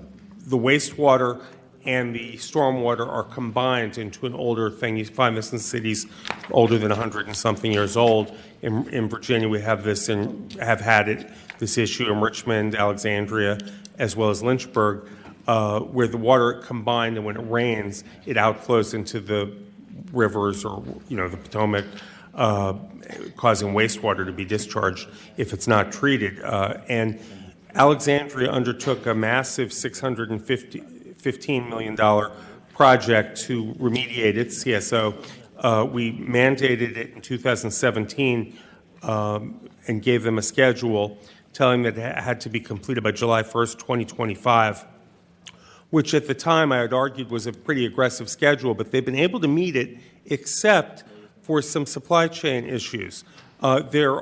wastewater and the stormwater are combined into an older thing. You find this in cities older than 100 and something years old. In Virginia, we have this and have had this issue in Richmond, Alexandria, as well as Lynchburg, where the water combined, and when it rains, it outflows into the rivers or the Potomac, causing wastewater to be discharged if it's not treated. And Alexandria undertook a massive $615 million project to remediate its CSO. We mandated it in 2017 and gave them a schedule telling them that it had to be completed by July 1st, 2025, which at the time I had argued was a pretty aggressive schedule, but they've been able to meet it except for some supply chain issues. They're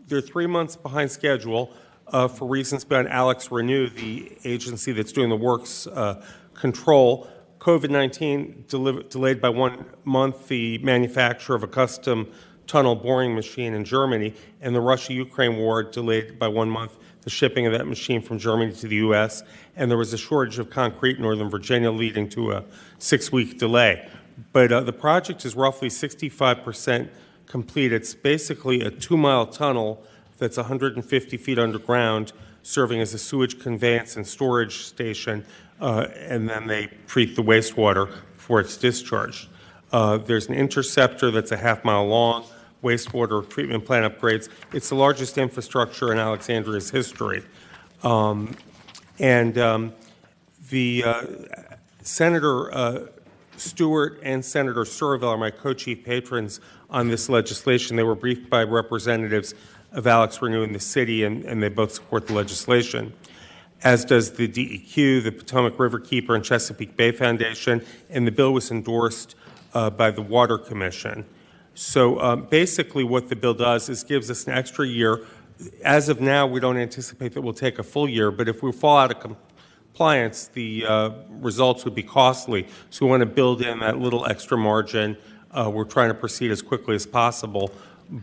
3 months behind schedule for reasons beyond Alex Renew, the agency that's doing the works control. COVID-19 delayed by 1 month the manufacture of a custom tunnel boring machine in Germany, and the Russia-Ukraine war delayed by 1 month the shipping of that machine from Germany to the U.S., and there was a shortage of concrete in Northern Virginia leading to a 6-week delay. But the project is roughly 65% complete. It's basically a 2-mile tunnel that's 150 feet underground, serving as a sewage conveyance and storage station, and then they treat the wastewater before it's discharged. There's an interceptor that's a half-mile long, wastewater treatment plant upgrades. It's the largest infrastructure in Alexandria's history. Senator Stewart and Senator Surville are my co-chief patrons on this legislation. They were briefed by representatives of Alex Renew in the city, and they both support the legislation, as does the DEQ, the Potomac Riverkeeper and Chesapeake Bay Foundation, and the bill was endorsed by the Water Commission. So basically what the bill does is gives us an extra year. As of now, we don't anticipate that we'll take a full year, but if we fall out of compliance, the results would be costly. So we want to build in that little extra margin. We're trying to proceed as quickly as possible,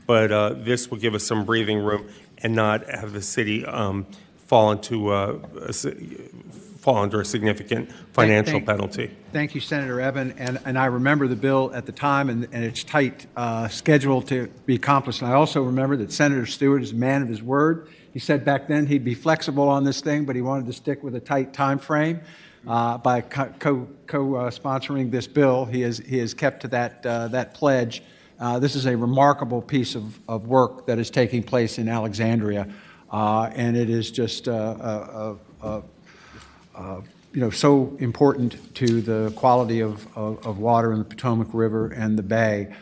but this will give us some breathing room and not have the city fall under a significant financial penalty. Thank you, Senator Eben. And I remember the bill at the time and its tight schedule to be accomplished. And I also remember that Senator Stewart is a man of his word. He said back then he'd be flexible on this thing, but he wanted to stick with a tight time frame. By co-sponsoring this bill, he has kept to that pledge. This is a remarkable piece of work that is taking place in Alexandria, and it is just so important to the quality of water in the Potomac River and the Bay.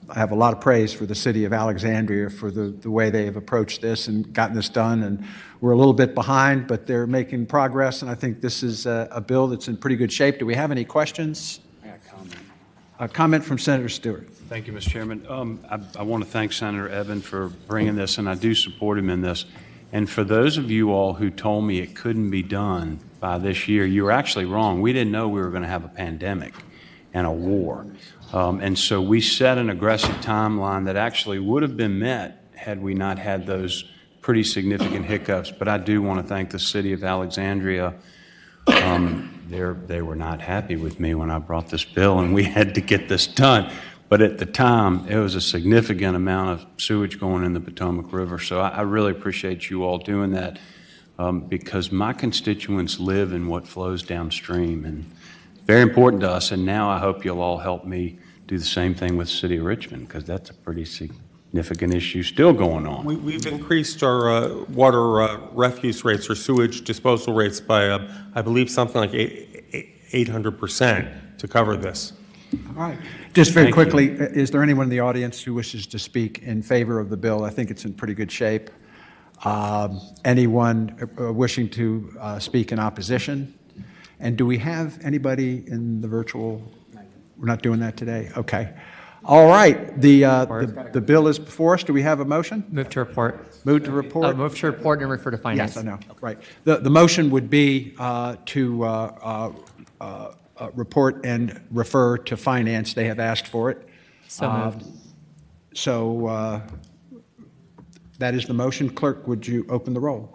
I have a lot of praise for the city of Alexandria for the way they have approached this and gotten this done. And we're a little bit behind, but they're making progress. And I think this is a bill that's in pretty good shape. Do we have any questions? A comment from Senator Stewart. Thank you, Mr. Chairman. I want to thank Senator Eben for bringing this, and I do support him in this. And for those of you all who told me it couldn't be done by this year, you were actually wrong. We didn't know we were going to have a pandemic and a war. And so we set an aggressive timeline that actually would have been met had we not had those pretty significant hiccups. But I do want to thank the city of Alexandria. They were not happy with me when I brought this bill, and we had to get this done. But at the time, it was a significant amount of sewage going in the Potomac River. So I really appreciate you all doing that because my constituents live in what flows downstream, and very important to us. And now I hope you'll all help me do the same thing with the city of Richmond, because that's a pretty significant issue still going on. We've increased our water refuse rates or sewage disposal rates by, I believe, something like 800% to cover this. All right. Just very quickly, is there anyone in the audience who wishes to speak in favor of the bill? I think it's in pretty good shape. Anyone wishing to speak in opposition? And do we have anybody in the virtual? We're not doing that today? Okay. All right, the bill is before us. Do we have a motion? Move to report. Move to report? Move to report and refer to finance. Yes, I know, right. The motion would be to report and refer to finance. They have asked for it. So moved. So that is the motion. Clerk, would you open the roll?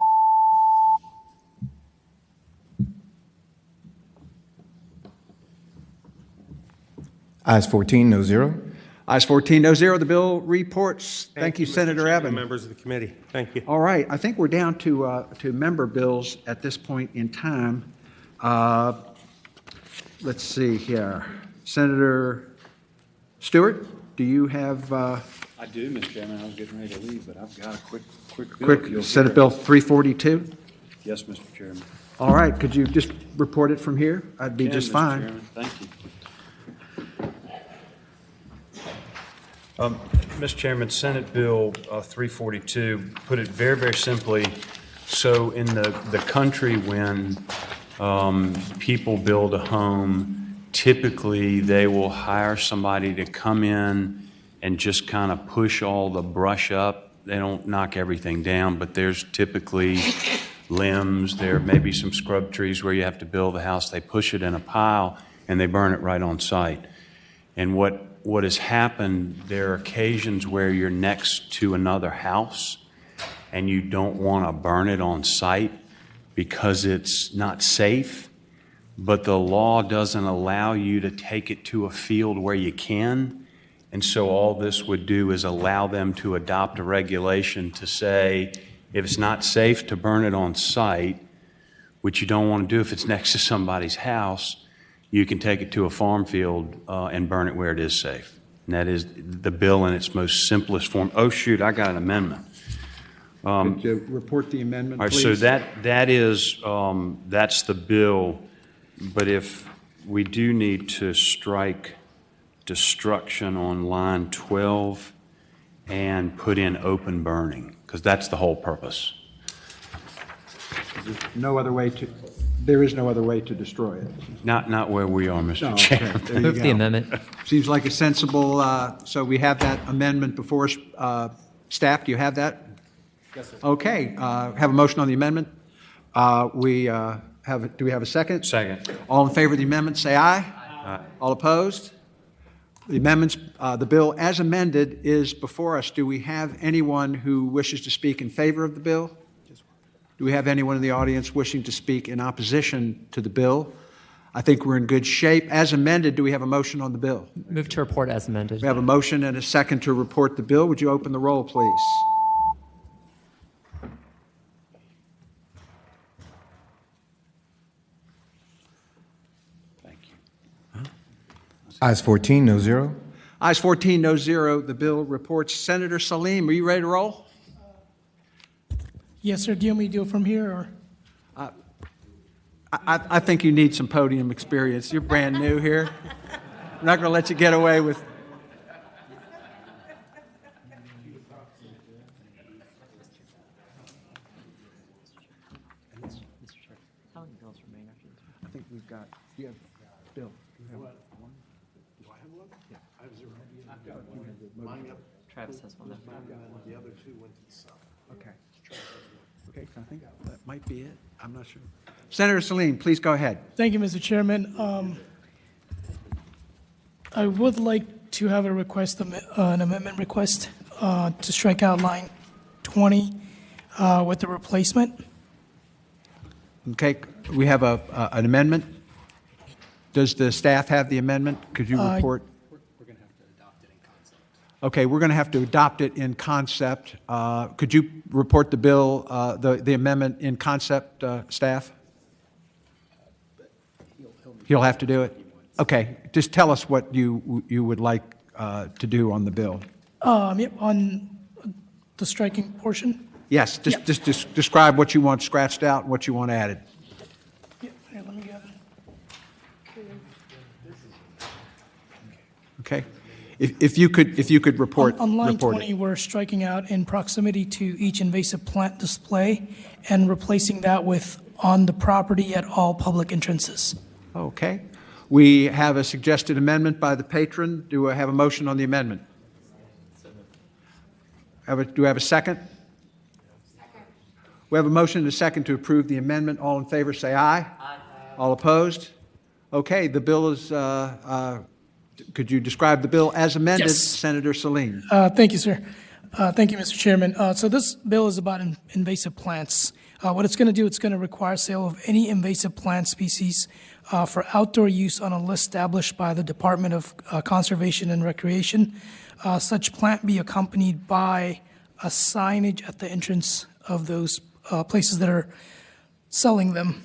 Ayes 14, no zero. Ayes 14, no zero. The bill reports. Thank you, Mr. Senator Chairman, Evan. Members of the committee, thank you. All right, I think we're down to member bills at this point in time. Let's see here. Senator Stewart, do you have I do, Mr. Chairman. I was getting ready to leave, but I've got a quick bill. if you'll Senate hear it. Bill 342? Yes, Mr. Chairman. All right, could you just report it from here? I'd be Can, just Mr. fine. Chairman. Thank you. Mr. Chairman, Senate Bill 342, put it very, very simply, so in the country when people build a home, typically they will hire somebody to come in and just kind of push all the brush up. They don't knock everything down, but there's typically limbs, there may be some scrub trees where you have to build the house. They push it in a pile and they burn it right on site. And what has happened, there are occasions where you're next to another house and you don't want to burn it on site because it's not safe, but the law doesn't allow you to take it to a field where you can. And so all this would do is allow them to adopt a regulation to say, if it's not safe to burn it on site, which you don't want to do if it's next to somebody's house, you can take it to a farm field and burn it where it is safe. And that is the bill in its most simplest form. Oh, shoot, I got an amendment. Could you report the amendment, All right, please? so that's the bill, but if we do need to strike destruction on line 12 and put in open burning, because that's the whole purpose. No other way to, there is no other way to destroy it. Not where we are, Mr. No, Chairman. okay, there you Move go. the amendment. Seems like a sensible, so we have that amendment before us. Staff, do you have that? Yes, sir. Okay, have a motion on the amendment. Do we have a second? Second. All in favor of the amendment, say aye. Aye. All opposed? The amendments, the bill as amended is before us. Do we have anyone who wishes to speak in favor of the bill? Do we have anyone in the audience wishing to speak in opposition to the bill? I think we're in good shape. As amended, do we have a motion on the bill? Move to report as amended. We have a motion and a second to report the bill. Would you open the roll, please? Ayes 14, no zero. Ayes 14, no zero. The bill reports. Senator Salim, are you ready to roll? Yes, sir. Do you want me to do it from here, or? I think you need some podium experience. You're brand new here. I'm not going to let you get away with. I think we've got. Do you have Bill? Do you have one? Do I have one? Yeah. I have zero. I've got one. Travis has one. The other two went to the south. Okay. Okay, I think that might be it. I'm not sure. Senator Salim, please go ahead. Thank you, Mr. Chairman. I would like to have a request, an amendment request to strike out line 20 with the replacement. Okay, we have an amendment. Does the staff have the amendment? Could you report? Okay, we're going to have to adopt it in concept. Could you report the bill, the amendment in concept, staff? He'll have to do it? Okay, just tell us what you would like to do on the bill. Yep, on the striking portion. Yes, just describe what you want scratched out and what you want added. Yep, here, let me get it. Okay? If you could report. On line report 20, it. we're striking out in proximity to each invasive plant display and replacing that with on the property at all public entrances. Okay. We have a suggested amendment by the patron. Do I have a motion on the amendment? Do we have a second? We have a motion and a second to approve the amendment. All in favor, say aye. Aye. All opposed? Okay, the bill is, could you describe the bill as amended? Yes. Senator Salim. Thank you, sir. Thank you, Mr. Chairman. So this bill is about invasive plants. What it's going to do, it's going to require sale of any invasive plant species for outdoor use on a list established by the Department of Conservation and Recreation. Such plant be accompanied by a signage at the entrance of those places that are selling them.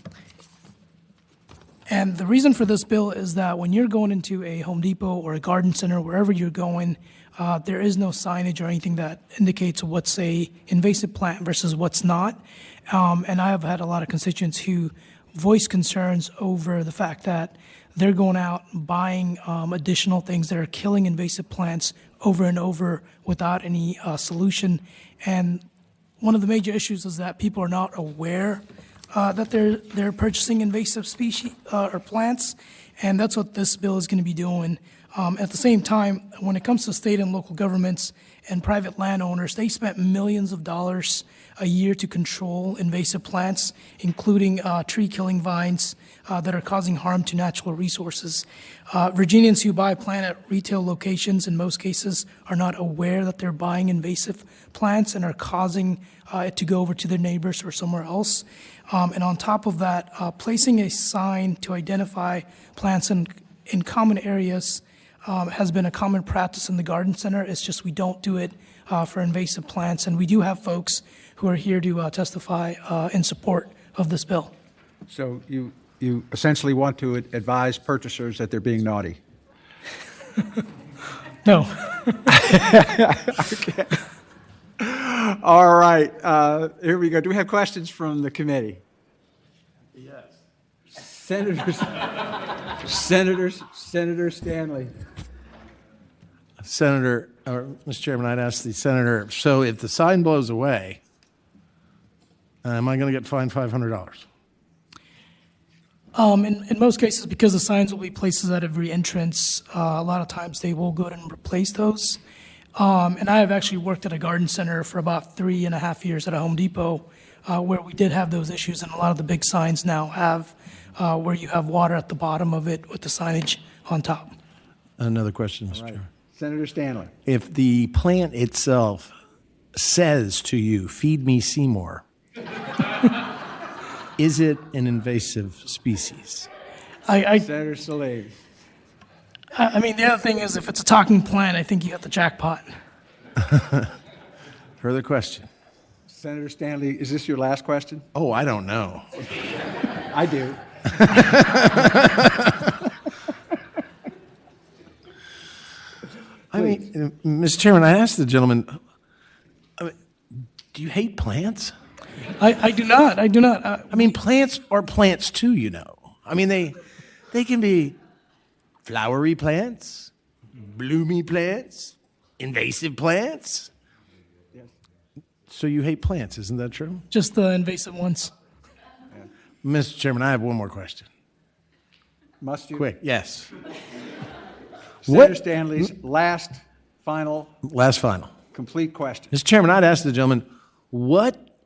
And the reason for this bill is that when you're going into a Home Depot or a garden center, wherever you're going, there is no signage or anything that indicates what's a invasive plant versus what's not. And I have had a lot of constituents who voice concerns over the fact that they're going out buying additional things that are killing invasive plants over and over without any solution. And one of the major issues is that people are not aware that they're purchasing invasive species or plants, and that's what this bill is going to be doing. At the same time, when it comes to state and local governments and private landowners, they spent millions of dollars a year to control invasive plants, including tree-killing vines that are causing harm to natural resources. Virginians who buy plant at retail locations in most cases are not aware that they're buying invasive plants and are causing it to go over to their neighbors or somewhere else. And on top of that, placing a sign to identify plants in common areas has been a common practice in the garden center. It's just we don't do it for invasive plants. And we do have folks who are here to testify in support of this bill. So you essentially want to advise purchasers that they're being naughty? No. Okay. All right. Here we go. Do we have questions from the committee? Yes. Senator Stanley. Senator, or Mr. Chairman, I'd ask the senator, so if the sign blows away, am I going to get fined $500? In most cases, because the signs will be places at every entrance, a lot of times they will go and replace those. And I have actually worked at a garden center for about 3.5 years at a Home Depot where we did have those issues, and a lot of the big signs now have where you have water at the bottom of it with the signage on top. Another question, Mr. Chairman. Senator Stanley. If the plant itself says to you, "Feed me Seymour," is it an invasive species? Senator Salim. I mean, the other thing is, if it's a talking plant, I think you got the jackpot. Further question. Senator Stanley, is this your last question? Oh, I don't know. I do. I mean, Mr. Chairman, I asked the gentleman, do you hate plants? I do not. I do not. I mean, plants are plants too, you know. I mean, they can be flowery plants, bloomy plants, invasive plants. Yes. So you hate plants, isn't that true? Just the invasive ones. Mr. Chairman, I have one more question. Must you? Quick, yes. Senator Stanley's last final complete question. Mr. Chairman, I'd ask the gentleman,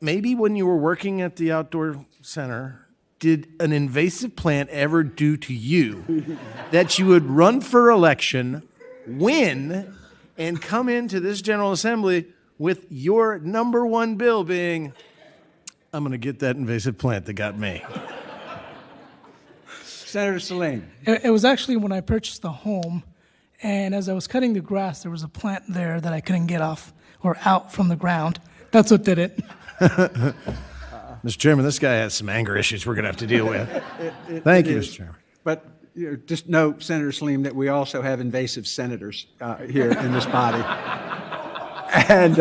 maybe when you were working at the outdoor center, did an invasive plant ever do to you that you would run for election, win, and come into this General Assembly with your number one bill being, I'm going to get that invasive plant that got me? Senator Salim. It was actually when I purchased the home, and as I was cutting the grass, there was a plant there that I couldn't get off or out from the ground. That's what did it. Mr. Chairman, this guy has some anger issues we're going to have to deal with. Thank you, Mr. Chairman. But just note, Senator Salim, that we also have invasive senators here in this body. And,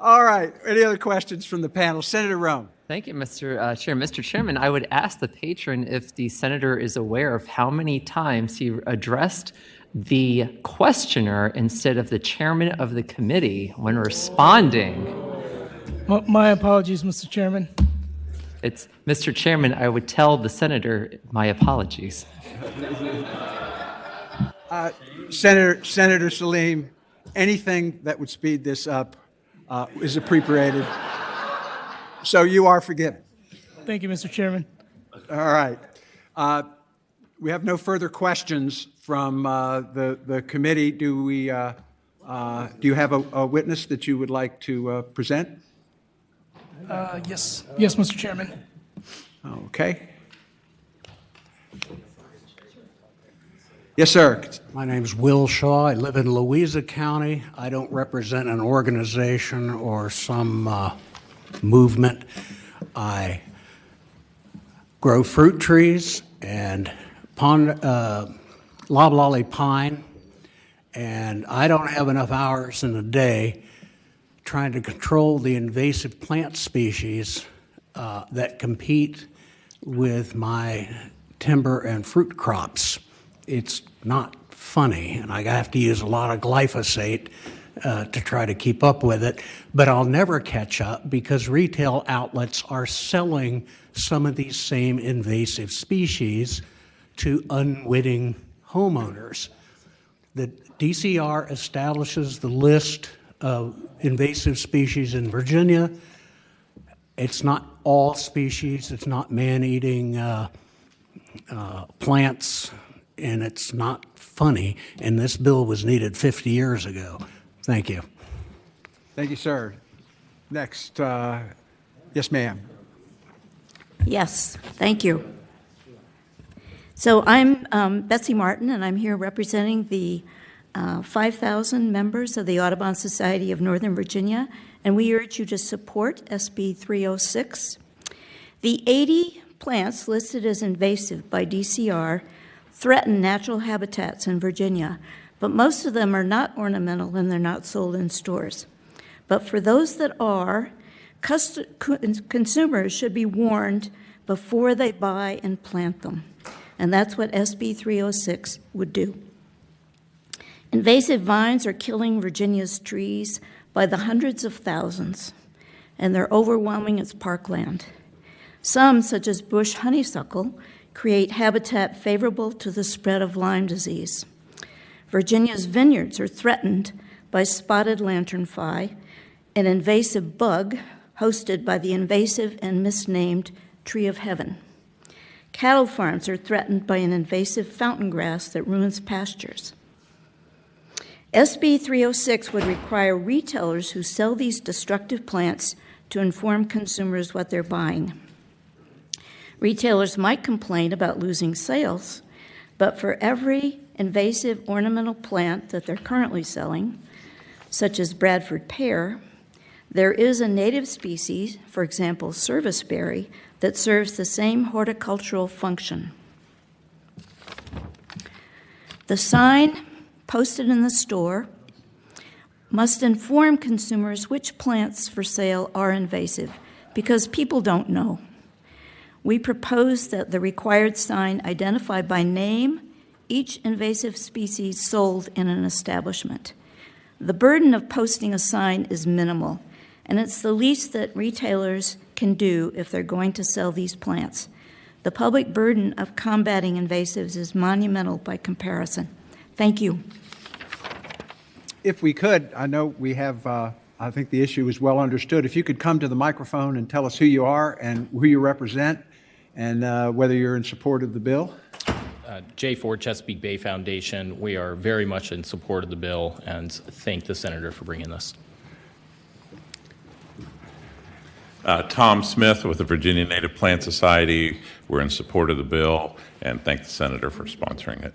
all right. Any other questions from the panel? Senator Rome. Thank you, Mr. Chair. Mr. Chairman, I would ask the patron if the senator is aware of how many times he addressed the questioner instead of the chairman of the committee when responding. My apologies, Mr. Chairman. It's Mr. Chairman, I would tell the senator my apologies. Senator Salim, anything that would speed this up is appropriated. So you are forgiven. Thank you, Mr. Chairman. All right. We have no further questions from the committee. Do you have a witness that you would like to present? Yes, Mr. Chairman. Okay. Yes, sir. My name is Will Shaw. I live in Louisa County. I don't represent an organization or some movement. I grow fruit trees and loblolly pine, and I don't have enough hours in a day trying to control the invasive plant species that compete with my timber and fruit crops. It's not funny, and I have to use a lot of glyphosate to try to keep up with it, but I'll never catch up because retail outlets are selling some of these same invasive species to unwitting homeowners. The DCR establishes the list of invasive species in Virginia. It's not all species, it's not man-eating plants, and it's not funny, and this bill was needed 50 years ago. Thank you. Thank you, sir. Next, yes, ma'am. Yes, thank you. So I'm Betsy Martin, and I'm here representing the 5,000 members of the Audubon Society of Northern Virginia, and we urge you to support SB 306. The 80 plants listed as invasive by DCR threaten natural habitats in Virginia, but most of them are not ornamental and they're not sold in stores. But for those that are, consumers should be warned before they buy and plant them. And that's what SB 306 would do. Invasive vines are killing Virginia's trees by the hundreds of thousands, and they're overwhelming its parkland. Some, such as bush honeysuckle, create habitat favorable to the spread of Lyme disease. Virginia's vineyards are threatened by spotted lanternfly, an invasive bug hosted by the invasive and misnamed tree of heaven. Cattle farms are threatened by an invasive fountain grass that ruins pastures. SB 306 would require retailers who sell these destructive plants to inform consumers what they're buying. Retailers might complain about losing sales, but for every invasive ornamental plant that they're currently selling, such as Bradford pear, there is a native species, for example, serviceberry, that serves the same horticultural function. The sign posted in the store must inform consumers which plants for sale are invasive, because people don't know. We propose that the required sign identify by name each invasive species sold in an establishment. The burden of posting a sign is minimal, and it's the least that retailers can do if they're going to sell these plants. The public burden of combating invasives is monumental by comparison. Thank you. If we could, I know we have, I think the issue is well understood. If you could come to the microphone and tell us who you are and who you represent and whether you're in support of the bill. Jay Ford, Chesapeake Bay Foundation. We are very much in support of the bill and thank the senator for bringing this. Tom Smith with the Virginia Native Plant Society. We're in support of the bill and thank the senator for sponsoring it.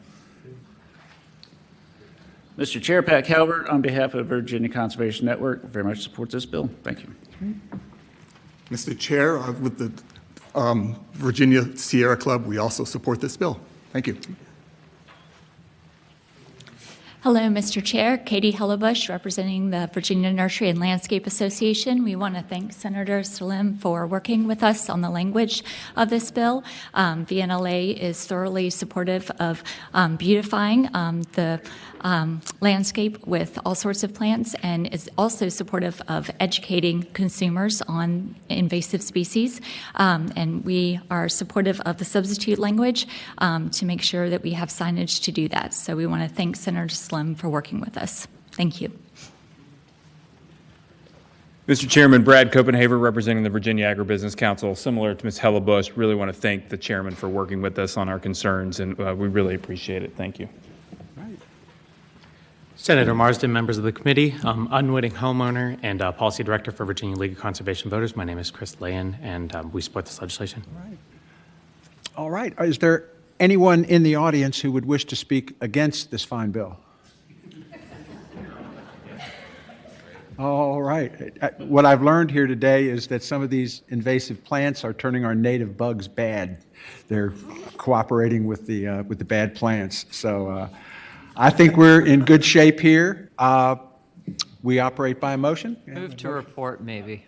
Mr. Chair, Pat Calvert, on behalf of Virginia Conservation Network, very much support this bill. Thank you. Mr. Chair, with the Virginia Sierra Club, we also support this bill. Thank you. Hello, Mr. Chair. Katie Hellebush, representing the Virginia Nursery and Landscape Association. We want to thank Senator Salim for working with us on the language of this bill. VNLA is thoroughly supportive of beautifying the landscape with all sorts of plants and is also supportive of educating consumers on invasive species. And we are supportive of the substitute language to make sure that we have signage to do that. So we want to thank Senator Slim for working with us. Thank you. Mr. Chairman, Brad Copenhaver, representing the Virginia Agribusiness Council. Similar to Ms. Hellebusch, really want to thank the chairman for working with us on our concerns, and we really appreciate it. Thank you. Senator Marsden, members of the committee, unwitting homeowner and policy director for Virginia League of Conservation Voters. My name is Chris Lahan, and we support this legislation. All right. Is there anyone in the audience who would wish to speak against this fine bill? All right. What I've learned here today is that some of these invasive plants are turning our native bugs bad. They're cooperating with the bad plants. So I think we're in good shape here. We operate by a motion. Move to report, maybe.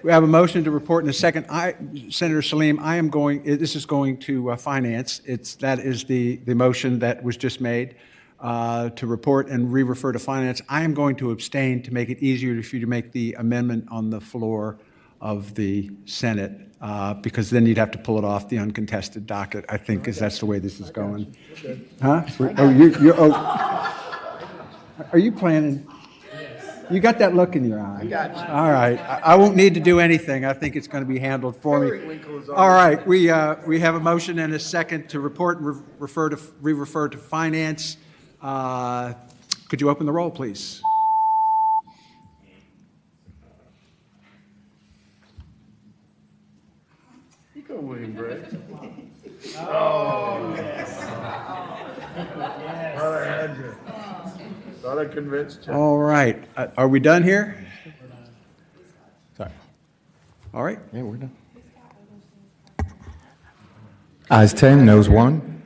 We have a motion to report in a second. Senator Salim, this is going to finance. That is the motion that was just made. To report and re-refer to finance. I am going to abstain to make it easier for you to make the amendment on the floor of the Senate, because then you'd have to pull it off the uncontested docket, I think, because that's the way this is going. Huh? Are you planning? You got that look in your eye. I got you. All right. I won't need to do anything. I think it's going to be handled for me. All right. We have a motion and a second to report and re-refer to finance. Could you open the roll, please? You go win, Brett. Oh, yes. Thought I had you. Thought I convinced you. All right. Are we done here? Sorry. All right. Yeah, we're done. Ayes 10, noes 1.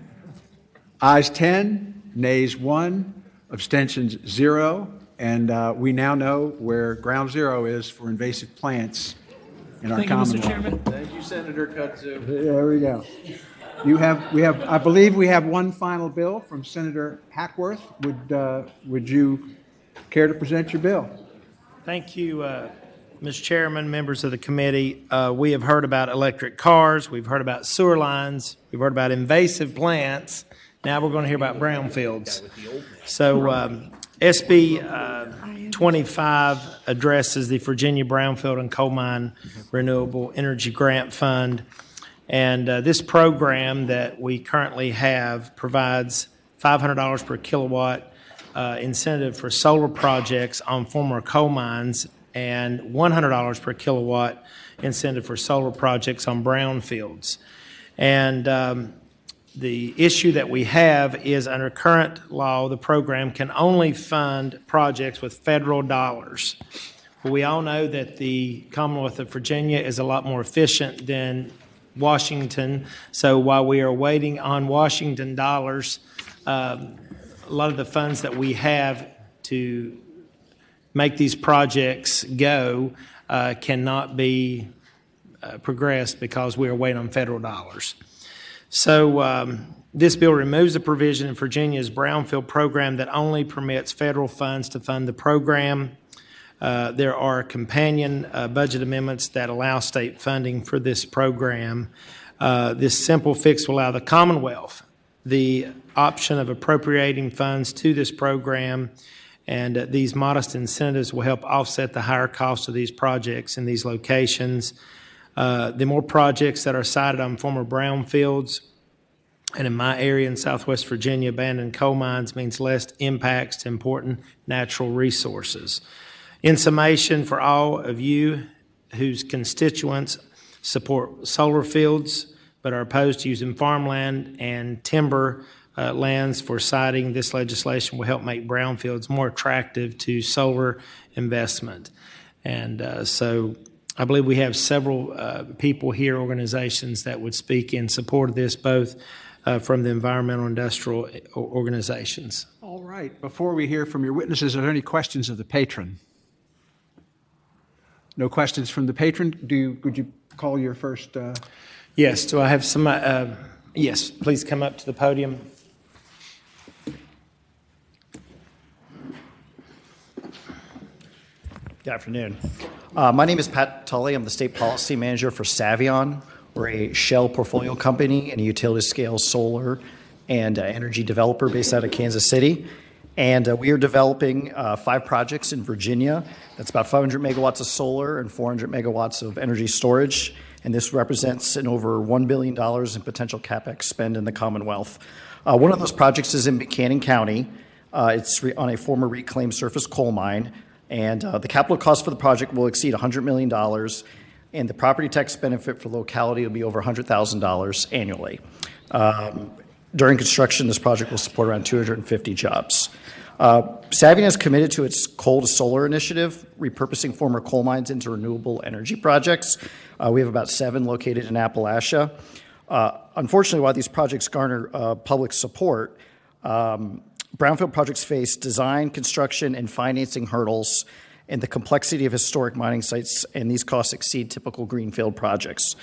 Ayes 10, nays 1, abstentions 0, and we now know where ground zero is for invasive plants in our Thank you, Commonwealth. Mr. Chairman. Thank you, Senator Kudzu. There we go. I believe we have one final bill from Senator Hackworth. Would you care to present your bill? Thank you, Mr. Chairman, members of the committee. We have heard about electric cars. We've heard about sewer lines. We've heard about invasive plants. Now we're going to hear about brownfields. So SB 25 addresses the Virginia Brownfield and Coal Mine Renewable Energy Grant Fund. And this program that we currently have provides $500 per kilowatt incentive for solar projects on former coal mines and $100 per kilowatt incentive for solar projects on brownfields. And the issue that we have is under current law, the program can only fund projects with federal dollars. We all know that the Commonwealth of Virginia is a lot more efficient than Washington. So while we are waiting on Washington dollars, a lot of the funds that we have to make these projects go cannot be progressed because we are waiting on federal dollars. So this bill removes a provision in Virginia's Brownfield program that only permits federal funds to fund the program. There are companion budget amendments that allow state funding for this program. This simple fix will allow the Commonwealth the option of appropriating funds to this program, and these modest incentives will help offset the higher cost of these projects in these locations. The more projects that are sited on former brownfields, and in my area in Southwest Virginia, abandoned coal mines means less impacts to important natural resources. In summation, for all of you whose constituents support solar fields but are opposed to using farmland and timber lands for siting, this legislation will help make brownfields more attractive to solar investment. And so I believe we have several people here, organizations that would speak in support of this, both from the environmental industrial organizations. All right. Before we hear from your witnesses, are there any questions of the patron? No questions from the patron. Could you call your first? Yes. Do I have some? Yes. Please come up to the podium. Good afternoon. My name is Pat Tully. I'm the State Policy Manager for Savion. We're a Shell portfolio company and a utility-scale solar and energy developer based out of Kansas City. And we are developing 5 projects in Virginia. That's about 500 megawatts of solar and 400 megawatts of energy storage. And this represents an over $1 billion in potential CapEx spend in the Commonwealth. One of those projects is in Buchanan County. It's on a former reclaimed surface coal mine. And the capital cost for the project will exceed $100 million. And the property tax benefit for the locality will be over $100,000 annually. During construction, this project will support around 250 jobs. Savion is committed to its coal to solar initiative, repurposing former coal mines into renewable energy projects. We have about 7 located in Appalachia. Unfortunately, while these projects garner public support, brownfield projects face design, construction, and financing hurdles and the complexity of historic mining sites, and these costs exceed typical greenfield projects.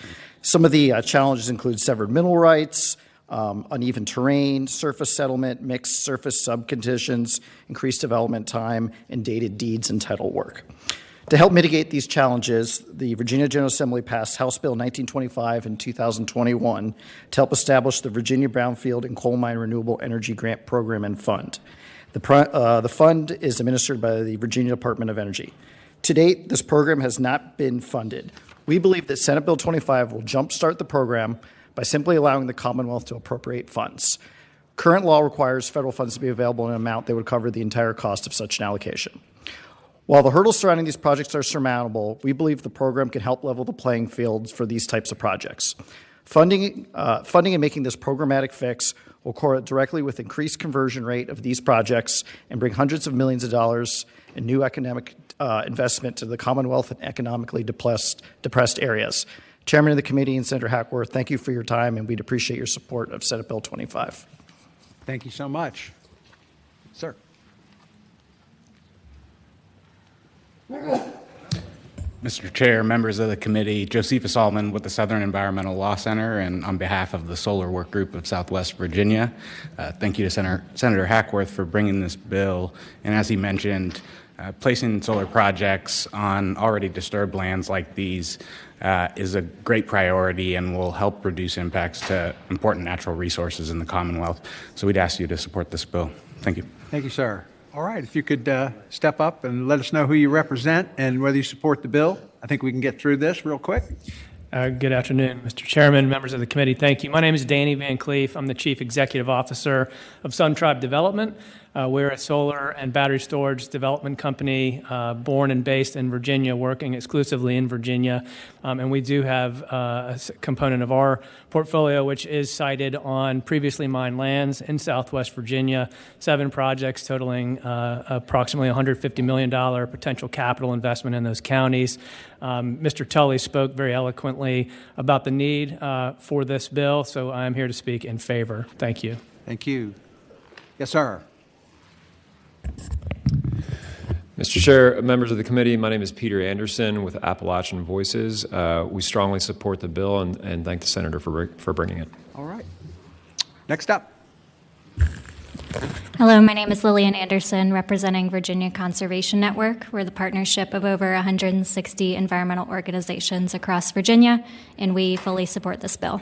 Some of the challenges include severed mineral rights, uneven terrain, surface settlement, mixed surface subconditions, increased development time, and dated deeds and title work. To help mitigate these challenges, the Virginia General Assembly passed House Bill 1925 in 2021 to help establish the Virginia Brownfield and Coal Mine Renewable Energy Grant Program and Fund. The fund is administered by the Virginia Department of Energy. To date, this program has not been funded. We believe that Senate Bill 25 will jumpstart the program by simply allowing the Commonwealth to appropriate funds. Current law requires federal funds to be available in an amount that would cover the entire cost of such an allocation. While the hurdles surrounding these projects are surmountable, we believe the program can help level the playing fields for these types of projects. Funding and making this programmatic fix will correlate directly with increased conversion rate of these projects and bring hundreds of millions of dollars in new economic investment to the Commonwealth and economically depressed areas. Chairman of the committee and Senator Hackworth, thank you for your time, and we'd appreciate your support of Senate Bill 25. Thank you so much. Sir. Mr. Chair, members of the committee, Josephus Allman with the Southern Environmental Law Center, and on behalf of the Solar Work Group of Southwest Virginia, thank you to Senator Hackworth for bringing this bill. And as he mentioned, placing solar projects on already disturbed lands like these is a great priority and will help reduce impacts to important natural resources in the Commonwealth. So we'd ask you to support this bill. Thank you. Thank you, sir. All right, if you could step up and let us know who you represent and whether you support the bill. I think we can get through this real quick. Good afternoon, Mr. Chairman, members of the committee. Thank you. My name is Danny Van Cleef. I'm the Chief Executive Officer of Sun Tribe Development. We're a solar and battery storage development company born and based in Virginia, working exclusively in Virginia. And we do have a component of our portfolio which is sited on previously mined lands in Southwest Virginia, 7 projects totaling approximately $150 million potential capital investment in those counties. Mr. Tully spoke very eloquently about the need for this bill, so I'm here to speak in favor. Thank you. Thank you. Yes, sir. Mr. Chair, members of the committee, my name is Peter Anderson with Appalachian Voices. We strongly support the bill and thank the Senator for bringing it. All right. Next up. Hello, my name is Lillian Anderson, representing Virginia Conservation Network. We're the partnership of over 160 environmental organizations across Virginia, and we fully support this bill.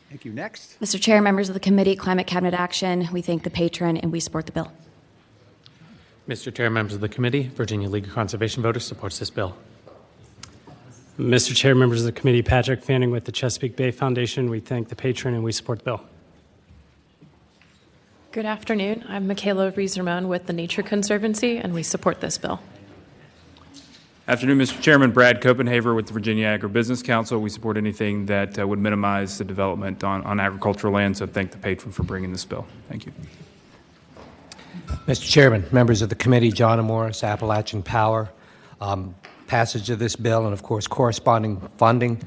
Thank you. Next. Mr. Chair, members of the committee, Climate Cabinet Action, we thank the patron and we support the bill. Mr. Chair, members of the committee, Virginia League of Conservation Voters supports this bill. Mr. Chair, members of the committee, Patrick Fanning with the Chesapeake Bay Foundation. We thank the patron and we support the bill. Good afternoon. I'm Michaela Rees-Ramon with the Nature Conservancy, and we support this bill. Afternoon, Mr. Chairman. Brad Copenhaver with the Virginia Agribusiness Council. We support anything that would minimize the development on agricultural land, so thank the patron for bringing this bill. Thank you. Mr. Chairman, members of the committee, John Morris, Appalachian Power. Passage of this bill and, of course, corresponding funding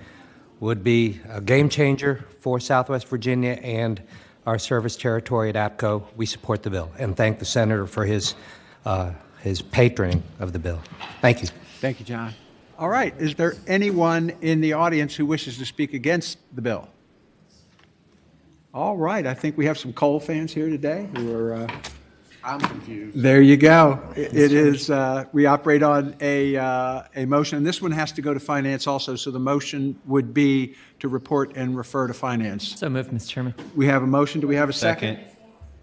would be a game changer for Southwest Virginia and our service territory at APCO. We support the bill and thank the Senator for his patroning of the bill. Thank you. Thank you, John. All right. Is there anyone in the audience who wishes to speak against the bill? All right. I think we have some coal fans here today who are I'm confused. There you go. It is, we operate on a motion, and this one has to go to finance also, so the motion would be to report and refer to finance. So moved, Mr. Chairman. We have a motion. Do we have a second?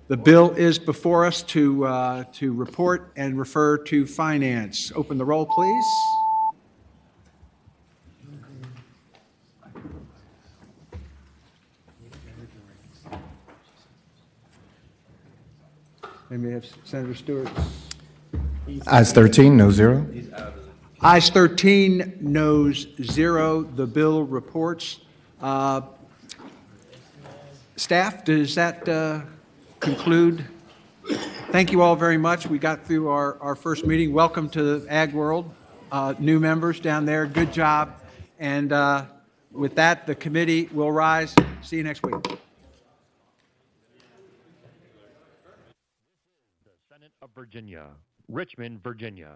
The bill is before us to report and refer to finance. Open the roll, please. And we have Senator Stewart. Ayes 13, no zero. Ayes 13, noes 0. The bill reports. Staff, does that conclude? Thank you all very much. We got through our first meeting. Welcome to the Ag World. New members down there, good job. And with that, the committee will rise. See you next week. Senate of Virginia, Richmond, Virginia.